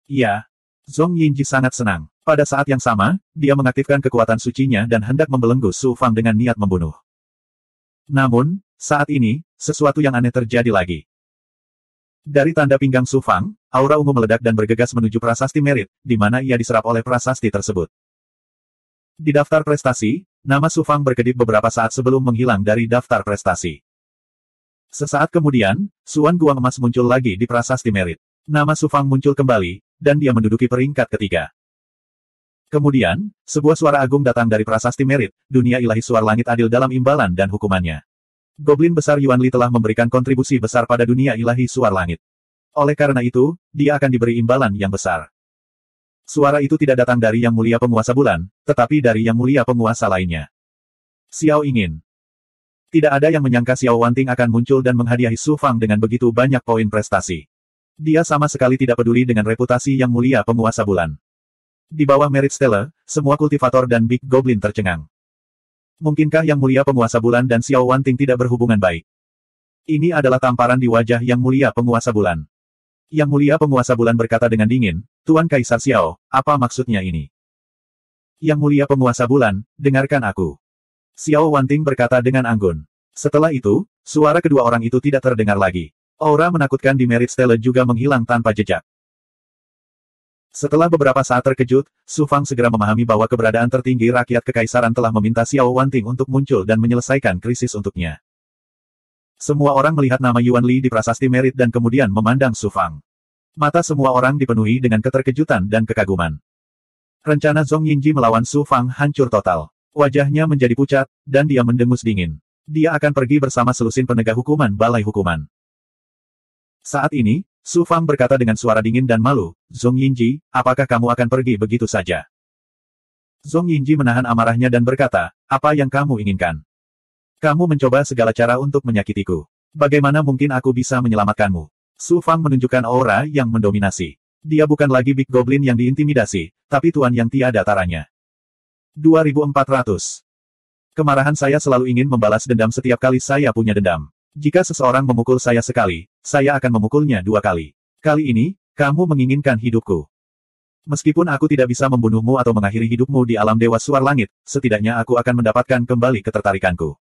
Iya. Zhong Yinji sangat senang. Pada saat yang sama, dia mengaktifkan kekuatan sucinya dan hendak membelenggu Su Fang dengan niat membunuh. Namun, saat ini, sesuatu yang aneh terjadi lagi. Dari tanda pinggang Su Fang, aura ungu meledak dan bergegas menuju prasasti merit, di mana ia diserap oleh prasasti tersebut. Di daftar prestasi, nama Su Fang berkedip beberapa saat sebelum menghilang dari daftar prestasi. Sesaat kemudian, Suan Guang Emas muncul lagi di prasasti merit. Nama Su Fang muncul kembali, dan dia menduduki peringkat ketiga. Kemudian, sebuah suara agung datang dari prasasti merit, dunia ilahi Suar Langit adil dalam imbalan dan hukumannya. Goblin besar Yuan Li telah memberikan kontribusi besar pada dunia ilahi Suar Langit. Oleh karena itu, dia akan diberi imbalan yang besar. Suara itu tidak datang dari Yang Mulia Penguasa Bulan, tetapi dari Yang Mulia Penguasa lainnya. Xiao ingin. Tidak ada yang menyangka Xiao Wanting akan muncul dan menghadiahi Su Fang dengan begitu banyak poin prestasi. Dia sama sekali tidak peduli dengan reputasi Yang Mulia Penguasa Bulan. Di bawah Merit Stella, semua kultivator dan Big Goblin tercengang. Mungkinkah Yang Mulia Penguasa Bulan dan Xiao Wanting tidak berhubungan baik? Ini adalah tamparan di wajah Yang Mulia Penguasa Bulan. Yang Mulia Penguasa Bulan berkata dengan dingin, Tuan Kaisar Xiao, apa maksudnya ini? Yang Mulia Penguasa Bulan, dengarkan aku. Xiao Wanting berkata dengan anggun. Setelah itu, suara kedua orang itu tidak terdengar lagi. Aura menakutkan di Merit Stella juga menghilang tanpa jejak. Setelah beberapa saat terkejut, Su Fang segera memahami bahwa keberadaan tertinggi rakyat kekaisaran telah meminta Xiao Wanting untuk muncul dan menyelesaikan krisis untuknya. Semua orang melihat nama Yuan Li di prasasti Merit dan kemudian memandang Su Fang. Mata semua orang dipenuhi dengan keterkejutan dan kekaguman. Rencana Zhong Yinji melawan Su Fang hancur total. Wajahnya menjadi pucat, dan dia mendengus dingin. Dia akan pergi bersama selusin penegak hukuman balai hukuman. Saat ini, Su Fang berkata dengan suara dingin dan malu, Zhong Yinji, apakah kamu akan pergi begitu saja? Zhong Yinji menahan amarahnya dan berkata, apa yang kamu inginkan? Kamu mencoba segala cara untuk menyakitiku. Bagaimana mungkin aku bisa menyelamatkanmu? Su Fang menunjukkan aura yang mendominasi. Dia bukan lagi Big Goblin yang diintimidasi, tapi tuan yang tiada taranya. 2400. Kemarahan saya selalu ingin membalas dendam setiap kali saya punya dendam. Jika seseorang memukul saya sekali, saya akan memukulnya 2 kali. Kali ini, kamu menginginkan hidupku. Meskipun aku tidak bisa membunuhmu atau mengakhiri hidupmu di alam Dewa Suar Langit, setidaknya aku akan mendapatkan kembali ketertarikanku.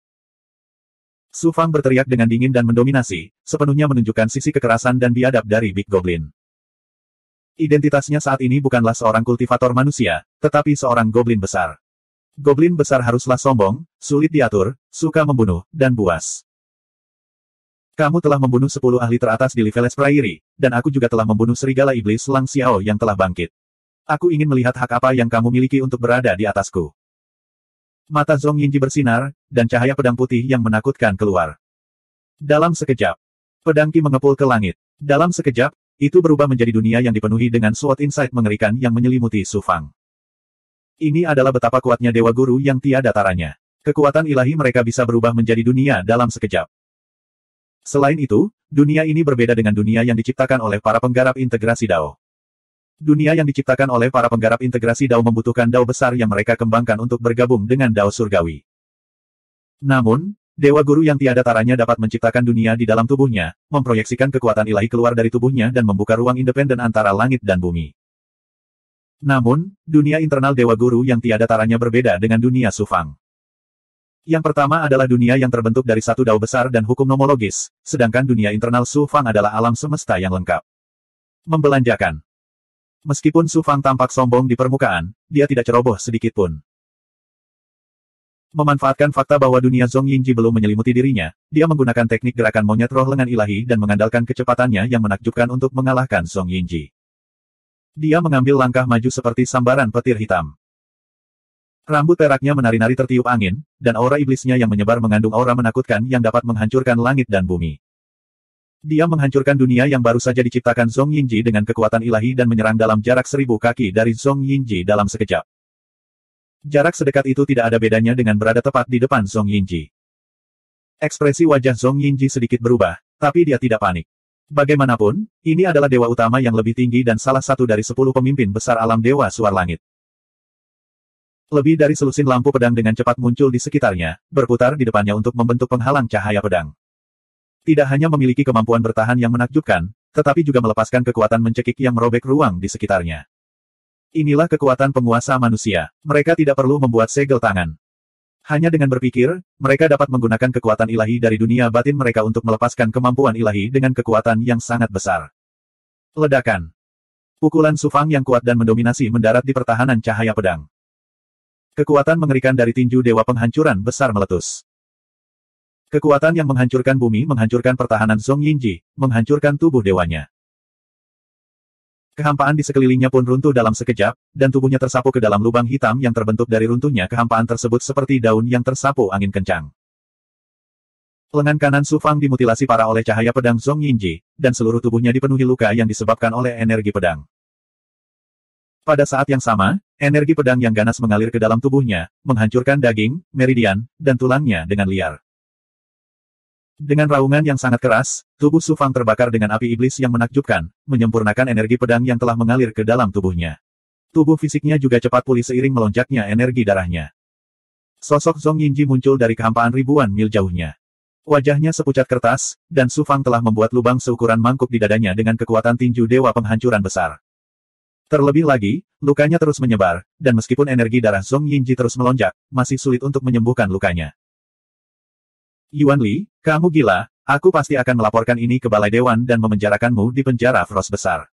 Su Fang berteriak dengan dingin dan mendominasi, sepenuhnya menunjukkan sisi kekerasan dan biadab dari Big Goblin. Identitasnya saat ini bukanlah seorang kultivator manusia, tetapi seorang goblin besar. Goblin besar haruslah sombong, sulit diatur, suka membunuh, dan buas. Kamu telah membunuh 10 ahli teratas di Liveles Prairie, dan aku juga telah membunuh serigala iblis Lang Xiao yang telah bangkit. Aku ingin melihat hak apa yang kamu miliki untuk berada di atasku. Mata Zhong Yinji bersinar, dan cahaya pedang putih yang menakutkan keluar. Dalam sekejap, pedang Qi mengepul ke langit. Dalam sekejap, itu berubah menjadi dunia yang dipenuhi dengan sword insight mengerikan yang menyelimuti Su Fang. Ini adalah betapa kuatnya Dewa Guru yang tiada taranya. Kekuatan ilahi mereka bisa berubah menjadi dunia dalam sekejap. Selain itu, dunia ini berbeda dengan dunia yang diciptakan oleh para penggarap integrasi Dao. Dunia yang diciptakan oleh para penggarap integrasi Dao membutuhkan Dao besar yang mereka kembangkan untuk bergabung dengan Dao surgawi. Namun, Dewa Guru yang tiada taranya dapat menciptakan dunia di dalam tubuhnya, memproyeksikan kekuatan ilahi keluar dari tubuhnya dan membuka ruang independen antara langit dan bumi. Namun, dunia internal Dewa Guru yang tiada taranya berbeda dengan dunia Su Fang. Yang pertama adalah dunia yang terbentuk dari satu Dao besar dan hukum nomologis, sedangkan dunia internal Su Fang adalah alam semesta yang lengkap. Membelanjakan. Meskipun Su Fang tampak sombong di permukaan, dia tidak ceroboh sedikitpun. Memanfaatkan fakta bahwa dunia Zhong Yinji belum menyelimuti dirinya, dia menggunakan teknik gerakan monyet roh lengan ilahi dan mengandalkan kecepatannya yang menakjubkan untuk mengalahkan Zhong Yinji. Dia mengambil langkah maju seperti sambaran petir hitam. Rambut peraknya menari-nari tertiup angin, dan aura iblisnya yang menyebar mengandung aura menakutkan yang dapat menghancurkan langit dan bumi. Dia menghancurkan dunia yang baru saja diciptakan Zhong Yinji dengan kekuatan ilahi dan menyerang dalam jarak 1000 kaki dari Zhong Yinji dalam sekejap. Jarak sedekat itu tidak ada bedanya dengan berada tepat di depan Zhong Yinji. Ekspresi wajah Zhong Yinji sedikit berubah, tapi dia tidak panik. Bagaimanapun, ini adalah dewa utama yang lebih tinggi dan salah satu dari 10 pemimpin besar alam Dewa Suar Langit. Lebih dari selusin lampu pedang dengan cepat muncul di sekitarnya, berputar di depannya untuk membentuk penghalang cahaya pedang. Tidak hanya memiliki kemampuan bertahan yang menakjubkan, tetapi juga melepaskan kekuatan mencekik yang merobek ruang di sekitarnya. Inilah kekuatan penguasa manusia. Mereka tidak perlu membuat segel tangan. Hanya dengan berpikir, mereka dapat menggunakan kekuatan ilahi dari dunia batin mereka untuk melepaskan kemampuan ilahi dengan kekuatan yang sangat besar. Ledakan. Pukulan Su Fang yang kuat dan mendominasi mendarat di pertahanan cahaya pedang. Kekuatan mengerikan dari tinju dewa penghancuran besar meletus. Kekuatan yang menghancurkan bumi menghancurkan pertahanan Zhong Yinji, menghancurkan tubuh dewanya. Kehampaan di sekelilingnya pun runtuh dalam sekejap, dan tubuhnya tersapu ke dalam lubang hitam yang terbentuk dari runtuhnya kehampaan tersebut seperti daun yang tersapu angin kencang. Lengan kanan Su Fang dimutilasi parah oleh cahaya pedang Zhong Yinji, dan seluruh tubuhnya dipenuhi luka yang disebabkan oleh energi pedang. Pada saat yang sama, energi pedang yang ganas mengalir ke dalam tubuhnya, menghancurkan daging, meridian, dan tulangnya dengan liar. Dengan raungan yang sangat keras, tubuh Su Fang terbakar dengan api iblis yang menakjubkan, menyempurnakan energi pedang yang telah mengalir ke dalam tubuhnya. Tubuh fisiknya juga cepat pulih seiring melonjaknya energi darahnya. Sosok Zhong Yinji muncul dari kehampaan ribuan mil jauhnya. Wajahnya sepucat kertas, dan Su Fang telah membuat lubang seukuran mangkuk di dadanya dengan kekuatan tinju dewa penghancuran besar. Terlebih lagi, lukanya terus menyebar, dan meskipun energi darah Zhong Yinji terus melonjak, masih sulit untuk menyembuhkan lukanya. Yuan Li, kamu gila, aku pasti akan melaporkan ini ke Balai Dewan dan memenjarakanmu di penjara Frost besar.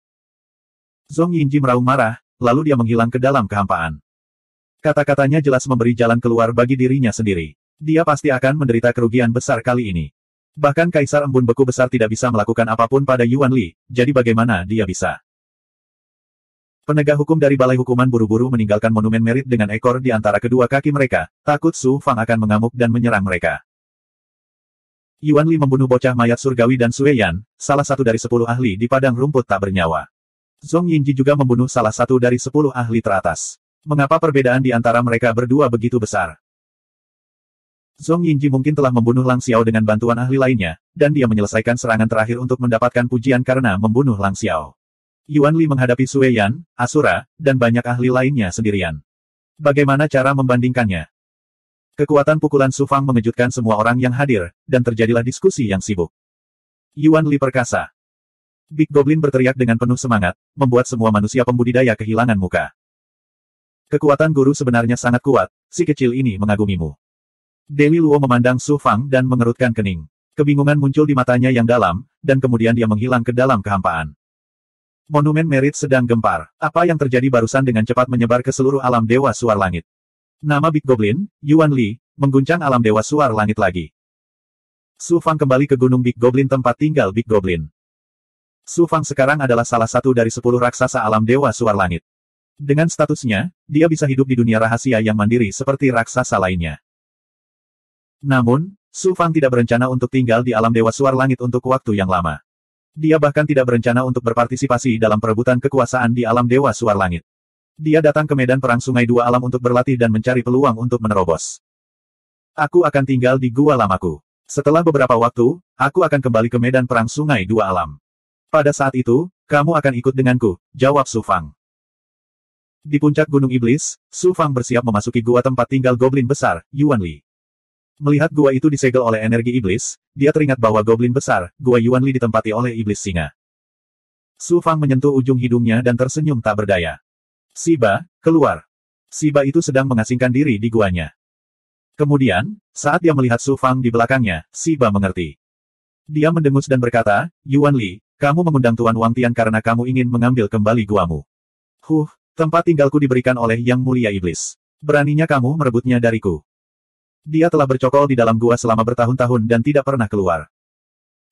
Zhong Yinji meraung marah, lalu dia menghilang ke dalam kehampaan. Kata-katanya jelas memberi jalan keluar bagi dirinya sendiri. Dia pasti akan menderita kerugian besar kali ini. Bahkan Kaisar Embun Beku Besar tidak bisa melakukan apapun pada Yuan Li, jadi bagaimana dia bisa? Penegak hukum dari Balai Hukuman buru-buru meninggalkan monumen merit dengan ekor di antara kedua kaki mereka, takut Su Fang akan mengamuk dan menyerang mereka. Yuan Li membunuh bocah mayat surgawi dan Sue Yan, salah satu dari 10 ahli di padang rumput tak bernyawa. Zhong Yinji juga membunuh salah satu dari 10 ahli teratas. Mengapa perbedaan di antara mereka berdua begitu besar? Zhong Yinji mungkin telah membunuh Lang Xiao dengan bantuan ahli lainnya, dan dia menyelesaikan serangan terakhir untuk mendapatkan pujian karena membunuh Lang Xiao. Yuan Li menghadapi Sue Yan, Asura, dan banyak ahli lainnya sendirian. Bagaimana cara membandingkannya? Kekuatan pukulan Su Fang mengejutkan semua orang yang hadir, dan terjadilah diskusi yang sibuk. Yuan Li perkasa. Big Goblin berteriak dengan penuh semangat, membuat semua manusia pembudidaya kehilangan muka. Kekuatan guru sebenarnya sangat kuat, si kecil ini mengagumimu. Dewi Luo memandang Su Fang dan mengerutkan kening. Kebingungan muncul di matanya yang dalam, dan kemudian dia menghilang ke dalam kehampaan. Monumen Merit sedang gempar. Apa yang terjadi barusan dengan cepat menyebar ke seluruh alam Dewa Suar Langit. Nama Big Goblin, Yuan Li, mengguncang alam Dewa Suar Langit lagi. Su Fang kembali ke Gunung Big Goblin tempat tinggal Big Goblin. Su Fang sekarang adalah salah satu dari 10 raksasa alam Dewa Suar Langit. Dengan statusnya, dia bisa hidup di dunia rahasia yang mandiri seperti raksasa lainnya. Namun, Su Fang tidak berencana untuk tinggal di alam Dewa Suar Langit untuk waktu yang lama. Dia bahkan tidak berencana untuk berpartisipasi dalam perebutan kekuasaan di alam Dewa Suar Langit. Dia datang ke medan perang Sungai Dua Alam untuk berlatih dan mencari peluang untuk menerobos. Aku akan tinggal di gua lamaku. Setelah beberapa waktu, aku akan kembali ke medan perang Sungai Dua Alam. Pada saat itu, kamu akan ikut denganku, jawab Su Fang. Di puncak Gunung Iblis, Su Fang bersiap memasuki gua tempat tinggal goblin besar, Yuan Li. Melihat gua itu disegel oleh energi iblis, dia teringat bahwa goblin besar, gua Yuan Li ditempati oleh iblis singa. Su Fang menyentuh ujung hidungnya dan tersenyum tak berdaya. Siba, keluar. Siba itu sedang mengasingkan diri di guanya. Kemudian, saat dia melihat Su Fang di belakangnya, Siba mengerti. Dia mendengus dan berkata, Yuan Li, kamu mengundang Tuan Wang Tian karena kamu ingin mengambil kembali guamu. Tempat tinggalku diberikan oleh Yang Mulia Iblis. Beraninya kamu merebutnya dariku. Dia telah bercokol di dalam gua selama bertahun-tahun dan tidak pernah keluar.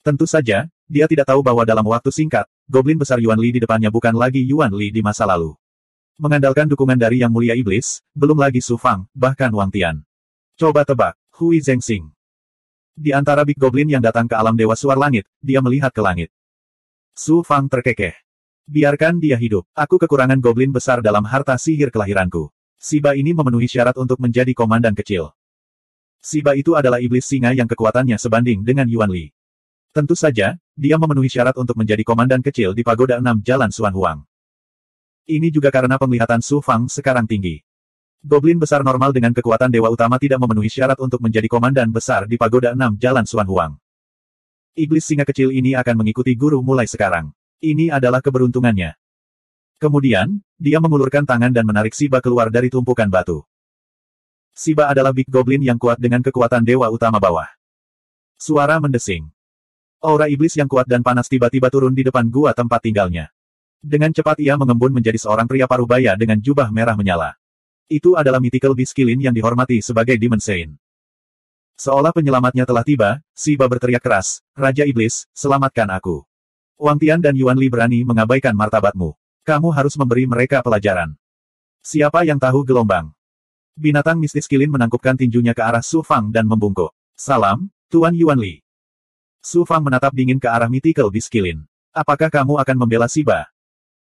Tentu saja, dia tidak tahu bahwa dalam waktu singkat, goblin besar Yuan Li di depannya bukan lagi Yuan Li di masa lalu. Mengandalkan dukungan dari Yang Mulia Iblis, belum lagi Su Fang, bahkan Wang Tian. Coba tebak, Hui Zhengxing. Di antara Big Goblin yang datang ke alam Dewa Suar Langit, dia melihat ke langit. Su Fang terkekeh. Biarkan dia hidup. Aku kekurangan goblin besar dalam harta sihir kelahiranku. Siba ini memenuhi syarat untuk menjadi komandan kecil. Siba itu adalah iblis singa yang kekuatannya sebanding dengan Yuan Li. Tentu saja, dia memenuhi syarat untuk menjadi komandan kecil di Pagoda 6 Jalan Xuan Huang. Ini juga karena penglihatan Su Fang sekarang tinggi. Goblin besar normal dengan kekuatan dewa utama tidak memenuhi syarat untuk menjadi komandan besar di Pagoda 6 Jalan Xuan Huang. Iblis singa kecil ini akan mengikuti guru mulai sekarang. Ini adalah keberuntungannya. Kemudian, dia mengulurkan tangan dan menarik Siba keluar dari tumpukan batu. Siba adalah Big Goblin yang kuat dengan kekuatan dewa utama bawah. Suara mendesing. Aura iblis yang kuat dan panas tiba-tiba turun di depan gua tempat tinggalnya. Dengan cepat ia mengembun menjadi seorang pria parubaya dengan jubah merah menyala. Itu adalah mythical beast Qilin yang dihormati sebagai Demon Saint. Seolah penyelamatnya telah tiba, Siba berteriak keras, Raja Iblis, selamatkan aku. Wang Tian dan Yuan Li berani mengabaikan martabatmu. Kamu harus memberi mereka pelajaran. Siapa yang tahu gelombang? Binatang mistis Qilin menangkupkan tinjunya ke arah Su Fang dan membungkuk. Salam, Tuan Yuan Li. Su Fang menatap dingin ke arah mythical beast Qilin. Apakah kamu akan membela Siba?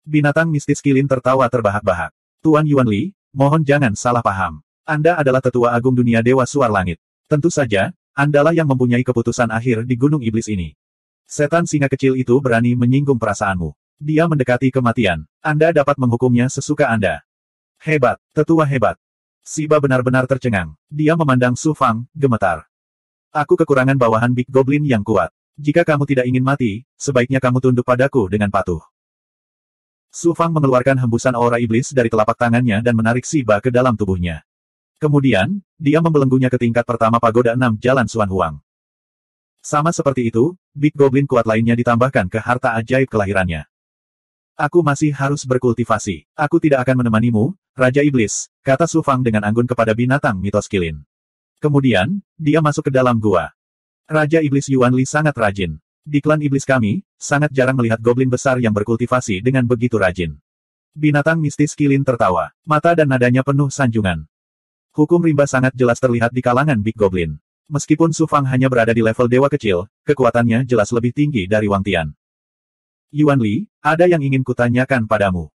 Binatang mistis Qilin tertawa terbahak-bahak. Tuan Yuan Li, mohon jangan salah paham. Anda adalah tetua agung dunia Dewa Suar Langit. Tentu saja, Andalah yang mempunyai keputusan akhir di Gunung Iblis ini. Setan singa kecil itu berani menyinggung perasaanmu. Dia mendekati kematian. Anda dapat menghukumnya sesuka Anda. Hebat, tetua hebat. Siba benar-benar tercengang. Dia memandang Su Fang, gemetar. Aku kekurangan bawahan Big Goblin yang kuat. Jika kamu tidak ingin mati, sebaiknya kamu tunduk padaku dengan patuh. Su Fang mengeluarkan hembusan aura iblis dari telapak tangannya dan menarik Siba ke dalam tubuhnya. Kemudian, dia membelenggunya ke tingkat pertama Pagoda 6 Jalan Xuan Huang. Sama seperti itu, Big Goblin kuat lainnya ditambahkan ke harta ajaib kelahirannya. Aku masih harus berkultivasi. Aku tidak akan menemanimu, Raja Iblis, kata Su Fang dengan anggun kepada binatang mitos Qilin. Kemudian, dia masuk ke dalam gua. Raja Iblis Yuan Li sangat rajin. Di klan iblis kami, sangat jarang melihat goblin besar yang berkultivasi dengan begitu rajin. Binatang mistis Qilin tertawa. Mata dan nadanya penuh sanjungan. Hukum rimba sangat jelas terlihat di kalangan Big Goblin. Meskipun Su Fang hanya berada di level dewa kecil, kekuatannya jelas lebih tinggi dari Wang Tian. Yuan Li, ada yang ingin kutanyakan padamu.